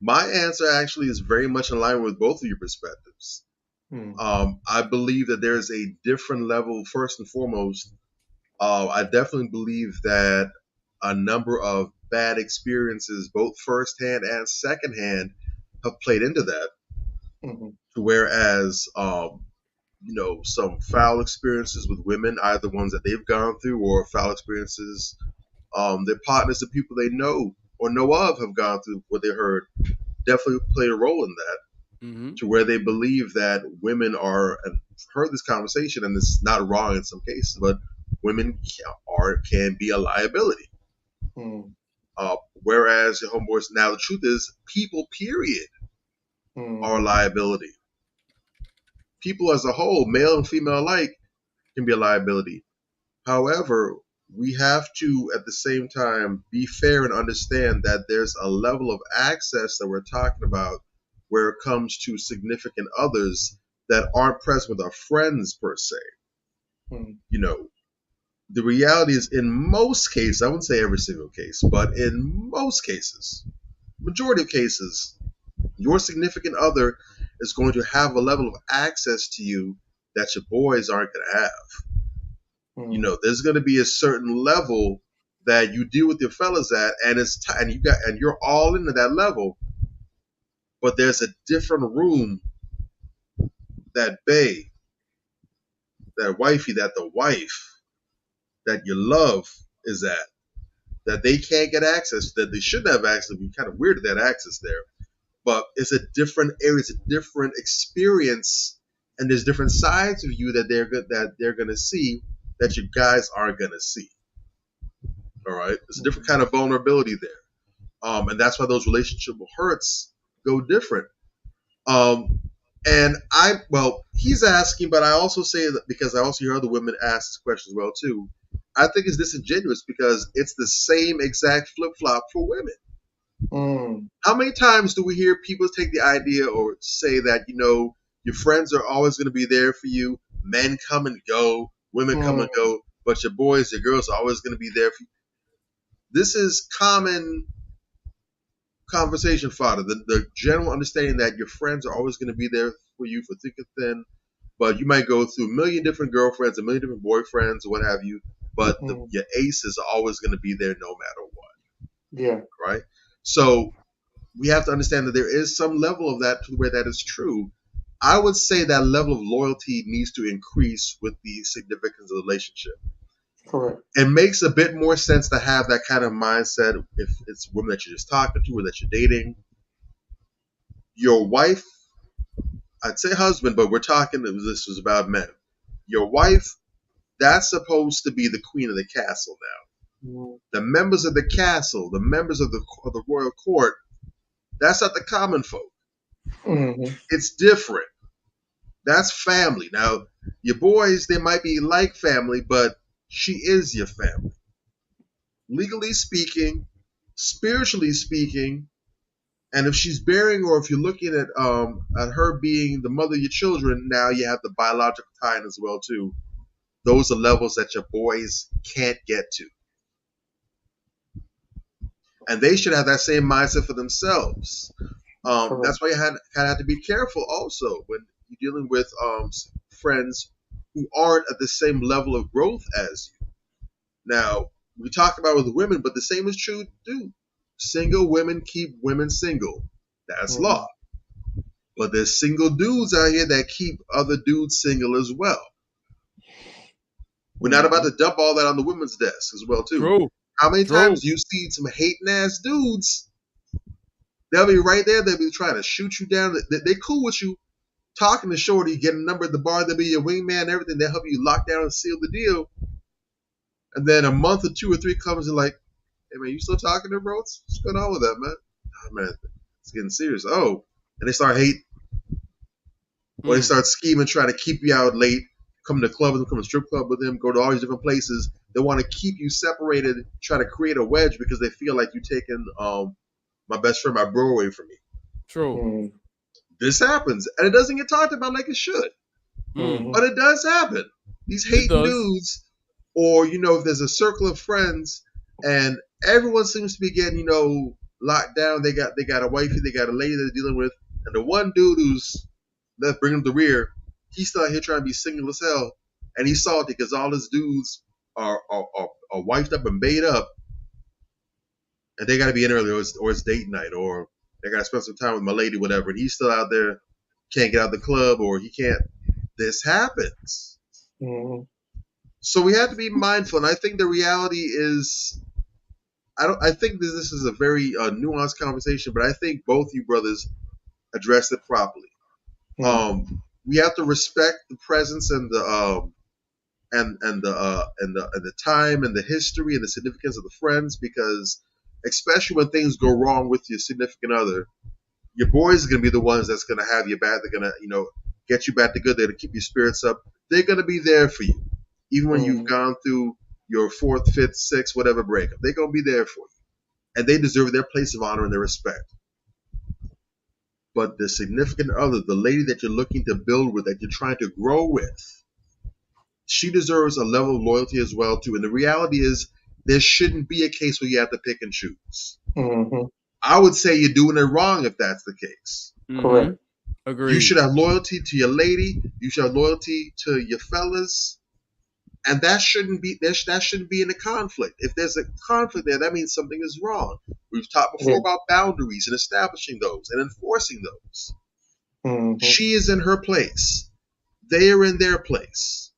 My answer actually is very much in line with both of your perspectives. I believe that there's a different level. First and foremost, I definitely believe that a number of bad experiences, both firsthand and secondhand, have played into that. Whereas, some foul experiences with women, either ones that they've gone through or foul experiences, their partners, the people they know or know of, have gone through what they heard, definitely played a role in that. To where they believe that women are, and I've heard this conversation, and it's not wrong in some cases, but women can be a liability. Whereas the homeboys, now the truth is, people, period, are a liability. People as a whole, male and female alike, can be a liability. However, we have to, at the same time, be fair and understand that there's a level of access that we're talking about where it comes to significant others that aren't present with our friends per se. The reality is, in most cases, I wouldn't say every single case, but in most cases, majority of cases, your significant other is going to have a level of access to you that your boys aren't going to have. There's going to be a certain level that you deal with your fellas at, and and you're all into that level. But there's a different room that bae, that wifey, that the wife that you love is at, that they can't get access, that they shouldn't have access. It'd be kind of weird that access there. But it's a different area, it's a different experience, and there's different sides of you that they're gonna see that you guys aren't gonna see. All right, it's a different kind of vulnerability there, and that's why those relationship hurts go different. And he's asking, but I also say that because I also hear other women ask this question as well too. I think it's disingenuous because it's the same exact flip flop for women. How many times do we hear people take the idea or say that, your friends are always going to be there for you, men come and go, women come and go, but your boys, your girls are always going to be there for you. This is common conversation fodder, the general understanding that your friends are always going to be there for you for thick and thin, but you might go through a million different girlfriends, a million different boyfriends, or what have you, but your ace is always going to be there no matter what. Yeah. Right? So we have to understand that there is some level of that to where that is true. I would say that level of loyalty needs to increase with the significance of the relationship. Correct. It makes a bit more sense to have that kind of mindset if it's women that you're just talking to or that you're dating. Your wife, I'd say husband, but we're talking, this was about men. Your wife, that's supposed to be the queen of the castle now. The members of the castle, the members of the royal court, that's not the common folk. It's different. That's family. Now, your boys, they might be like family, but she is your family. Legally speaking, spiritually speaking, and if she's bearing, or if you're looking at her being the mother of your children, now you have the biological tie in as well too. Those are levels that your boys can't get to. And they should have that same mindset for themselves. That's why you kind of have to be careful also when you're dealing with friends who aren't at the same level of growth as you. Now, we talk about with women, but the same is true too. Single women keep women single. That's law. But there's single dudes out here that keep other dudes single as well. We're not about to dump all that on the women's desk as well too. True. How many times do you see some hating ass dudes? They'll be right there. They'll be trying to shoot you down. They're cool with you, talking to Shorty, getting a number at the bar, they'll be your wingman, everything. They'll help you lock down and seal the deal. And then a month or 2 or 3 comes and like, hey man, you still talking to her, bro? What's going on with that, man? Oh man, it's getting serious. Oh, and they start hating. Or they start scheming, trying to keep you out late, come to the club with him, come to the strip club with him, go to all these different places. They want to keep you separated, try to create a wedge because they feel like you're taking my best friend, my bro, away from me. True. This happens, and it doesn't get talked about like it should. But it does happen. These hating dudes, or if there's a circle of friends, and everyone seems to be getting locked down. They got a wifey, they got a lady they're dealing with, and the one dude who's left bringing the rear, he's still out here trying to be single as hell, and he's salty because all his dudes are wifed up and made up, and they got to be in early, or it's date night, or they got to spend some time with my lady, whatever, and he's still out there, can't get out the club, or he can't. This happens. So we have to be mindful, and I think the reality is, I think this is a very nuanced conversation, but I think both you brothers addressed it properly. We have to respect the presence and the the time and the history and the significance of the friends, because especially when things go wrong with your significant other, your boys are going to be the ones that's going to have you back. They're going to get you back to good. They're going to keep your spirits up. They're going to be there for you, even when you've gone through your 4th, 5th, 6th, whatever breakup. They're going to be there for you, and they deserve their place of honor and their respect. But the significant other, the lady that you're looking to build with, that you're trying to grow with, she deserves a level of loyalty as well too. And the reality is, there shouldn't be a case where you have to pick and choose. I would say you're doing it wrong if that's the case. Correct. Agreed. You should have loyalty to your lady. You should have loyalty to your fellas, and that shouldn't be in a conflict. If there's a conflict there, that means something is wrong. We've talked before about boundaries and establishing those and enforcing those. She is in her place. They are in their place.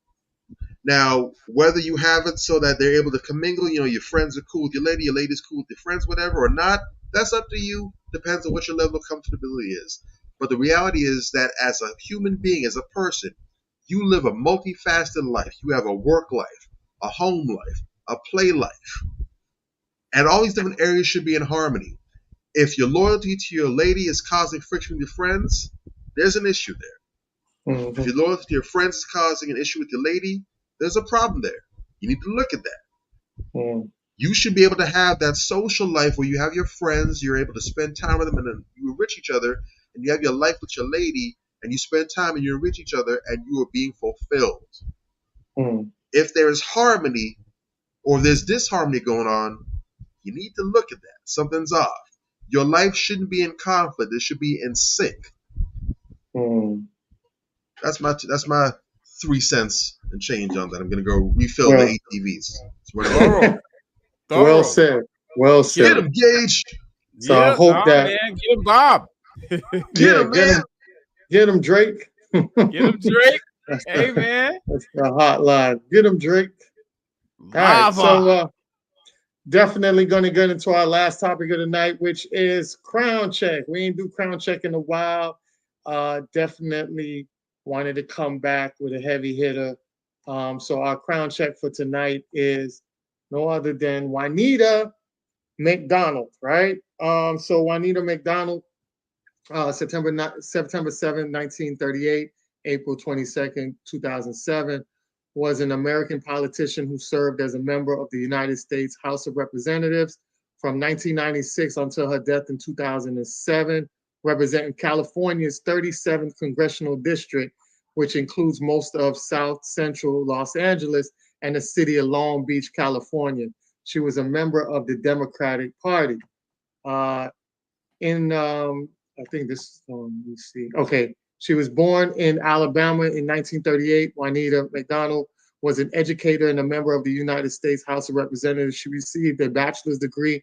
Now, whether you have it so that they're able to commingle, your friends are cool with your lady's cool with your friends, whatever, or not, that's up to you. Depends on what your level of comfortability is. But the reality is that as a human being, as a person, you live a multifaceted life. You have a work life, a home life, a play life. And all these different areas should be in harmony. If your loyalty to your lady is causing friction with your friends, there's an issue there. If your loyalty to your friends is causing an issue with your lady, there's a problem there. You need to look at that. You should be able to have that social life where you have your friends, you're able to spend time with them, and then you enrich each other, and you have your life with your lady, and you spend time and you enrich each other, and you are being fulfilled. If there is harmony or there's disharmony going on, you need to look at that. Something's off. Your life shouldn't be in conflict. It should be in sync. That's my 3 cents and change on that. I'm going to go refill the ATVs. Well said. Well said. Get him, Gage. So I hope that. Man, get him, Bob. Get him, Drake. Get him, Drake. Hey, man. That's the hotline. Get him, Drake. All right. So definitely going to get into our last topic of the night, which is crown check. We ain't do crown check in a while. Definitely wanted to come back with a heavy hitter. So our crown check for tonight is no other than Juanita McDonald, right? So Juanita McDonald, September 7, 1938, April 22nd, 2007, was an American politician who served as a member of the United States House of Representatives from 1996 until her death in 2007, representing California's 37th congressional district, which includes most of South Central Los Angeles and the city of Long Beach, California. She was a member of the Democratic Party. I think this, let me see. Okay, she was born in Alabama in 1938. Juanita McDonald was an educator and a member of the United States House of Representatives. She received a bachelor's degree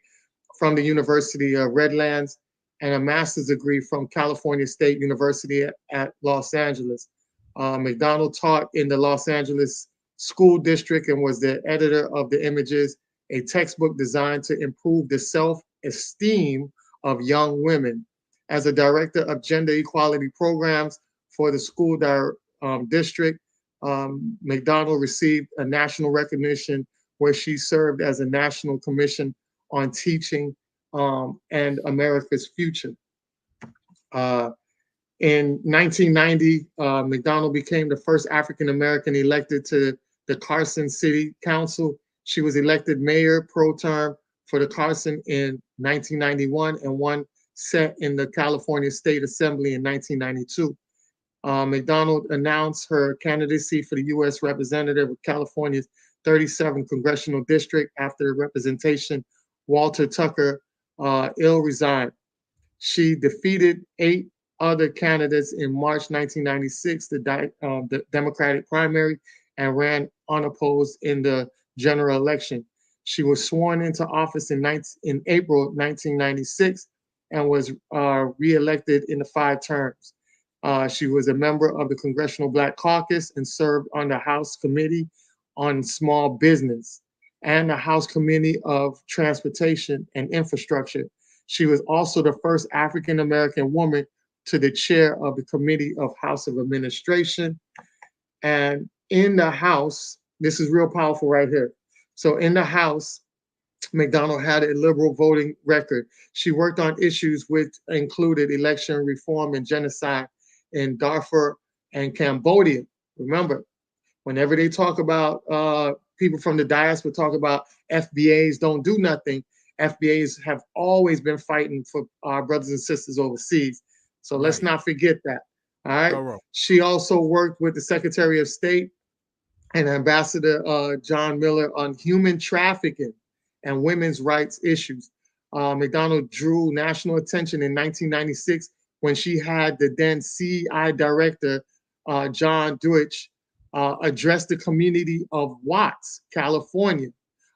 from the University of Redlands and a master's degree from California State University at Los Angeles. McDonald taught in the Los Angeles School District and was the editor of The Images, a textbook designed to improve the self-esteem of young women. As a director of gender equality programs for the school district. McDonald received a national recognition where she served as a National Commission on Teaching and America's Future. In 1990, McDonald became the first African American elected to the Carson City Council. She was elected mayor pro tem for the Carson in 1991 and won set in the California State Assembly in 1992. McDonald announced her candidacy for the U.S. Representative of California's 37th Congressional District after the representation Walter Tucker ill resigned. She defeated 8 other candidates in March 1996, the Democratic primary, and ran unopposed in the general election. She was sworn into office in April 1996 and was reelected in the 5 terms. She was a member of the Congressional Black Caucus and served on the House Committee on Small Business and the House Committee of Transportation and Infrastructure. She was also the first African American woman to the chair of the Committee of House of Administration. And in the House, this is real powerful right here. So in the House, McDonald had a liberal voting record. She worked on issues which included election reform and genocide in Darfur and Cambodia. Remember, whenever they talk about people from the diaspora talk about FBAs don't do nothing, FBAs have always been fighting for our brothers and sisters overseas. So let's not forget that. All right. She also worked with the Secretary of State and Ambassador John Miller on human trafficking and women's rights issues. McDonald drew national attention in 1996 when she had the then CI director, John Deutsch, address the community of Watts, California,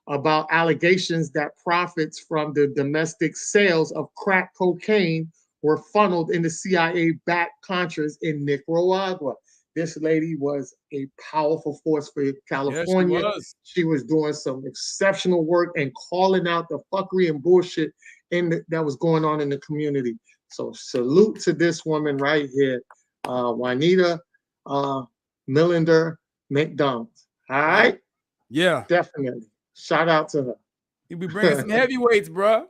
about allegations that profits from the domestic sales of crack cocaine were funneled into CIA-backed Contras in Nicaragua. This lady was a powerful force for California. Yes, she was doing some exceptional work and calling out the fuckery and bullshit that was going on in the community. So salute to this woman right here, Juanita Millender McDonald. All right? Yeah. Definitely. Shout out to her. You be bringing some heavyweights, bro.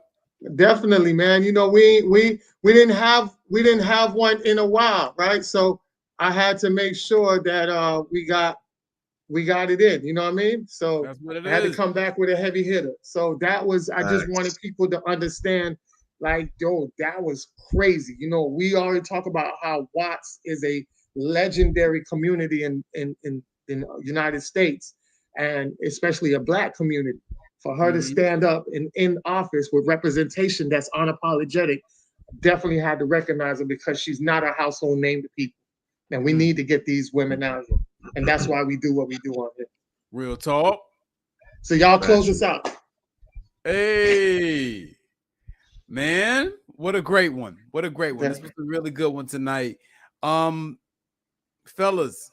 Definitely, man. You know, we didn't have one in a while, right? So I had to make sure that we got it in. You know what I mean? So that's what it I had is. to come back with a heavy hitter. So that was I just wanted people to understand, like, yo, that was crazy. You know, we already talk about how Watts is a legendary community in the United States, and especially a Black community. For her to stand up in office with representation that's unapologetic, definitely had to recognize her because she's not a household name to people. And we need to get these women out here. And that's why we do what we do on here. Real talk. So y'all close us out. Hey, man, what a great one. What a great one. This was a really good one tonight. Fellas,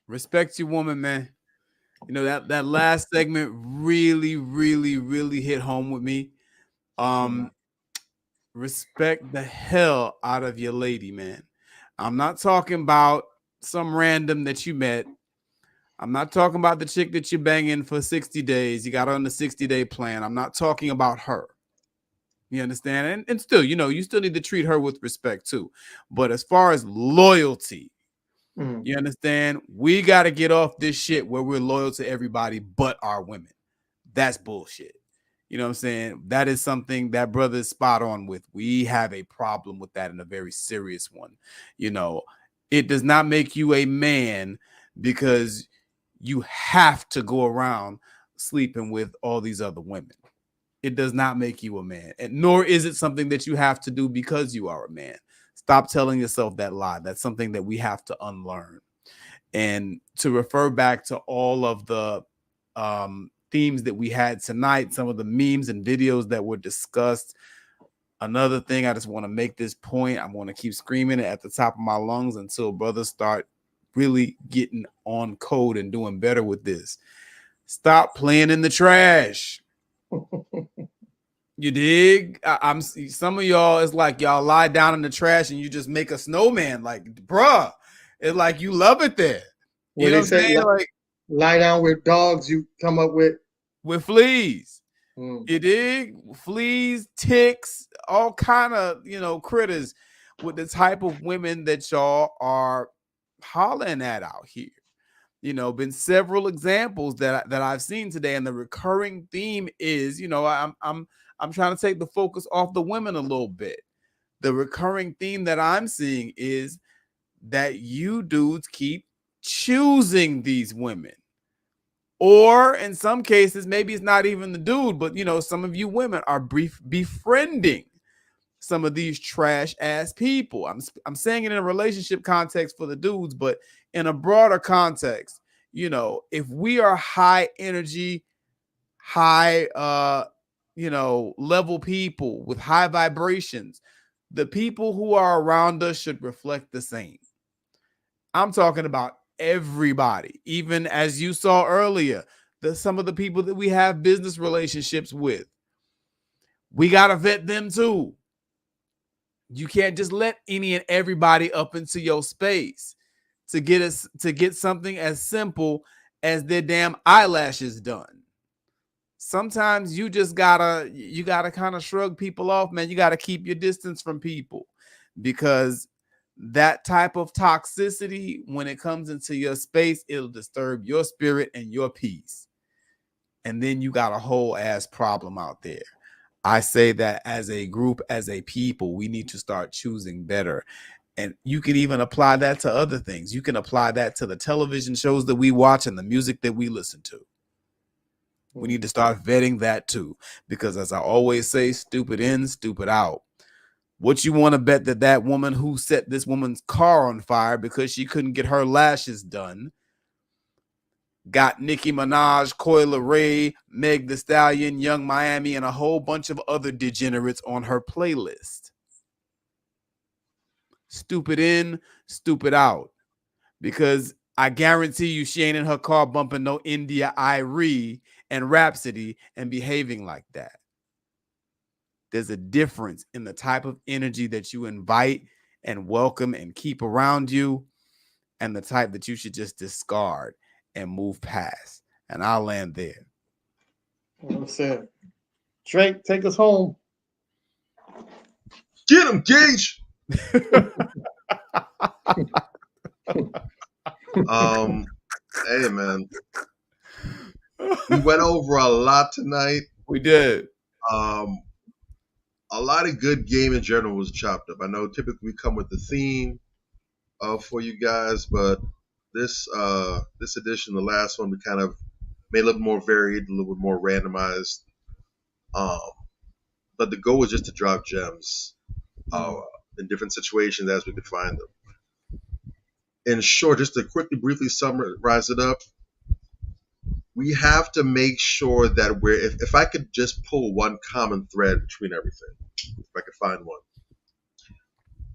respect your woman, man. You know, that last segment really, really, really hit home with me. Respect the hell out of your lady, man. I'm not talking about some random that you met. I'm not talking about the chick that you're banging for 60 days. You got her on the 60-day plan. I'm not talking about her. You understand? And still, you know, you still need to treat her with respect too. But as far as loyalty, you understand? We got to get off this shit where we're loyal to everybody but our women. That's bullshit. You know what I'm saying? That is something that brother is spot on with. We have a problem with that, and a very serious one. You know, it does not make you a man because you have to go around sleeping with all these other women. It does not make you a man, and nor is it something that you have to do because you are a man. Stop telling yourself that lie. That's something that we have to unlearn. And to refer back to all of the themes that we had tonight, some of the memes and videos that were discussed. Another thing, I just want to make this point. I'm going to keep screaming it at the top of my lungs until brothers start really getting on code and doing better with this. Stop playing in the trash. You dig? I'm some of y'all. It's like y'all lie down in the trash and you just make a snowman. Like, bruh, it's like you love it there. You Where know they what I'm say saying? Like lie down with dogs, you come up with. fleas. Mm. You dig? Fleas, ticks, all kind of critters with the type of women that y'all are hollering at out here. Been several examples that I've seen today, and the recurring theme is, I'm trying to take the focus off the women a little bit. The recurring theme that I'm seeing is that you dudes keep choosing these women. Or in some cases, maybe it's not even the dude, but some of you women are befriending some of these trash ass people. I'm saying it in a relationship context for the dudes, but in a broader context, if we are high energy, high level people with high vibrations, the people who are around us should reflect the same. I'm talking about everybody, even as you saw earlier, some of the people that we have business relationships with. We got to vet them too. You can't just let any and everybody up into your space to get something as simple as their damn eyelashes done. Sometimes you just gotta kind of shrug people off, man. You gotta keep your distance from people, because that type of toxicity, when it comes into your space, it'll disturb your spirit and your peace. And then you got a whole ass problem out there. I say that as a group, as a people, we need to start choosing better. And you can even apply that to other things. You can apply that to the television shows that we watch and the music that we listen to. We need to start vetting that too, because as I always say, stupid in, stupid out. What you want to bet that woman who set this woman's car on fire because she couldn't get her lashes done got Nicki Minaj, Coi Leray, Meg Thee Stallion, Young Miami, and a whole bunch of other degenerates on her playlist? Stupid in, stupid out. Because I guarantee you she ain't in her car bumping no India Irie and Rhapsody and behaving like that. There's a difference in the type of energy that you invite and welcome and keep around you, and the type that you should just discard and move past. And I'll land there. Well said. Drake, take us home. Get him, Gage. Hey man, we went over a lot tonight. We did. A lot of good game in general was chopped up. I know typically we come with the theme for you guys, but this edition, the last one, we kind of made a little more varied, a little bit more randomized. But the goal was just to drop gems in different situations as we could find them. In short, just to briefly summarize it up, we have to make sure that if I could just pull one common thread between everything, if I could find one,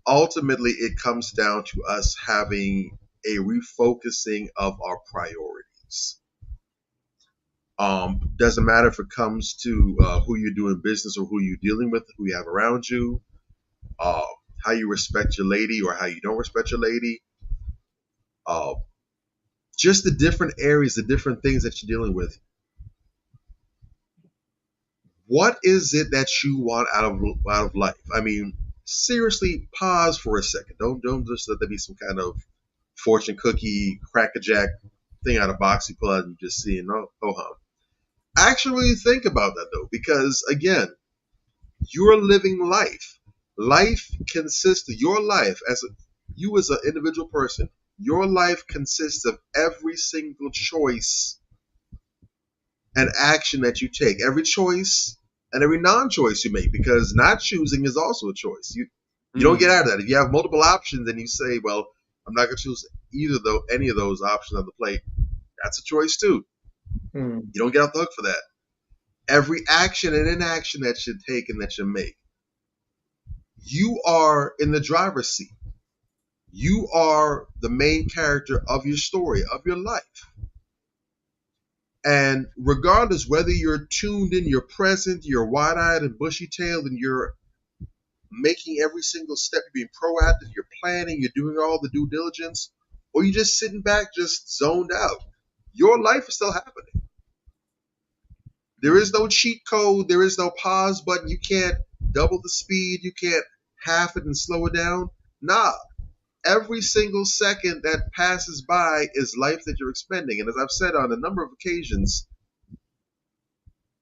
ultimately it comes down to us having a refocusing of our priorities. Doesn't matter if it comes to who you're doing business or who you're dealing with, who you have around you, how you respect your lady or how you don't respect your lady, just the different areas, the different things that you're dealing with. What is it that you want out of life? I mean, seriously, pause for a second. Don't just let there be some kind of fortune cookie, crackerjack thing out of box you pull out and you just see, no, ho hum. Actually think about that though, because again, you're living life. Life consists of your life you as an individual person. Your life consists of every single choice and action that you take, every choice and every non-choice you make, because not choosing is also a choice. You don't get out of that. If you have multiple options and you say, well, I'm not going to choose any of those options on the plate, that's a choice too. You don't get off the hook for that. Every action and inaction that you take and that you make, you are in the driver's seat. You are the main character of your story, of your life. And regardless whether you're tuned in, you're present, you're wide-eyed and bushy-tailed, and you're making every single step, you're being proactive, you're planning, you're doing all the due diligence, or you're just sitting back, just zoned out, your life is still happening. There is no cheat code. There is no pause button. You can't double the speed. You can't half it and slow it down. Nah. Every single second that passes by is life that you're expending. And as I've said on a number of occasions,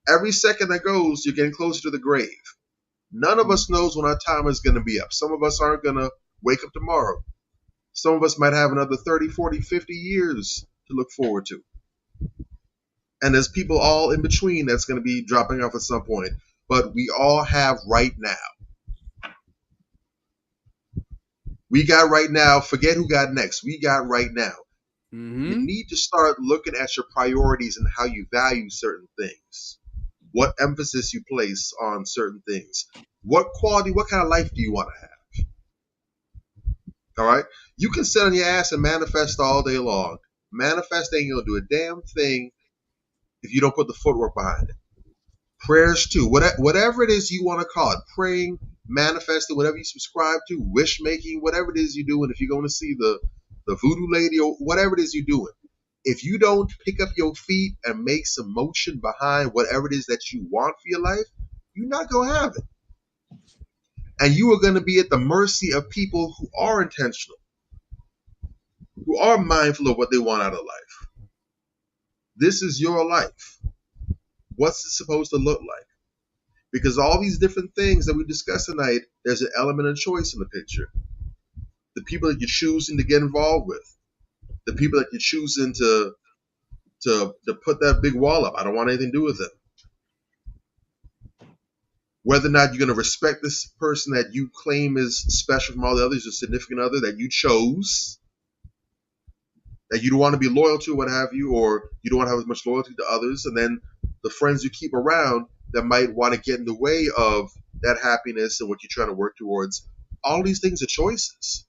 every second that goes, you're getting closer to the grave. None of us knows when our time is going to be up. Some of us aren't going to wake up tomorrow. Some of us might have another 30, 40, 50 years to look forward to. And there's people all in between that's going to be dropping off at some point. But we all have right now. We got right now. Forget who got next. We got right now. Mm-hmm. You need to start looking at your priorities and how you value certain things. What emphasis you place on certain things. What quality, what kind of life do you want to have? All right? You can sit on your ass and manifest all day long. Manifest ain't going to do a damn thing if you don't put the footwork behind it. Prayers too. Whatever it is you want to call it. Praying, manifesting, whatever you subscribe to, wish making, whatever it is you're doing. If you're going to see the voodoo lady or whatever it is you're doing. If you don't pick up your feet and make some motion behind whatever it is that you want for your life, you're not going to have it. And you are going to be at the mercy of people who are intentional, who are mindful of what they want out of life. This is your life. What's it supposed to look like? Because all these different things that we discussed tonight, there's an element of choice in the picture. The people that you're choosing to get involved with, the people that you're choosing to put that big wall up. I don't want anything to do with them. Whether or not you're going to respect this person that you claim is special from all the others, your significant other that you chose, that you don't want to be loyal to, what have you, or you don't want to have as much loyalty to others, and then the friends you keep around that might want to get in the way of that happiness and what you're trying to work towards. All these things are choices.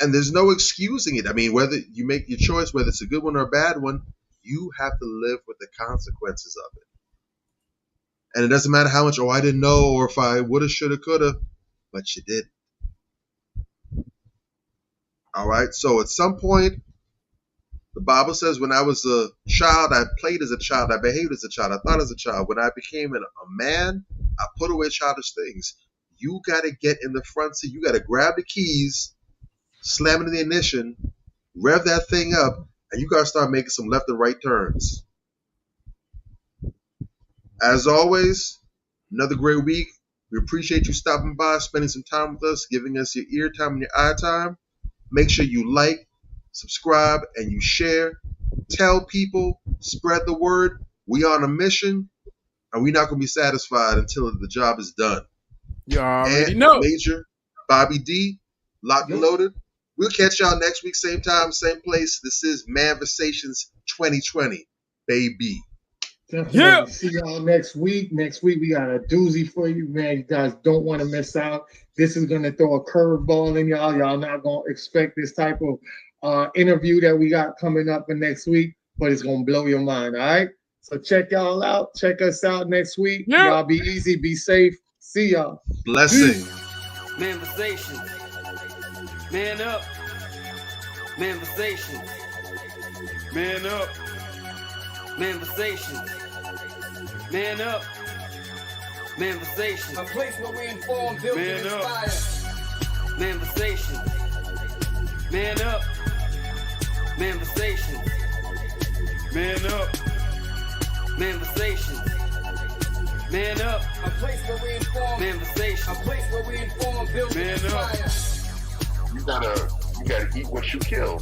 And there's no excusing it. I mean, whether you make your choice, whether it's a good one or a bad one, you have to live with the consequences of it. And it doesn't matter how much, I didn't know, or if I woulda, shoulda, coulda, but you did. All right? So at some point, the Bible says when I was a child, I played as a child, I behaved as a child, I thought as a child. When I became a man, I put away childish things. You got to get in the front seat. You got to grab the keys, slam it in the ignition, rev that thing up, and you got to start making some left and right turns. As always, another great week. We appreciate you stopping by, spending some time with us, giving us your ear time and your eye time. Make sure you like, subscribe, and you share. Tell people, spread the word. We on a mission, and we're not going to be satisfied until the job is done. You already and know. Major, Bobby D, locked and loaded. We'll catch y'all next week, same time, same place. This is Manversations 2020, baby. Definitely. Yeah. See y'all next week. Next week we got a doozy for you, man. You guys don't want to miss out. This is gonna throw a curveball in y'all. Y'all not gonna expect this type of interview that we got coming up for next week, but it's gonna blow your mind. All right. So check y'all out. Check us out next week. Yeah. Y'all be easy, be safe. See y'all. Blessing. Manversations. Man up. Manversations. Man up. Manversations. Man up. Manversations. A place where we inform, build, and inspire. Manversations. Man up. Manversations. Man up. Manversations. Man up. A place where we inform. Manversations. A place where we inform, build, and inspire. You gotta eat what you kill.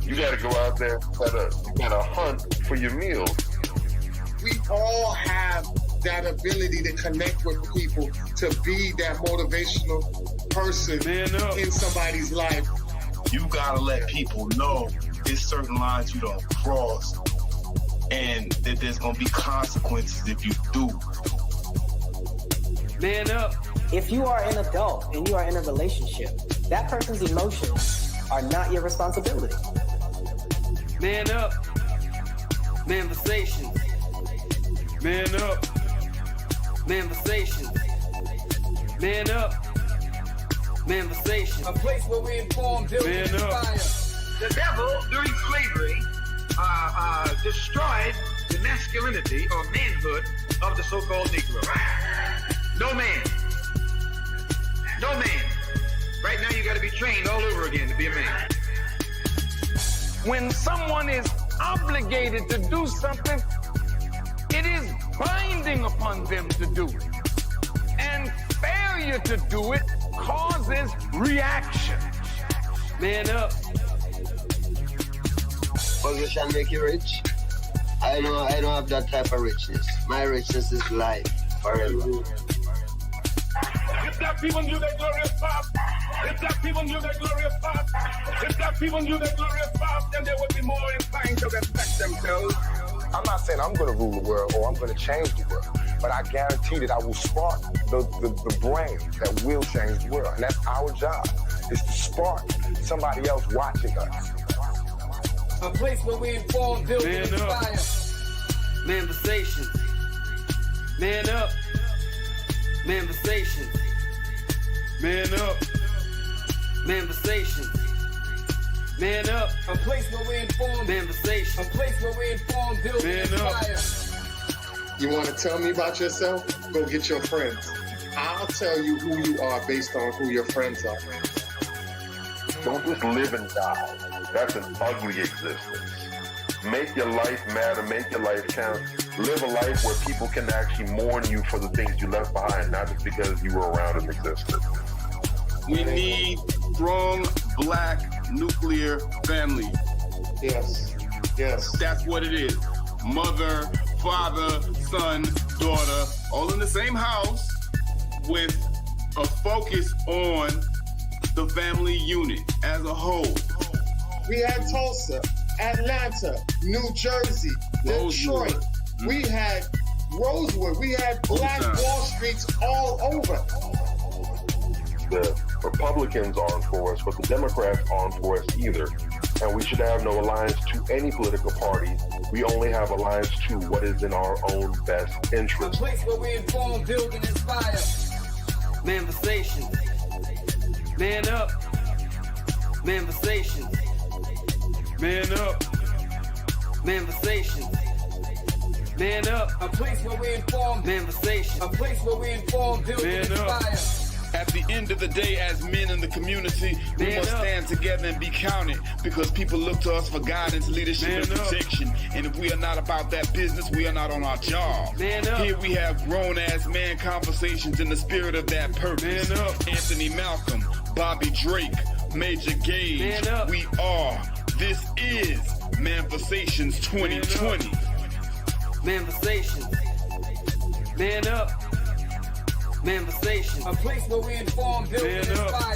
You gotta go out there, you gotta hunt for your meals. We all have that ability to connect with people, to be that motivational person in somebody's life. You gotta let people know there's certain lines you don't cross, and that there's gonna be consequences if you do. Man up. If you are an adult and you are in a relationship, that person's emotions are not your responsibility. Man up. Manifestations. Man up. Manifestations. Man up. Manifestations. A place where we inform, build, and inspire. The devil, during slavery, destroyed the masculinity or manhood of the so-called Negro. No man. No man. Right now you got to be trained all over again to be a man. When someone is obligated to do something, it is binding upon them to do it. And failure to do it causes reaction. Man up. Position make you rich. I don't have that type of richness. My richness is life forever. If black people knew their glorious past, if black people knew their glorious past, if black people knew their glorious past, then they would be more inclined to respect themselves. I'm not saying I'm going to rule the world or I'm going to change the world, but I guarantee that I will spark the brain that will change the world. And that's our job, is to spark somebody else watching us. A place where we inform, build, and inspire. Manifestations. Man up. Manifestations. Man up. Manifestations. Man up. A place where we inform. Manifestations. A place where we inform, build, and inspire. You want to tell me about yourself? Go get your friends. I'll tell you who you are based on who your friends are. Don't just live and die. That's an ugly existence. Make your life matter, make your life count. Live a life where people can actually mourn you for the things you left behind, not just because you were around and existed. We need strong black nuclear family. Yes. Yes. That's what it is. Mother, father, son, daughter, all in the same house with a focus on the family unit as a whole. We had Tulsa, Atlanta, New Jersey, Detroit. We had Rosewood. We had Black Wall Streets all over. The Republicans aren't for us, but the Democrats aren't for us either. And we should have no alliance to any political party. We only have alliance to what is in our own best interest. A place where we inform, build, and inspire. Manifestations. Man up. Manifestations. Man up. Manifestations. Man up. A place where we inform. Manifestations. A place where we inform, build, and inspire. At the end of the day, as men in the community, we must stand together and be counted, because people look to us for guidance, leadership, and protection. And if we are not about that business, we are not on our job. Here we have grown-ass man conversations in the spirit of that purpose. Anthony Malcolm, Bobby Drake, Major Gage, we are. This is Manifestations 2020. Manifestations. Man up. Manifestations. A place where we inform, build, and inspire.